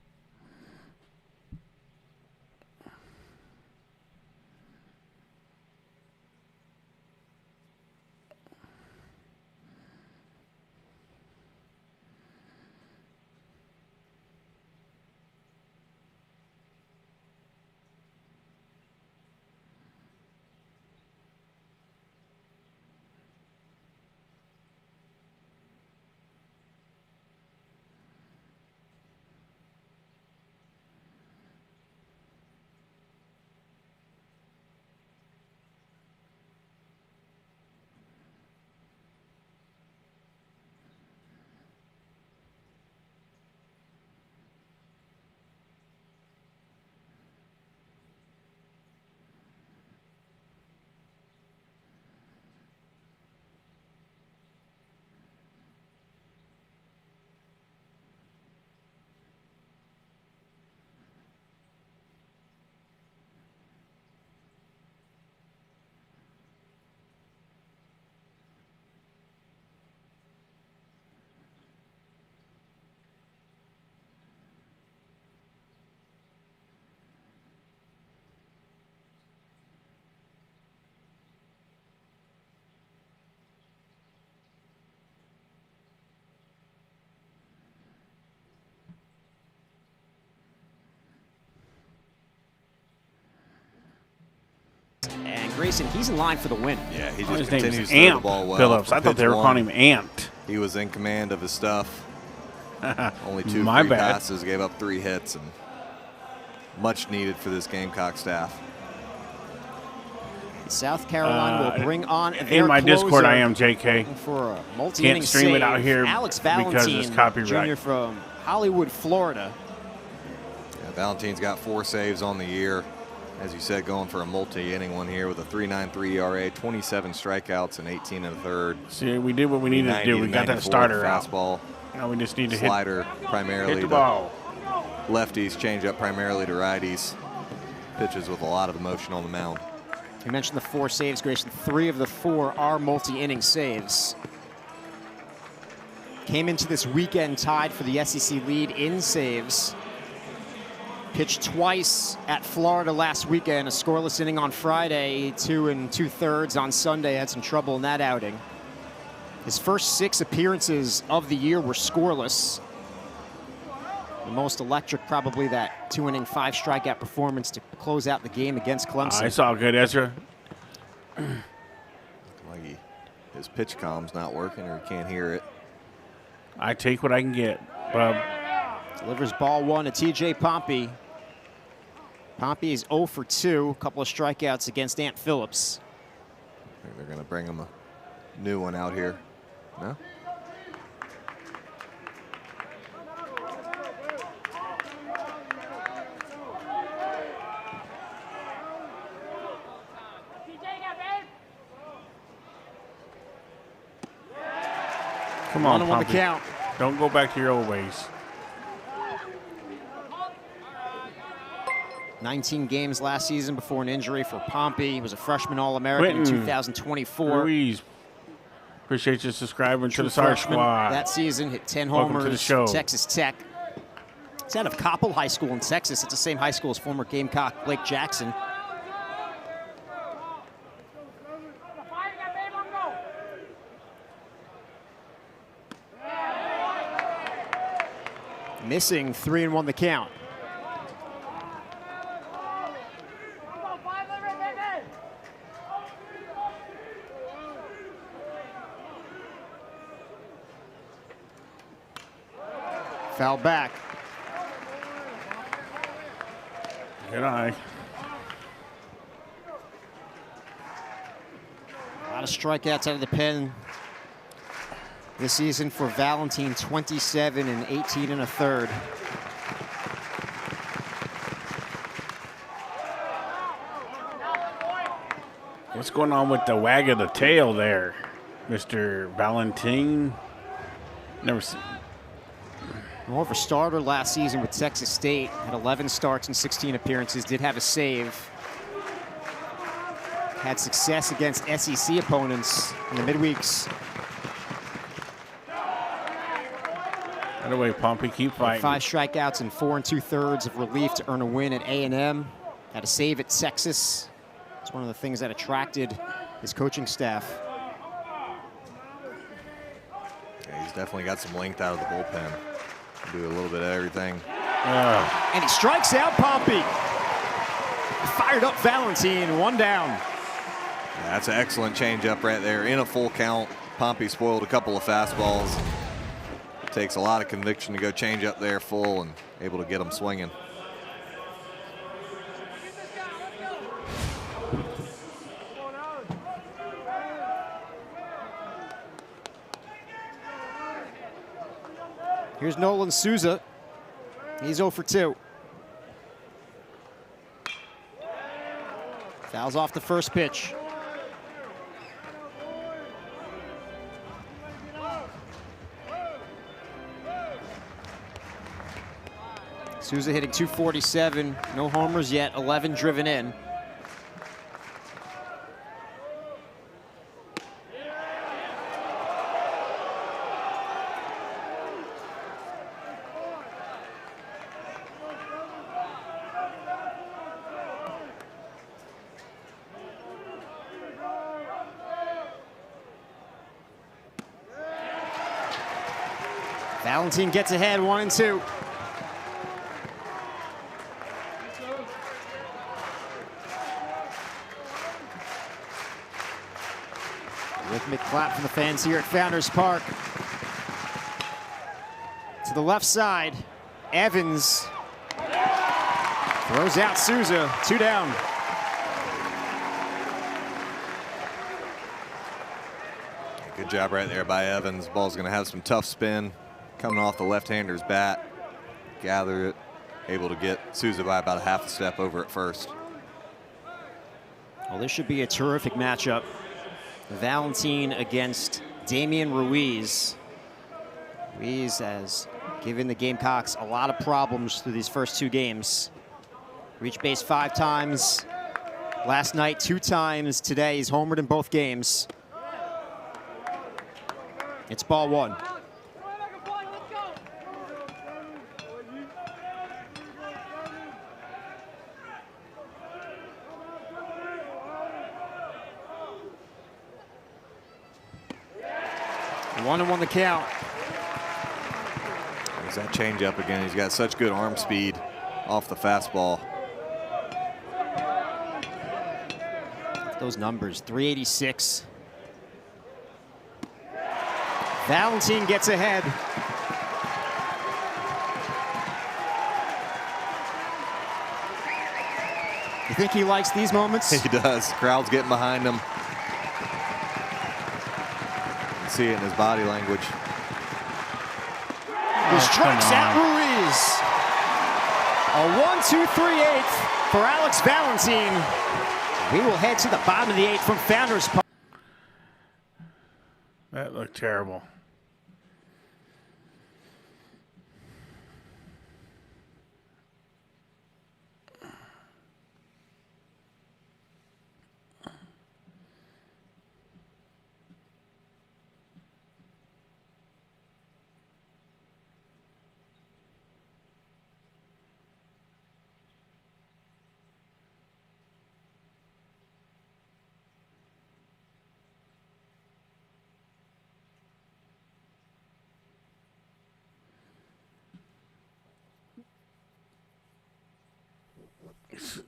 And Grayson, he's in line for the win. Yeah, he His just name continues is to throw the Amp ball well. Phillips. I thought they were calling him Ant. He was in command of his stuff. Only 2 My free bad. passes, gave up 3 hits, and much needed for this Gamecock staff. South Carolina will bring on their In my closer Discord, I am JK. for a multi-inning Can't stream it out save. here Alex because Valentine, it's copyright. Jr. from Hollywood, Florida. Yeah, Valentine's got 4 saves on the year. As you said, going for a multi-inning one here with a 3.93 ERA, 27 strikeouts, and 18 1/3. See, we did what we needed to do. We got that starter out. Fastball, Now we just need to slider primarily hit the to ball. lefties, change up primarily to righties. Pitches with a lot of emotion on the mound. You mentioned the 4 saves, Grayson. 3 of the 4 are multi-inning saves. Came into this weekend tied for the SEC lead in saves. Pitched twice at Florida last weekend, a scoreless inning on Friday, 2 2/3 on Sunday. Had some trouble in that outing. His first 6 appearances of the year were scoreless. The most electric, probably that 2-inning, 5 strikeout performance to close out the game against Clemson. It's all good, Ezra. Like his pitch comm's not working, or he can't hear it. I take what I can get, Bub. Delivers ball 1 to TJ Pompey. Pompey is 0 for 2, a couple of strikeouts against Ant Phillips. I think they're going to bring him a new one out here. No? Come on, 1-1 the Pompey. count. Don't go back to your old ways. 19 games last season before an injury for Pompey. He was a freshman All-American in 2024. Ruiz, appreciate you subscribing to True the Sarge freshman Squad. that season, hit 10 Welcome homers to the show. for Texas Tech. He's out of Coppell High School in Texas. It's the same high school as former Gamecock Blake Jackson. Missing, 3-1 the count. Foul back. Good eye. A lot of strikeouts out of the pen this season for Valentine, 27 and 18 1/3. What's going on with the wag of the tail there, Mr. Valentine? Never seen. More of a starter last season with Texas State. Had 11 starts and 16 appearances. Did have a save. Had success against SEC opponents in the midweeks. By the way, Pompey, keep fighting. 5 strikeouts and 4 2/3 of relief to earn a win at A&M. Had a save at Texas. It's one of the things that attracted his coaching staff. Yeah, he's definitely got some length out of the bullpen. Do a little bit of everything. And he strikes out Pompey. Fired up Valentine, 1 down. Yeah, that's an excellent changeup right there. In a full count, Pompey spoiled a couple of fastballs. Takes a lot of conviction to go change up there full and able to get him swinging. Here's Nolan Souza. He's 0 for 2. Fouls off the first pitch. Souza hitting .247, no homers yet, 11 driven in. Valentine gets ahead, 1-2. Rhythmic clap from the fans here at Founders Park. To the left side, Evans throws out Souza, 2 down. Good job right there by Evans. Ball's going to have some tough spin coming off the left-hander's bat. Gather it, able to get Souza by about a half a step over at first. Well, this should be a terrific matchup. Valentine against Damian Ruiz. Ruiz has giving the Gamecocks a lot of problems through these first 2 games. Reached base 5 times. Last night, 2 times. Today, he's homered in both games. It's ball 1. One and 1 the count. There's that changeup again. He's got such good arm speed off the fastball. Those numbers, 386. Valentine gets ahead. You think he likes these moments? He does. Crowd's getting behind him. You can see it in his body language. He strikes out Ruiz. A 1-2-3-8 for Alex Valentine. We will head to the bottom of the 8th from Founders Park. That looked terrible.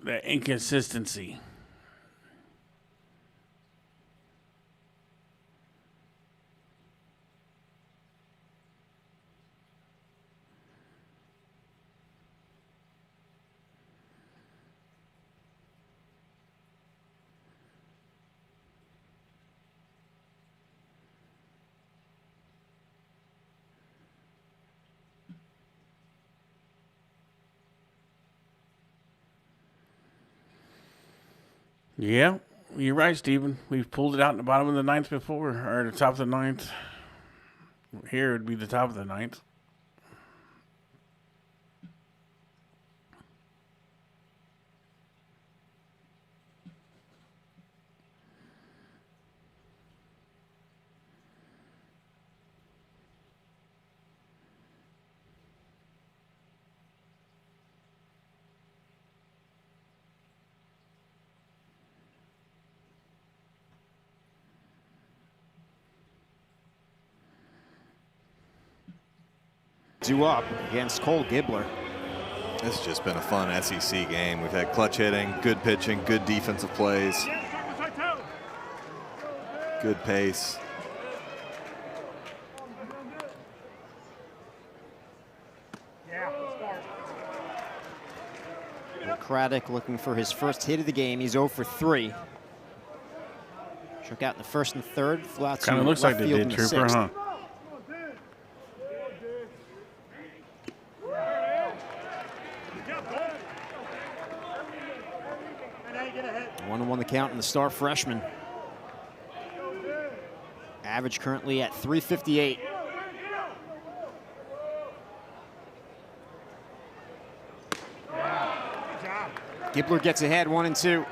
That inconsistency. Yeah, you're right, Stephen. We've pulled it out in the bottom of the 9th before, or the top of the 9th. Here it would be the top of the 9th. Due up against Cole Gibbler. This has just been a fun SEC game. We've had clutch hitting, good pitching, good defensive plays, good pace. Craddock looking for his first hit of the game. He's 0 for 3. Struck out in the 1st and 3rd. Flew out to Kind of looks like they did, Trooper, 6th. huh? One and 1 the count in the star freshman. Average currently at 358. Gibbler gets ahead, 1 and 2.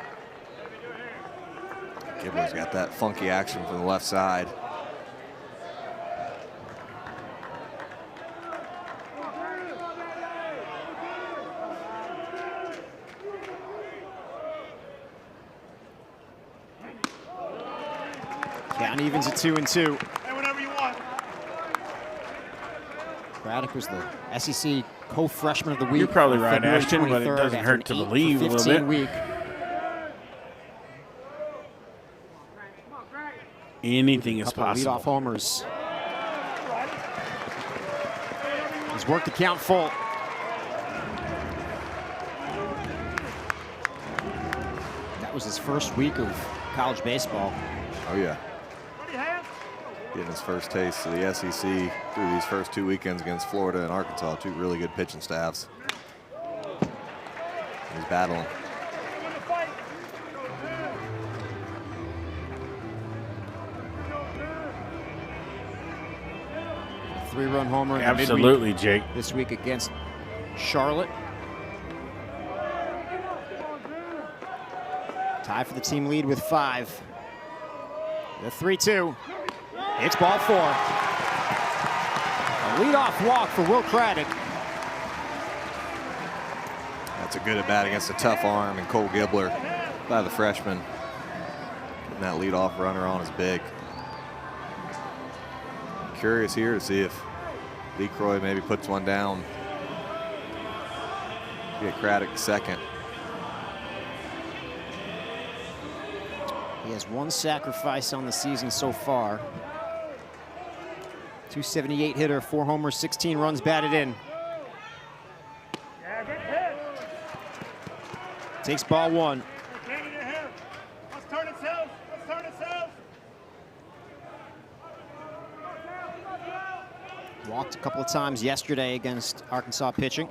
Gibbler's got that funky action from the left side. Count evens at 2 and 2. Hey, whatever you want. Craddock was the SEC co-freshman of the week. You're probably on right, February Ashton, but it 23rd doesn't after hurt to an 8 believe for a little 15 bit. week. Anything is Couple of leadoff possible. homers. He's worked the count full. That was his first week of college baseball. Oh, yeah. Getting his first taste of the SEC through these first 2 weekends against Florida and Arkansas. 2 really good pitching staffs. He's battling. 3-run homer in the Absolutely, midweek Jake. this week against Charlotte. Tie for the team lead with 5. The 3-2. It's ball 4. A leadoff walk for Will Craddock. That's a good at bat against a tough arm, and Cole Gibbler by the freshman. Getting that leadoff runner on is big. Curious here to see if LeCroy maybe puts one down. Get Craddock second. He has 1 sacrifice on the season so far. 278 hitter, 4 homers, 16 runs batted in. Takes ball 1. Let's turn ourselves. Let's turn ourselves. Walked a couple of times yesterday against Arkansas pitching.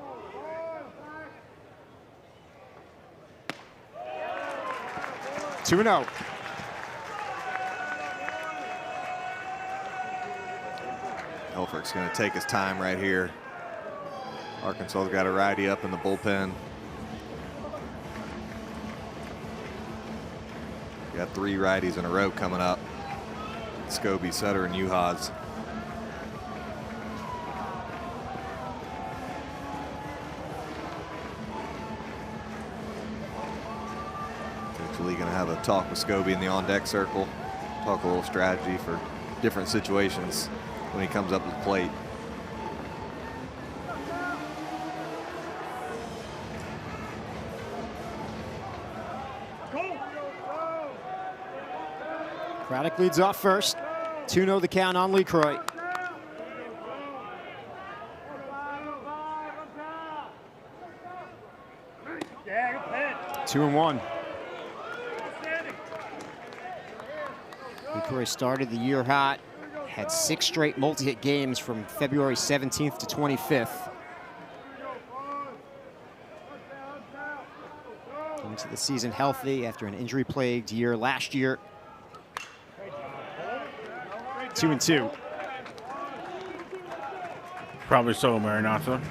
Two and 0. Helfrich's going to take his time right here. Arkansas's got a righty up in the bullpen. Got 3 righties in a row coming up. Scobie, Sutter, and Uhas. Actually going to have a talk with Scobie in the on-deck circle. Talk a little strategy for different situations when he comes up to the plate. Craddock leads off first. 2-0 the count on LeCroy. Two and 1. LeCroy started the year hot. Had 6 straight multi-hit games from February 17th to 25th. Came into the season healthy after an injury-plagued year last year. 2 and 2. Probably so, Maranatha.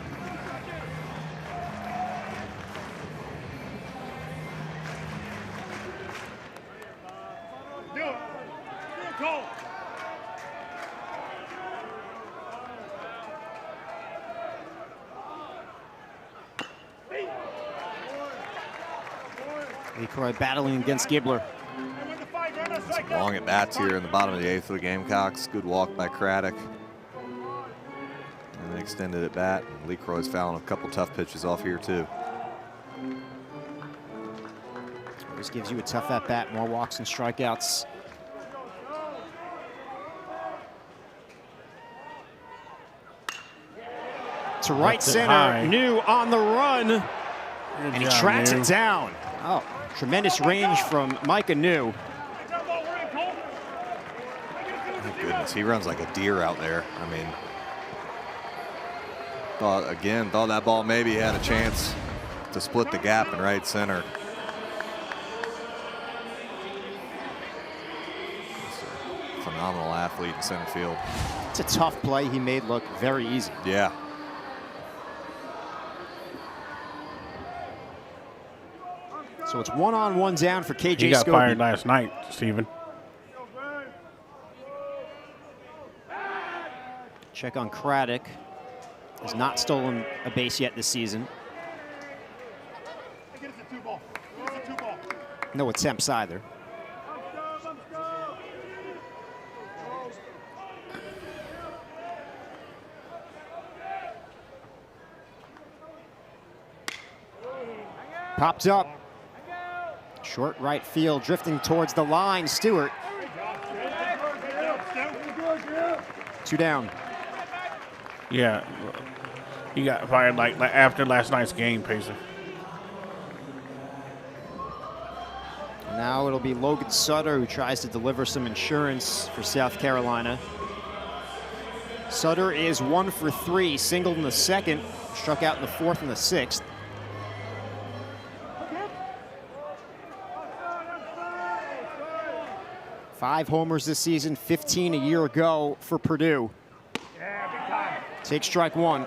LeCroy battling against Gibbler. Some long at bats here in the bottom of the 8th for the Gamecocks. Good walk by Craddock. And an extended at bat. LeCroy's fouling a couple tough pitches off here too. Always gives you a tough at bat, more walks and strikeouts. To right center, New on the run. And he tracks it down. Oh, tremendous range from Micah New. My goodness, he runs like a deer out there. I mean, thought that ball maybe had a chance to split the gap in right center. Just a phenomenal athlete in center field. It's a tough play he made look very easy. Yeah. So it's 1-on-1 down for KJ Scobie. He got fired last night, Steven. Check on Craddock. Has not stolen a base yet this season. No attempts either. Popped up. Short right field, drifting towards the line. Stewart. 2 down. Yeah, he got fired like after last night's game, Pacer. Now it'll be Logan Sutter who tries to deliver some insurance for South Carolina. Sutter is 1 for 3, singled in the 2nd, struck out in the 4th and the 6th. Five homers this season, 15 a year ago for Purdue. Take strike one.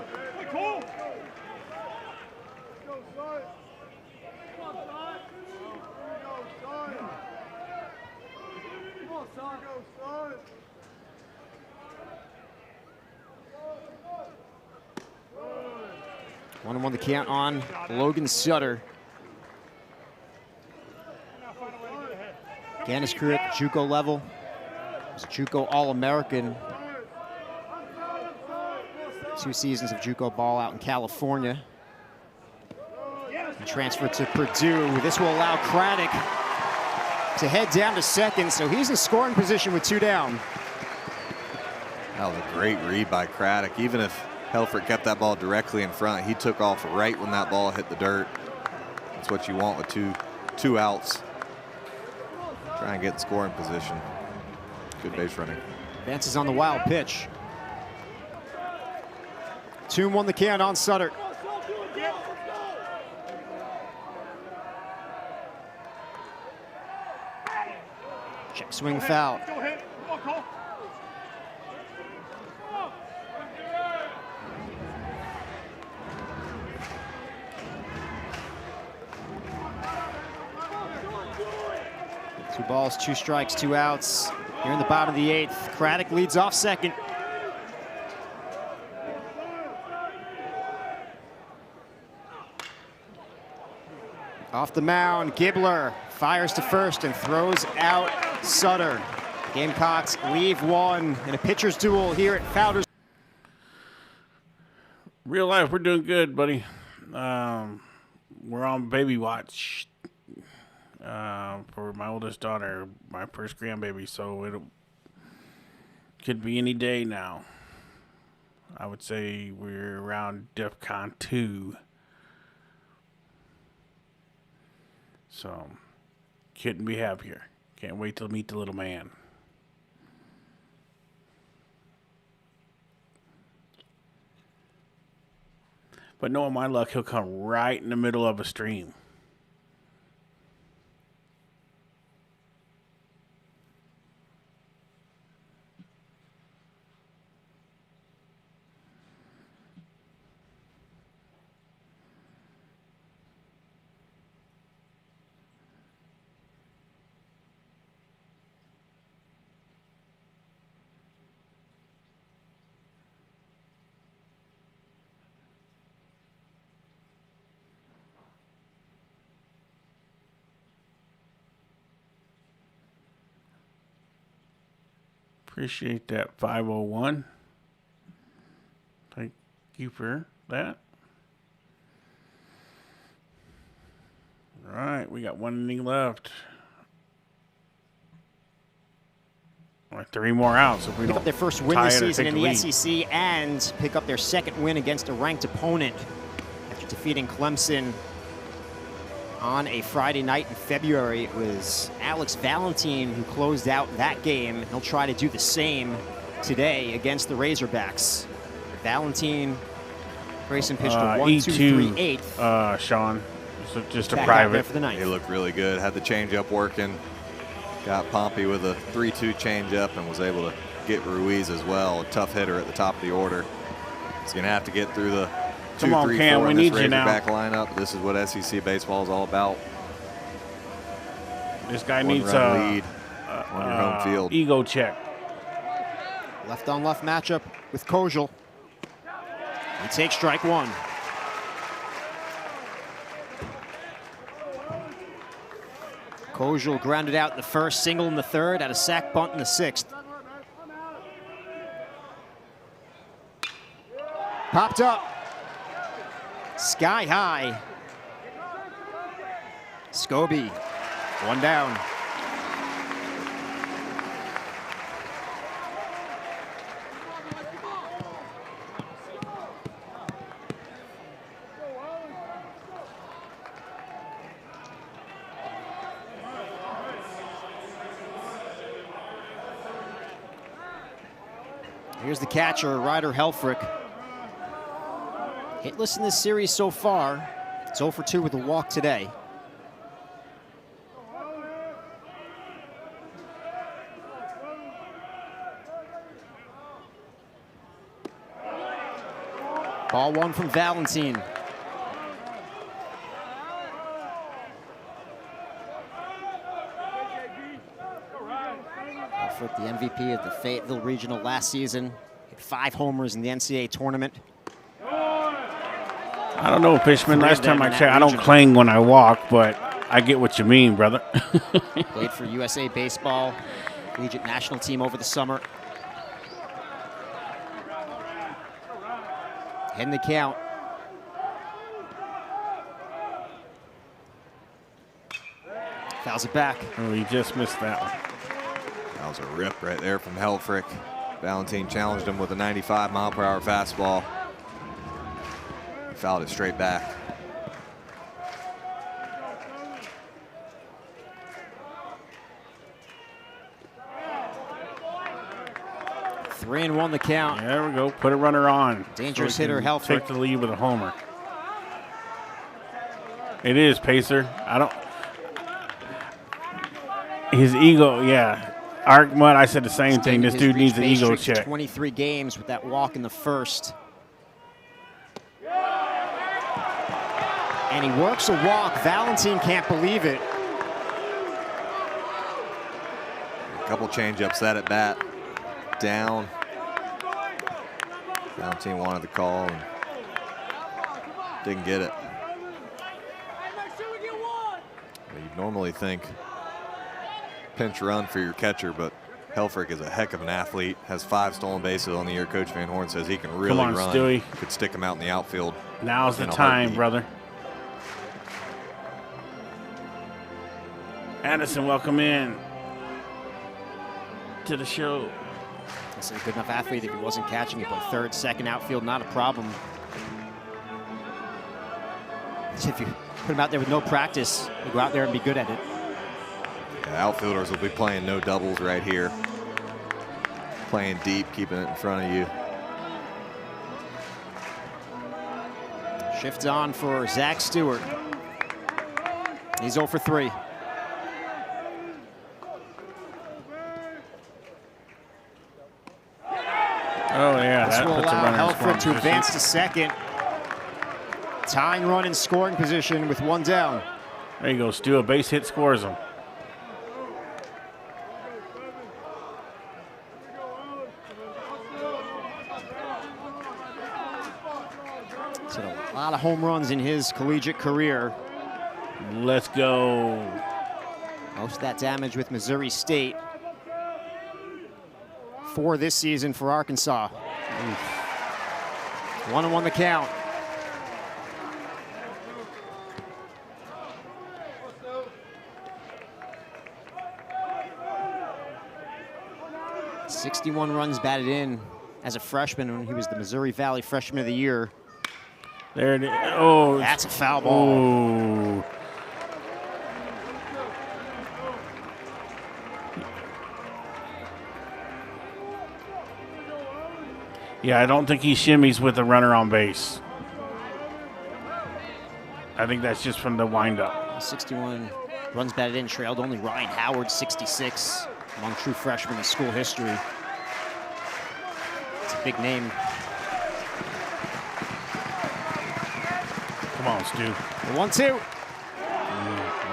One and one the count on Logan Sutter. Again, his career at the JUCO level. He's a JUCO All-American. 2 seasons of JUCO ball out in California. And transferred to Purdue. This will allow Craddock to head down to second, so he's in scoring position with 2 down. That was a great read by Craddock. Even if Helfrich kept that ball directly in front, he took off right when that ball hit the dirt. That's what you want with two outs. Try and get in scoring position. Good base running. Advances on the wild pitch. 2-1 the count on Sutter. Check swing foul. Two balls, 2 strikes, 2 outs. Here in the bottom of the 8th, Craddock leads off second. Off the mound, Gibbler fires to first and throws out Sutter. Gamecocks leave 1 in a pitcher's duel here at Founders. Real life, we're doing good, buddy. We're on baby watch for my oldest daughter, my first grandbaby, so it could be any day now. I would say we're around DEFCON 2. So, couldn't be happier. Can't wait to meet the little man. But knowing my luck, he'll come right in the middle of a stream. Appreciate that 501. Thank you for that. All right, we got 1 inning left. Or 3 more outs if we Pick don't up their first win this season in the SEC and pick up their second win against a ranked opponent after defeating Clemson on a Friday night in February. It was Alex Valentine who closed out that game. He'll try to do the same today against the Razorbacks. Valentine, Grayson pitched a 1-2-3-8. Sean, so just a Back out private. there for the ninth. He looked really good. Had the changeup working. Got Pompey with a 3-2 changeup and was able to get Ruiz as well. A tough hitter at the top of the order. He's going to have to get through the 2, 3, 4 in this Razorback lineup. This is what SEC baseball is all about. This guy One needs run lead on your home field. Ego check. Left on left matchup with Kojal. He takes strike 1. Kojal grounded out in the first, single in the third, had a sac bunt in the 6th. Popped up. Sky high. SECBB, 1 down. Here's the catcher, Ryder Helfrich. Hitless in this series so far. It's 0 for 2 with a walk today. Ball one from Valentine. Alfred, the MVP of the Fayetteville Regional last season. Hit 5 homers in the NCAA tournament. I don't know, Fishman. Last time I checked, I don't region. clang when I walk, but I get what you mean, brother. Played for USA Baseball, collegiate national team over the summer. In the count. Fouls it back. Oh, he just missed that one. That was a rip right there from Helfrich. Valentine challenged him with a 95-mile-per-hour fastball. He fouled it straight back. Three and 1 the count. There we go. Put a runner on. Dangerous so he hitter, can Helfrich. take the lead with a homer. It is, Pacer. I don't. His ego, yeah. Ark Mud, I said the same thing. This dude needs an ego check. 23 games with that walk in the first. And he works a walk. Valentine can't believe it. A couple changeups that at bat. Down. Valentine wanted the call and didn't get it. You'd normally think pinch run for your catcher, but Helfrich is a heck of an athlete, has 5 stolen bases on the year. Coach Van Horn says he can really on, run. Stewie. Could stick him out in the outfield. Now's the in a time, heartbeat. brother. Addison, welcome in to the show. He's a good enough athlete. If he wasn't catching, he played third, second, outfield, not a problem. If you put him out there with no practice, he'll go out there and be good at it. Yeah, outfielders will be playing no doubles right here. Playing deep, keeping it in front of you. Shift on for Zach Stewart. He's 0 for 3. Oh, yeah, This that will puts a allow runner in Helfrich scoring to position. advance to second. Tying run in scoring position with 1 down. There you go, Stu. A base hit scores him. He's hit a lot of home runs in his collegiate career. Let's go. Most of that damage with Missouri State. 4 this season for Arkansas. 1-1 the count. '61 runs batted in as a freshman when he was the Missouri Valley Freshman of the Year. There it is. Oh, That's a foul ball. oh. Yeah, I don't think he shimmies with a runner on base. I think that's just from the windup. 61 runs batted in, trailed only Ryan Howard, 66, among true freshmen in school history. It's a big name. Come on, Stu. The 1-2.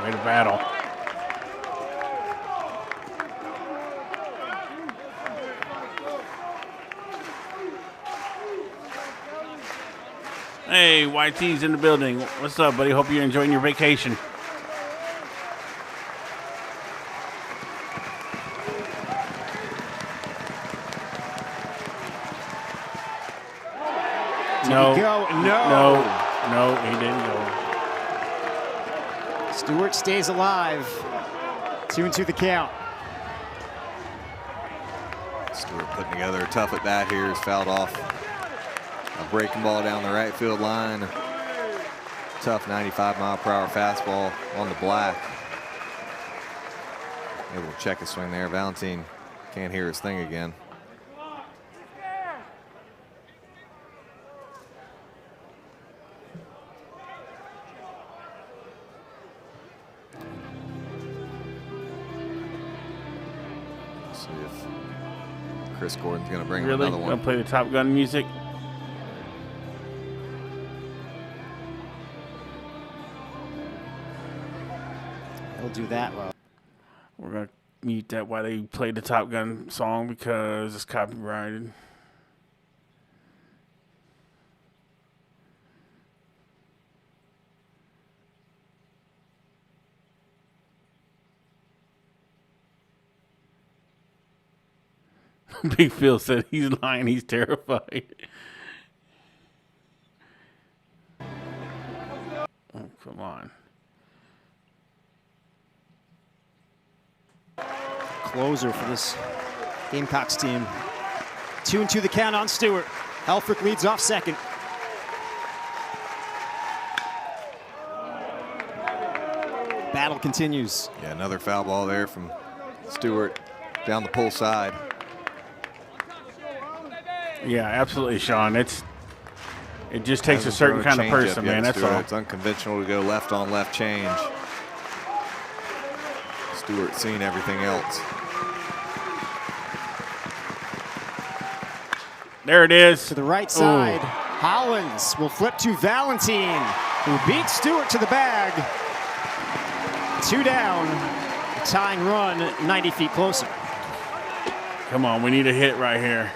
Way to battle. Hey, YT's in the building. What's up, buddy? Hope you're enjoying your vacation. No, he go? no, he didn't go. Stewart stays alive. 2-2 the count. Stewart putting together a tough at bat here. Is fouled off. A breaking ball down the right field line. Tough 95-mile-per-hour fastball on the black. Able to check his swing there. Valentine can't hear his thing again. See if Chris Gordon's going to bring him Really? another one. Gonna play the Top Gun music? He'll do that well. We're going to mute that while they play the Top Gun song because it's copyrighted. Big Phil said he's lying. He's terrified. Oh, come on. Closer for this Gamecocks team. 2-2 the count on Stewart. Helfrich leads off second. Battle continues. Yeah, another foul ball there from Stewart down the pull side. Yeah, absolutely, Sean. It just takes a certain kind of person, man. That's all. It's unconventional to go left on left change. Stewart's seen everything else. There it is. To the right side. Ooh. Hollins will flip to Valentine, who beats Stewart to the bag. 2 down. Tying run 90 feet closer. Come on, we need a hit right here.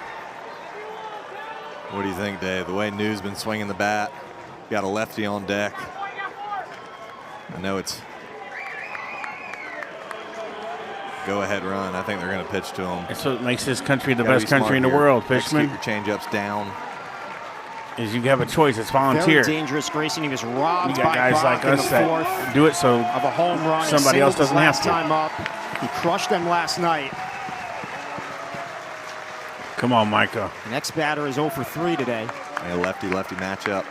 What do you think, Dave? The way New's been swinging the bat, got a lefty on deck. I know it's go-ahead run. I think they're going to pitch to him. That's what makes this country the best country in the world, Fishman. Keep your changeups down. Is you have a choice. It's volunteer. Very dangerous. Grayson, he was robbed by guys like us that do it so of a home run. Somebody else doesn't have to. Time up. He crushed them last night. Come on, Micah. Next batter is 0 for 3 today. A lefty-lefty matchup.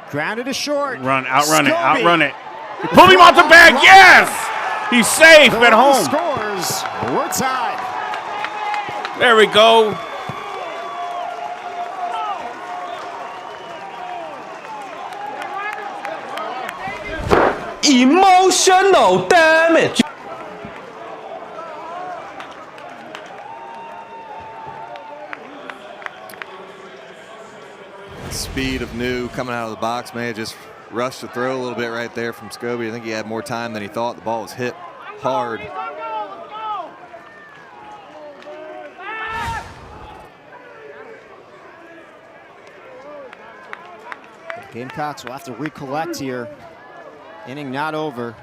Grounded to short. Outrun it. Pull him off the bag. Yes! He's safe at home. Scores. We're tied. There we go. Emotional damage. Speed of New coming out of the box may have just rushed to throw a little bit right there from Scobie. I think he had more time than he thought. The ball was hit hard. Gamecocks will have to recollect here. Inning not over.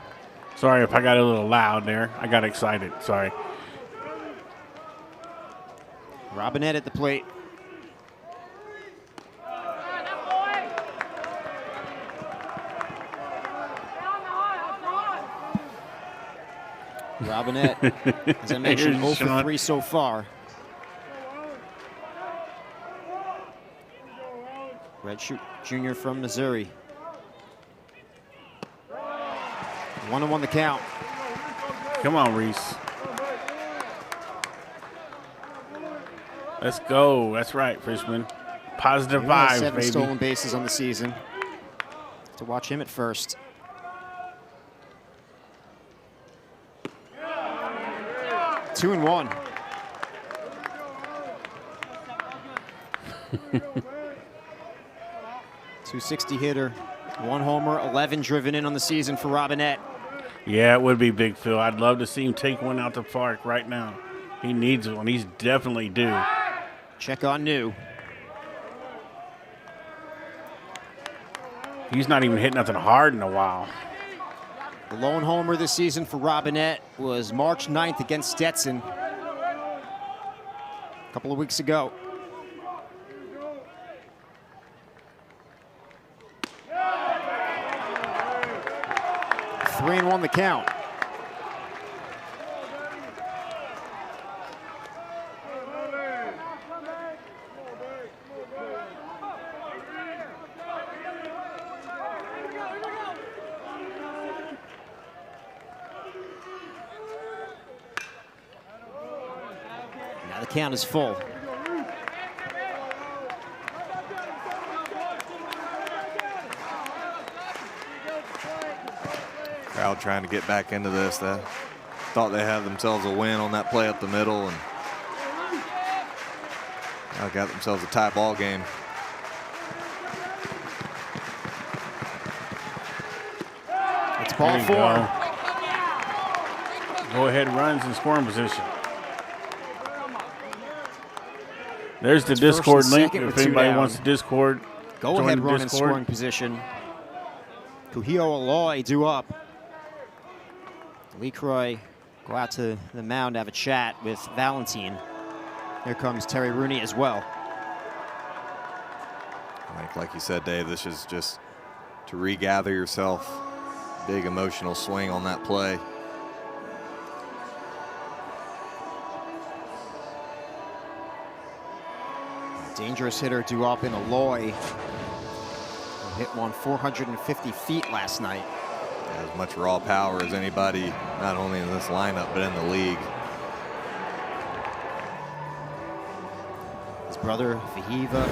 Sorry if I got a little loud there. I got excited. Sorry. Robinette at the plate. Robinette, as I mentioned, 0 for 3 so far. Redshirt junior from Missouri. 1-1 the count. Come on, Reese. Let's go. That's right, Fishman. Positive vibes, 7 baby. stolen bases on the season. To watch him at first. Two and 1. .260 hitter, 1 homer, 11 driven in on the season for Robinette. Yeah, it would be Big Phil. I'd love to see him take one out the park right now. He needs one. He's definitely due. Check on New. He's not even hit nothing hard in a while. The lone homer this season for Robinette was March 9th against Stetson a couple of weeks ago. Three and 1 the count. Now the count is full. Crowd trying to get back into this. They thought they had themselves a win on that play up the middle, and now got themselves a tie ball game. Ball There you 4. Go ahead runs in scoring position. There's the That's first Discord and link. second If with 2 anybody down. wants the Discord, Go join ahead the run in Discord. scoring position. Kuhio Aloy due up. Lee Croy go out to the mound to have a chat with Valentine. Here comes Terry Rooney as well. Like you said, Dave, this is just to regather yourself. Big emotional swing on that play. Dangerous hitter due up in Aloy. Who hit one 450 feet last night. As much raw power as anybody, not only in this lineup, but in the league. His brother, Fahiva,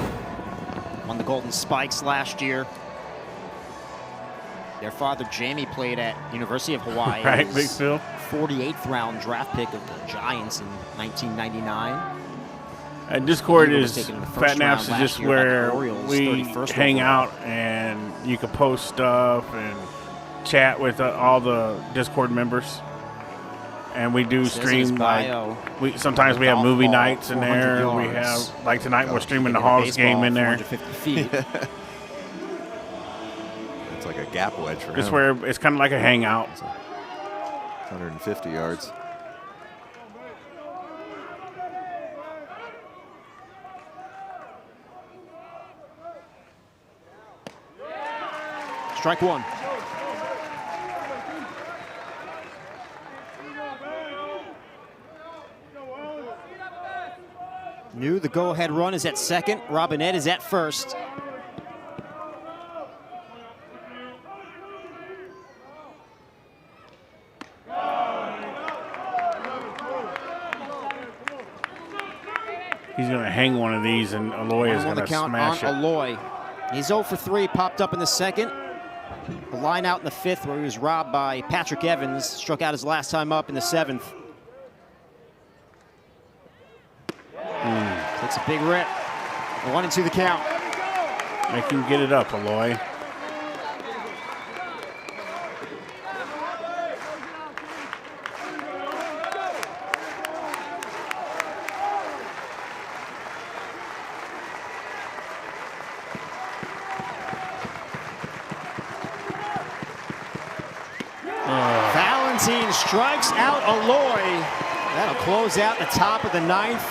won the Golden Spikes last year. Their father, Jamie, played at University of Hawaii. Right, He Big was Phil. 48th round draft pick of the Giants in 1999. And Discord Eagle was is taken in the first Fat Naps round is last just year by the where Orioles, we 31st hang overall. out and you can post stuff and chat with all the Discord members. And we do Says in his stream bio, sometimes we have golf movie ball, nights in 400 there. We yards. have like tonight we're streaming the Hitting a Hogs game baseball in there. 450 feet. It's like a gap wedge for It's him. where it's kind of like a hangout. 150 yards. Strike one. New, the go-ahead run is at second. Robinette is at first. He's going to hang one of these, and Aloy is On going the to count smash on it. Aloy. He's 0 for 3, popped up in the second. A line out in the fifth where he was robbed by Patrick Evans. Struck out his last time up in the seventh. Takes a big rip. 1-2 the count. Make him get it up, Aloy. Valentine strikes out Aloy. That'll close out the top of the ninth.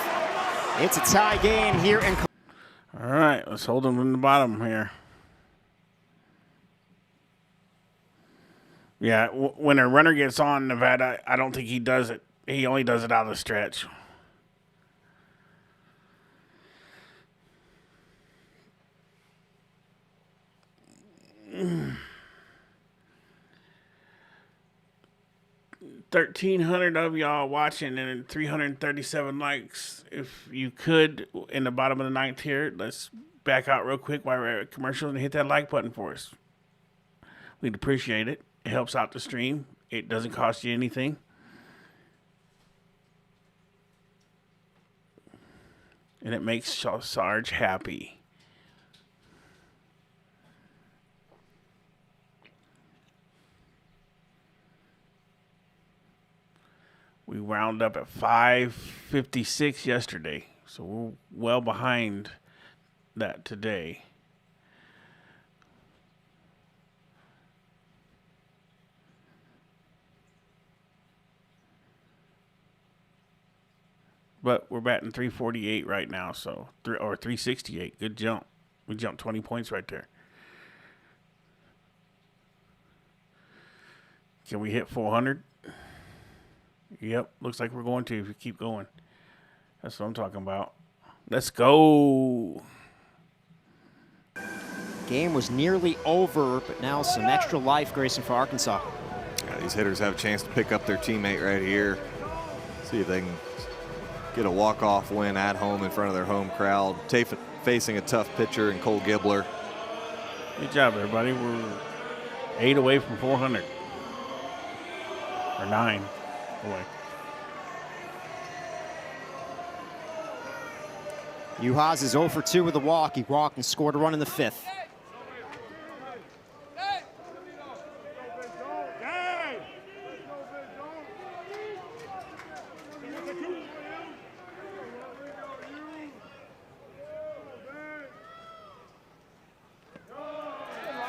It's a tie game here in. All right, let's hold him in the bottom here. Yeah, when a runner gets on Nevada, I don't think he does it. He only does it out of the stretch. Mm. 1,300 of y'all watching and 337 likes. If you could, in the bottom of the ninth here, let's back out real quick while we're at commercials and hit that like button for us. We'd appreciate it. It helps out the stream. It doesn't cost you anything. And it makes Sarge happy. We wound up at 5:56 yesterday, so we're well behind that today. But we're batting 348 right now, so 368. Good jump. We jumped 20 points right there. Can we hit 400? Yep, looks like we're going to if we keep going. That's what I'm talking about. Let's go. Game was nearly over, but now some extra life, Grayson, for Arkansas. Yeah, these hitters have a chance to pick up their teammate right here. See if they can get a walk-off win at home in front of their home crowd. Facing a tough pitcher in Cole Gibbler. Good job, everybody. We're 8 away from 400. Or 9 away. Uhas is 0 for 2 with a walk. He walked and scored a run in the fifth.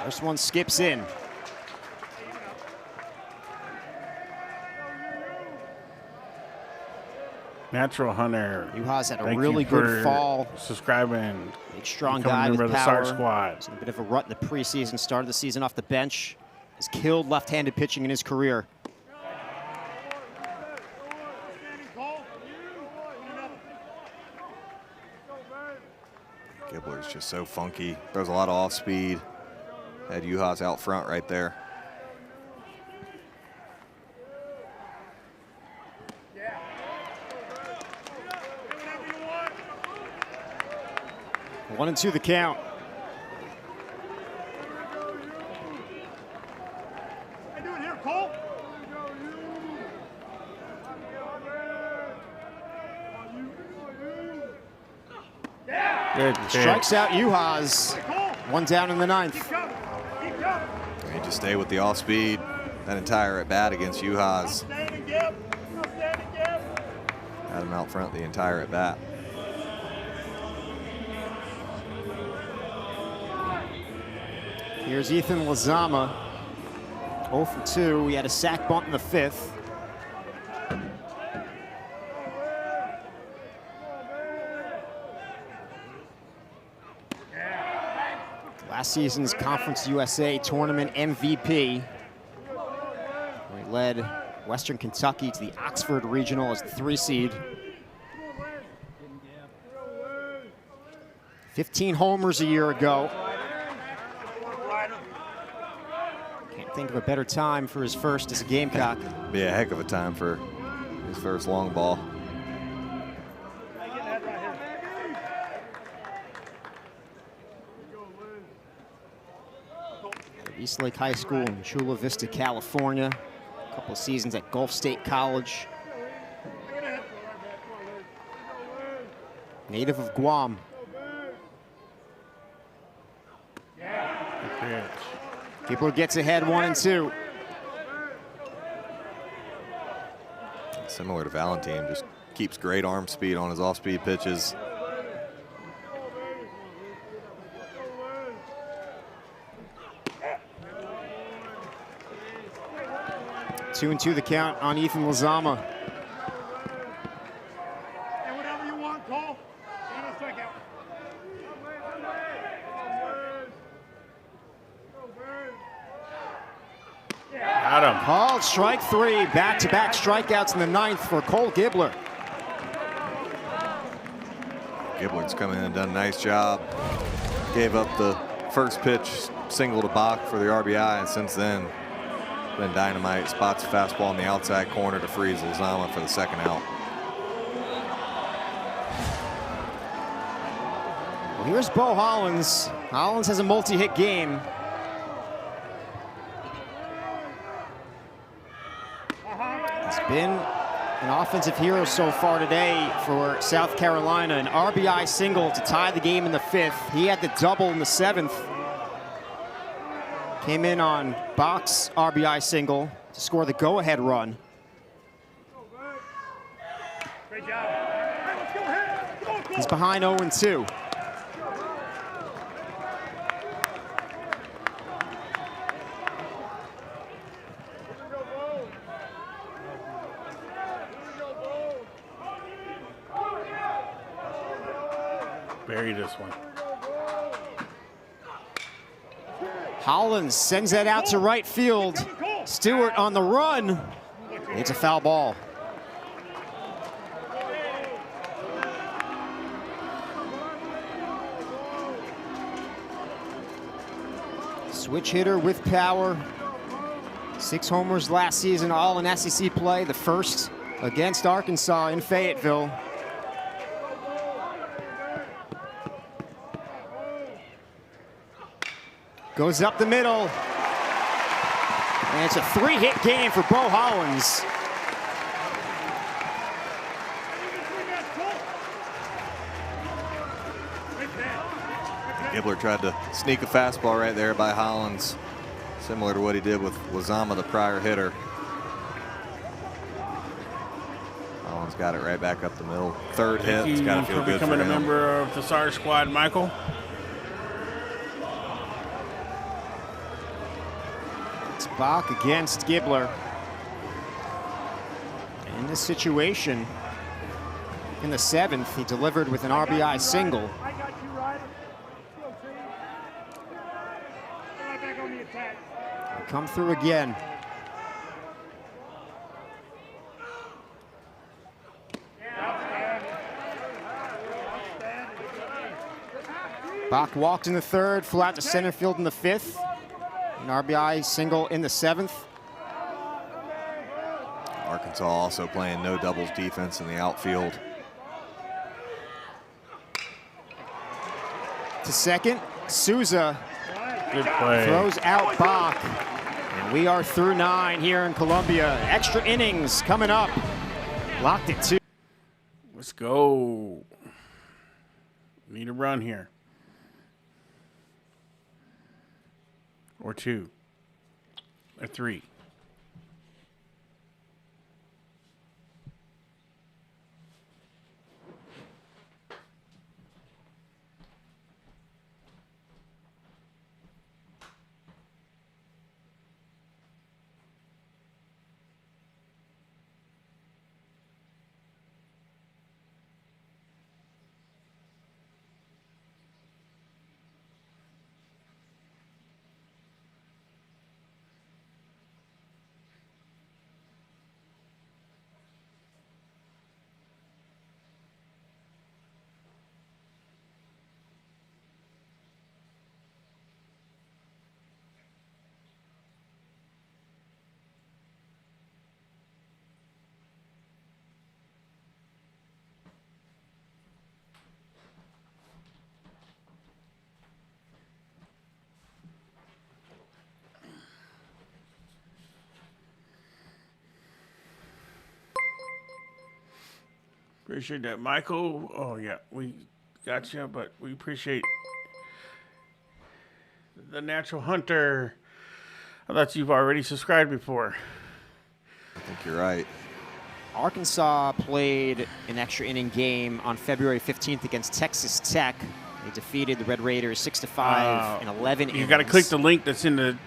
First one skips in. Natural Hunter. Juhas had a Thank really you good for fall. subscribing. Big, strong Becoming a guy member with of the power. SAR squad. He's in a bit of a rut in the preseason. Started the season off the bench. Has killed left-handed pitching in his career. Gibbler's just so funky. Throws a lot of off speed. Had Juhas out front right there. One and two the count. Hey, do it here, Cole. Good Strikes pitch. out Juhas. One down in the ninth. Keep coming. Keep coming. He just stayed with the off speed. That entire at bat against Juhas. Stand and give. Stand and give. Had him out front the entire at bat. Here's Ethan Lazama. 0 for 2. He had a sac bunt in the fifth. Last season's Conference USA Tournament MVP. He led Western Kentucky to the Oxford Regional as the 3 seed. 15 homers a year ago. Can't think of a better time for his first as a Gamecock. Be a heck of a time for his first long ball. Eastlake High School in Chula Vista, California. A couple of seasons at Gulf State College. Native of Guam. Good pitch. Gibbler gets ahead 1 and 2. Similar to Valentine, just keeps great arm speed on his off-speed pitches. Two and two the count on Ethan Lazama. And whatever you want, Cole. And a strikeout. Got him. Called strike 3. Back-to-back strikeouts in the ninth for Cole Gibbler. Gibbler's come in and done a nice job. Gave up the first pitch single to Bach for the RBI, and since then been dynamite. Spots a fastball in the outside corner to freeze Lazama for the second out. Well, here's Bo Hollins. Hollins has a multi-hit game. He's been an offensive hero so far today for South Carolina. An RBI single to tie the game in the fifth. He had the double in the seventh. Came in on Bach's RBI single to score the go-ahead run. Great job. Hey, let's go ahead. Come on, Cole. He's behind 0-2. Bury this one. Hollins sends that out to right field. Stewart on the run. It's a foul ball. Switch hitter with power. 6 homers last season, all in SEC play. The first against Arkansas in Fayetteville. Goes up the middle. And it's a 3-hit game for Bo Hollins. Gibbler tried to sneak a fastball right there by Hollins, similar to what he did with Lazama, the prior hitter. Hollins got it right back up the middle. Third hit, it's got to feel good for becoming a him. member of the SAR squad, Michael. It's Bach against Gibbler. In this situation, in the 7th, he delivered with an RBI single. I got you, Ryder. Go, team. Right back on the attack. Come through again. Bach walked in the 3rd, flew out to center field in the 5th. An RBI single in the 7th. Arkansas also playing no doubles defense in the outfield. To second, Souza Good play. throws out Bach. And we are through 9 here in Columbia. Extra innings coming up. Locked at 2. Let's go. Need a run here. Or 2. Or 3. Appreciate that, Michael. Oh, yeah, we got you, but we appreciate the Natural Hunter. I thought you've already subscribed before. I think you're right. Arkansas played an extra inning game on February 15th against Texas Tech. They defeated the Red Raiders 6-5 in 11 innings. You got to click the link that's in the.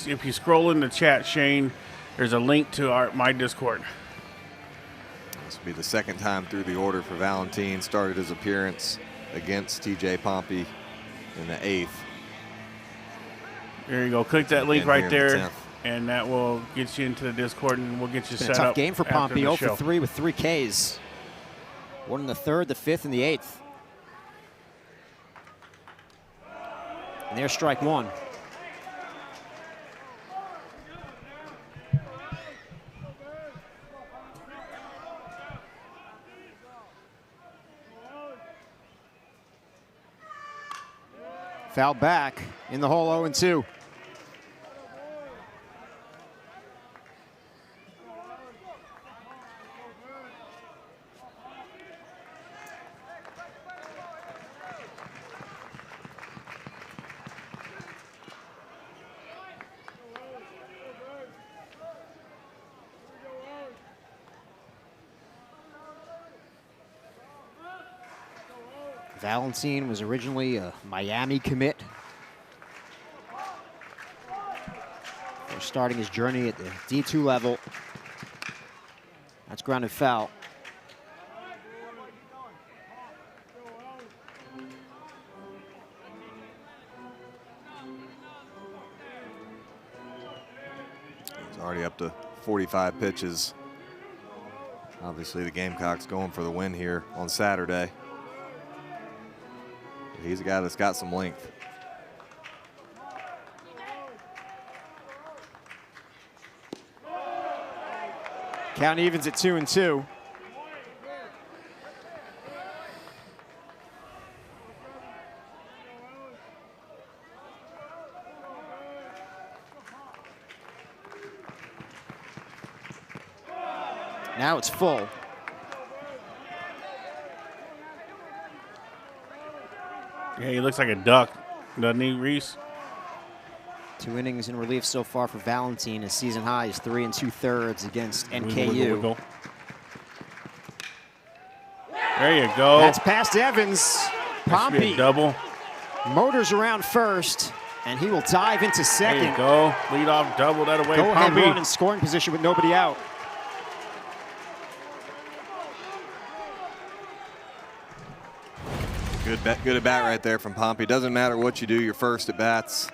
If you scroll in the chat, Shane, there's a link to my Discord. This will be the 2nd time through the order for Valentin. Started his appearance against TJ Pompey in the 8th. There you go. Click that link And right here in the there, 10th. and that will get you into the Discord, and we'll get you It's been set a tough up game for after Pompey, the 0 for show. 3 with 3 Ks. One in the 3rd, the 5th, and the 8th. And there's strike 1. Foul back in the hole, 0-2. Valentin was originally a Miami commit. They're starting his journey at the D2 level. That's grounded foul. He's already up to 45 pitches. Obviously, the Gamecocks going for the win here on Saturday. He's a guy that's got some length. Count evens at 2-2. Now it's full. Yeah, he looks like a duck, doesn't he, Reese? 2 innings in relief so far for Valentin. His season high is 3 2/3 against NKU. Wiggle, wiggle. There you go. That's past Evans. That should be Pompey a double. motors around first. And he will dive into There second. you go. Lead off double that away. Go ahead Pompey. run in scoring position with nobody out. Good at bat right there from Pompey. Doesn't matter what you do, your first at bats.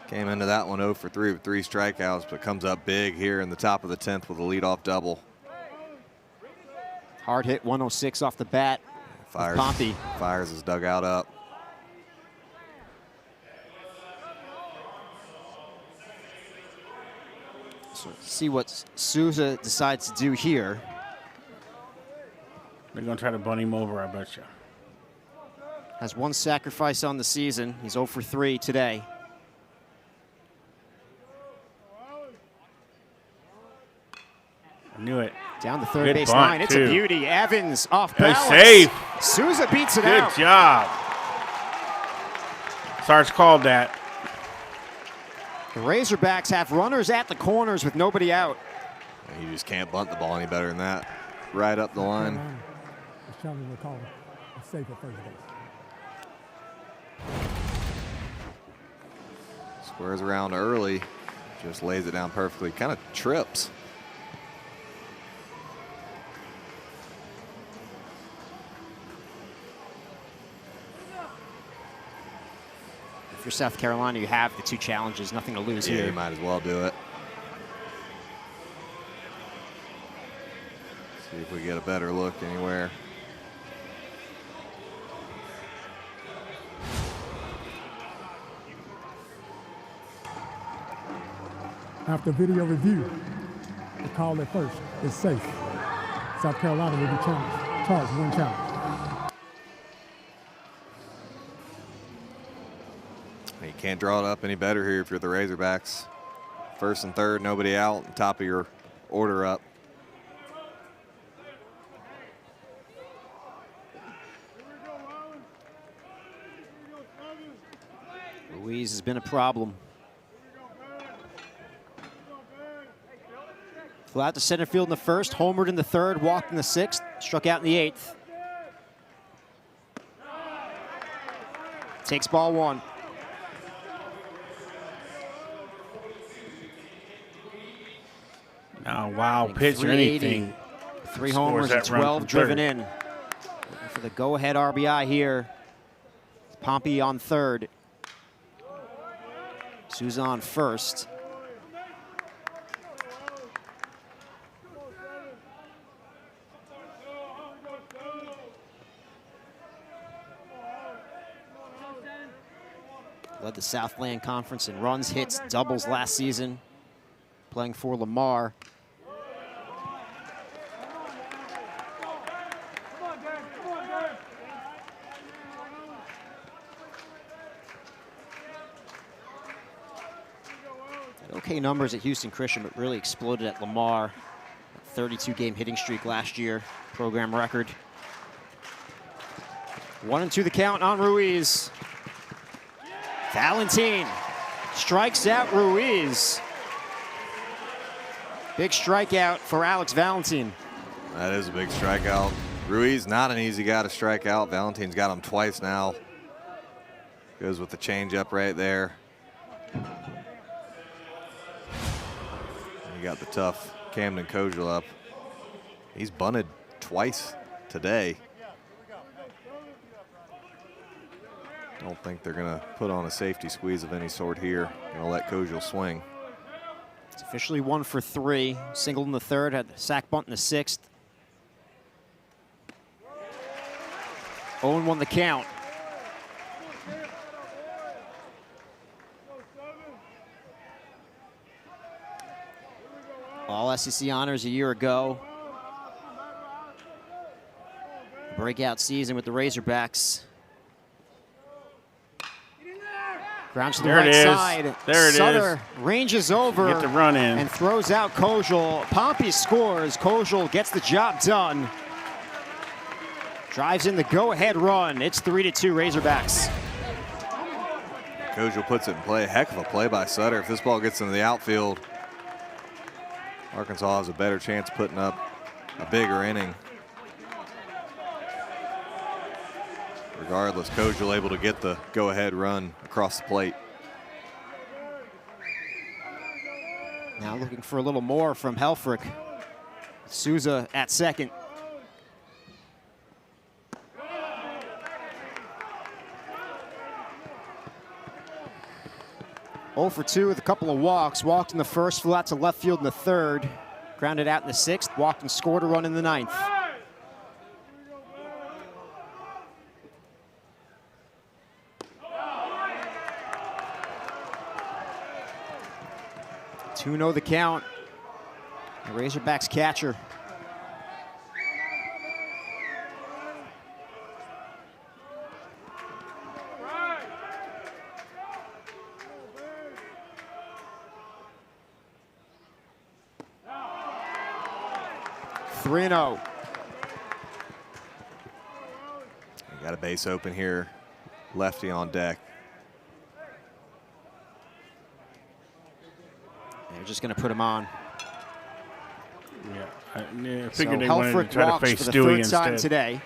Came into that one 0 for 3 with 3 strikeouts, but comes up big here in the top of the 10th with a leadoff double. Hard hit 106 off the bat. Pompey fires his dugout up. So see what Souza decides to do here. They're going to try to bunt him over, I bet you. Has 1 sacrifice on the season. He's 0 for 3 today. I knew it. Down the third Good base bunt, line. It's too. a beauty. Evans off Nice balance. save. Souza beats it Good out. job. Sarge called that. The Razorbacks have runners at the corners with nobody out. You just can't bunt the ball any better than that. Right up the line. It's challenging to call a safe at first base. Squares around early. Just lays it down perfectly. Kind of trips. If you're South Carolina, you have the 2 challenges. Nothing to lose Yeah, here. you might as well do it. See if we get a better look anywhere. After video review, the call at first is safe. South Carolina will be charged 1 challenge. You can't draw it up any better here if you're the Razorbacks. First and third, nobody out, top of your order up. Ruiz has been a problem. Flew out to center field in the first, homered in the third, walked in the 6th, struck out in the 8th. Takes ball 1. Oh, wow, pitch or 380. anything. 3 Scores homers and that run 12 from driven third. in. Looking for the go-ahead RBI here. Pompey on third. Souza on first. Led the Southland Conference in runs, hits, doubles last season. Playing for Lamar. Had okay numbers at Houston Christian, but really exploded at Lamar. 32-game hitting streak last year, program record. 1-2 the count on Ruiz. Valentin strikes out Ruiz. Big strikeout for Alex Valentin. That is a big strikeout. Ruiz, not an easy guy to strike out. Valentin's got him twice now. Goes with the changeup right there. You got the tough Camden Kojal up. He's bunted twice today. Don't think they're gonna put on a safety squeeze of any sort here. Gonna let Kojal swing. It's officially 1 for 3. Singled in the third, had the sack bunt in the 6th. 0-1 the count. All SEC honors a year ago. Breakout season with the Razorbacks. Grounds to the There right it is. side. There it Sutter ranges over Get the run in. and throws out Kojal. Pompey scores. Kojal gets the job done. Drives in the go-ahead run. It's 3-2 Razorbacks. Kojal puts it in play. Heck of a play by Sutter. If this ball gets into the outfield, Arkansas has a better chance of putting up a bigger inning. Regardless, Kojal able to get the go-ahead run across the plate. Now looking for a little more from Helfrich. Souza at second. Oh for 2 with a couple of walks. Walked in the first, flew out to left field in the third. Grounded out in the sixth, walked and scored a run in the ninth. Two-0 the count. The Razorbacks catcher. We got a base open here. Lefty on deck. They're just going to put him on. Yeah, I figured so they wanted to Helfrich try to walks face for the Stewie third instead. time today.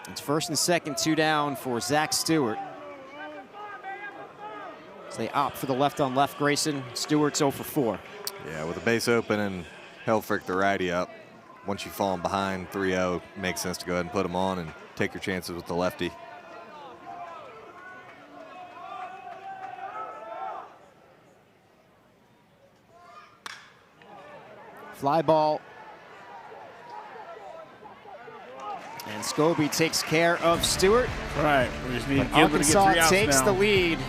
It's first and second, 2 down for Zach Stewart. So they opt for the left-on-left Grayson. Stewart's 0 for 4. Yeah, with the base open and Helfrich the righty up, once you fall behind 3-0, it makes sense to go ahead and put him on and take your chances with the lefty. Fly ball. And SECBB takes care of Stewart. Right, we just need Gilbert to get 3 Arkansas outs takes now. the lead.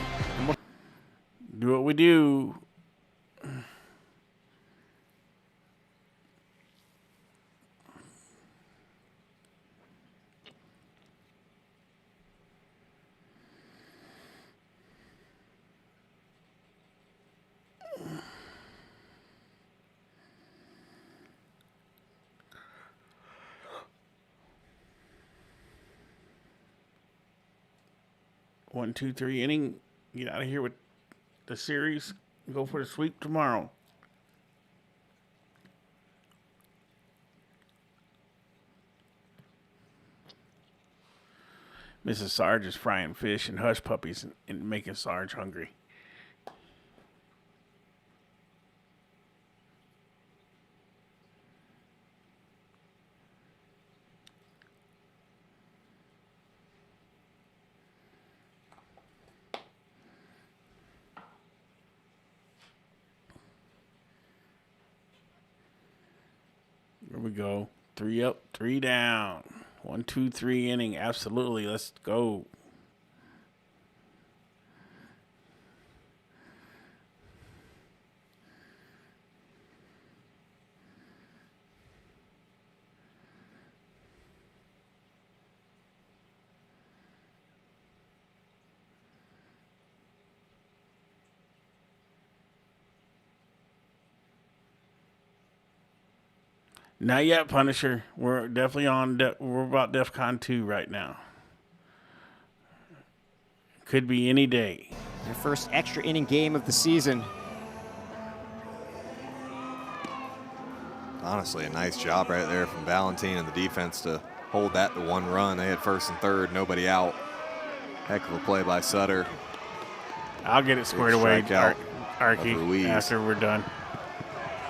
Do what we do. One, 2, 3 inning. Get out of here with the series. Go for the sweep tomorrow. Mrs. Sarge is frying fish and hush puppies and making Sarge hungry. Here we go. 3 up, 3 down. 1, 2, 3 inning. Absolutely. Let's go. Not yet, Punisher. We're definitely on. We're about DEFCON 2 right now. Could be any day. Their first extra inning game of the season. Honestly, a nice job right there from Valentine and the defense to hold that to 1 run. They had first and third, nobody out. Heck of a play by Sutter. I'll get it squared away, Arky, Ruiz. after we're done.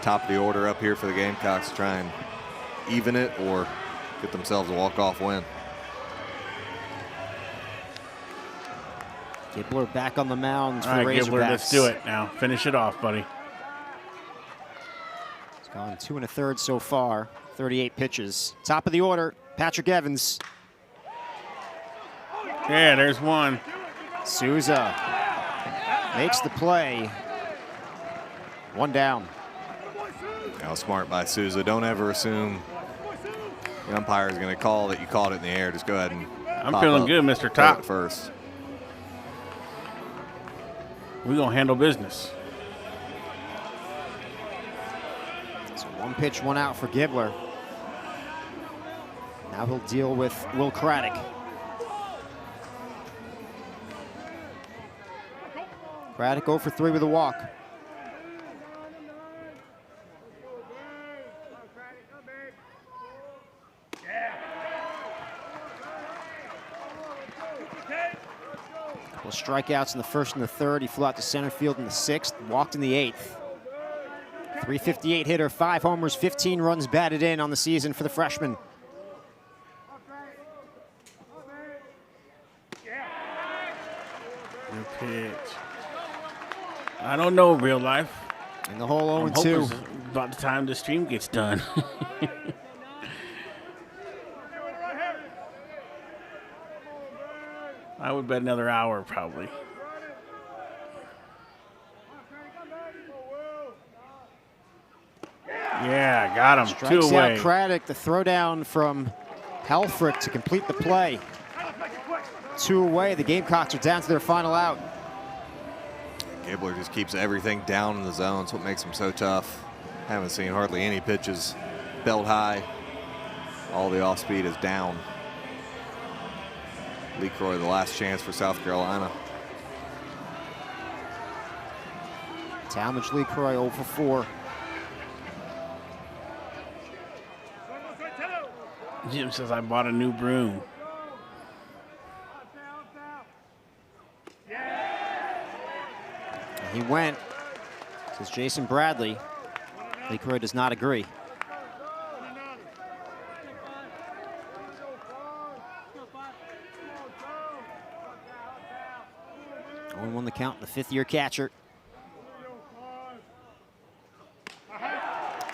Top of the order up here for the Gamecocks to try and even it or get themselves a walk-off win. Gibbler back on the mound for All the right, Razorbacks. Gibbler, let's do it now. Finish it off, buddy. It's gone 2 1/3 so far. 38 pitches. Top of the order, Patrick Evans. Yeah, there's one. Souza makes the play. 1 down. Now smart by Souza. Don't ever assume the umpire is going to call that you caught it in the air. Just go ahead and I'm pop feeling up, good, Mr. throw Top. it first. We're going to handle business. So 1 pitch, 1 out for Gibbler. Now he'll deal with Will Craddock. Craddock 0 for 3 with a walk. Well, strikeouts in the first and the third. He flew out to center field in the sixth, walked in the eighth. 358 hitter, 5 homers, 15 runs batted in on the season for the freshman. Good pitch. I don't know real life. In the hole 0-2. I'm hoping it's about the time the stream gets done. I would bet another hour probably. Yeah, got him. Strikes 2 away. out Craddock. The throwdown from Helfrich to complete the play. 2 away. The Gamecocks are down to their final out. Gabler just keeps everything down in the zone. That's what makes him so tough. Haven't seen hardly any pitches belt high. All the off speed is down. LeCroy, the last chance for South Carolina. Talmadge LeCroy 0 for 4. Jim says I bought a new broom. And he went, says Jason Bradley. LeCroy does not agree. 0-1 the count, the 5th-year catcher.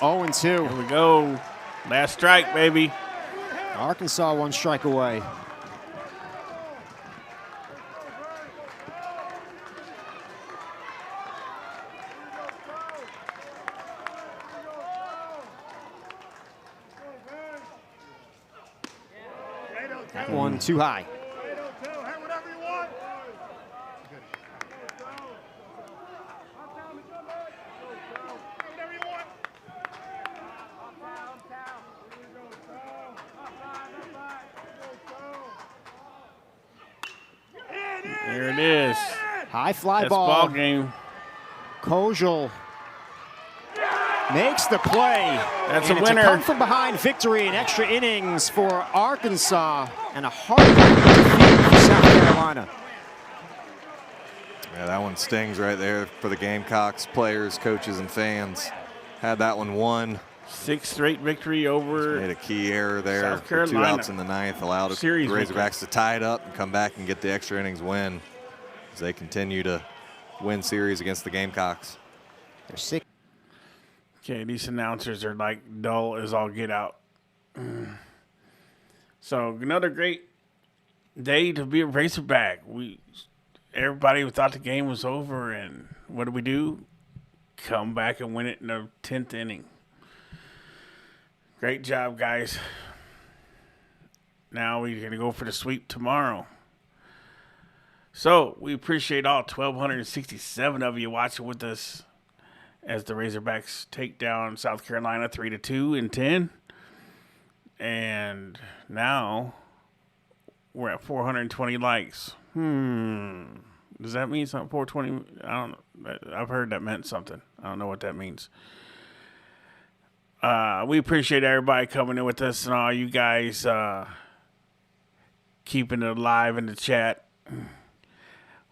0-2. Here we go. Last strike, baby. Arkansas 1 strike away. That one too high. There it is. High fly That's ball. ball game. Kojal makes the play. That's and a it's winner. a come from behind victory in extra innings for Arkansas and a heartbreaking defeat for South Carolina. Yeah, that one stings right there for the Gamecocks, players, coaches, and fans. Had that one won. 6th straight victory over Made a key error there. South For 2 Carolina. outs in the 9th, allowed the Series Razorbacks to tie it up and come back and get the extra innings win as they continue to win series against the Gamecocks. They're 6. Okay, these announcers are like dull as all get out. So another great day to be a Razorback. Everybody thought the game was over, and what do? Come back and win it in the 10th inning. Great job, guys. Now we're going to go for the sweep tomorrow. So we appreciate all 1,267 of you watching with us as the Razorbacks take down South Carolina 3-2 in 10. And now we're at 420 likes. Does that mean something? 420? I don't know. I've heard that meant something. I don't know what that means. We appreciate everybody coming in with us and all you guys keeping it alive in the chat.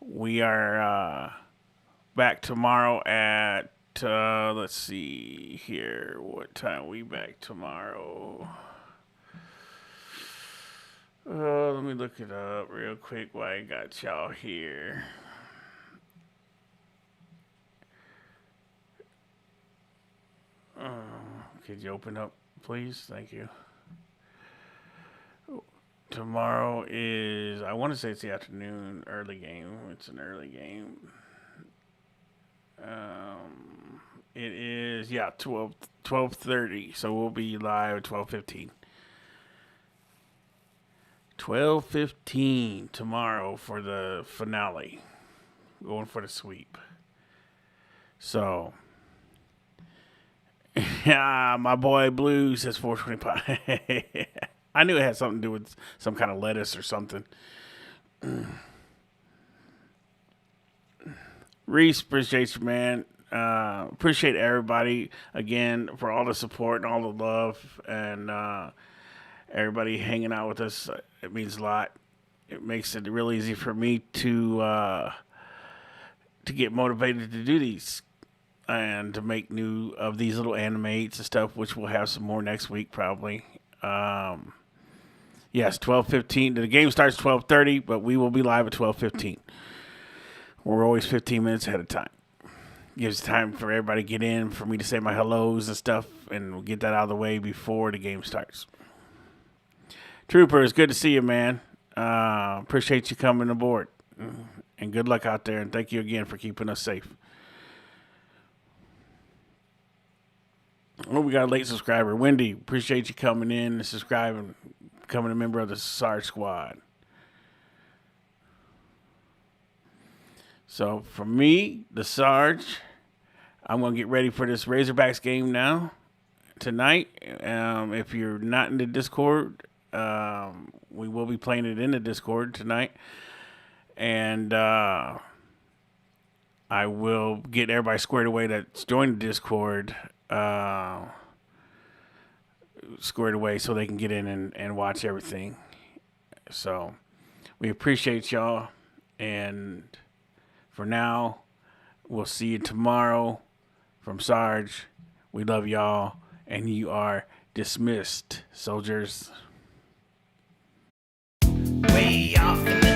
We are back tomorrow at, let's see here. What time we back tomorrow? Let me look it up real quick while I got y'all here. Could you open up, please? Thank you. Tomorrow is, I want to say it's the afternoon early game. It's an early game. It is, 12:30. So we'll be live at 12:15. 12:15 tomorrow for the finale. Going for the sweep. So, yeah, my boy Blue says 425. I knew it had something to do with some kind of lettuce or something. Reese, appreciate you, man. Appreciate everybody, again, for all the support and all the love and everybody hanging out with us. It means a lot. it makes it real easy for me to get motivated to do these and to make new of these little animates and stuff, which we'll have some more next week probably. Yes, 12:15. The game starts 12:30, but we will be live at 12:15. We're always 15 minutes ahead of time. Gives time for everybody to get in, for me to say my hellos and stuff, and we'll get that out of the way before the game starts. Trooper, it's good to see you, man. Appreciate you coming aboard. And good luck out there, and thank you again for keeping us safe. Oh, we got a late subscriber. Wendy, appreciate you coming in and subscribing, becoming a member of the Sarge Squad. So, for me, the Sarge, I'm going to get ready for this Razorbacks game now, tonight. If you're not in the Discord, we will be playing it in the Discord tonight. And I will get everybody squared away that's joined the Discord, squared away so they can get in and watch everything. So, we appreciate y'all. And for now, we'll see you tomorrow. From Sarge, we love y'all, and you are dismissed, soldiers. Way off in the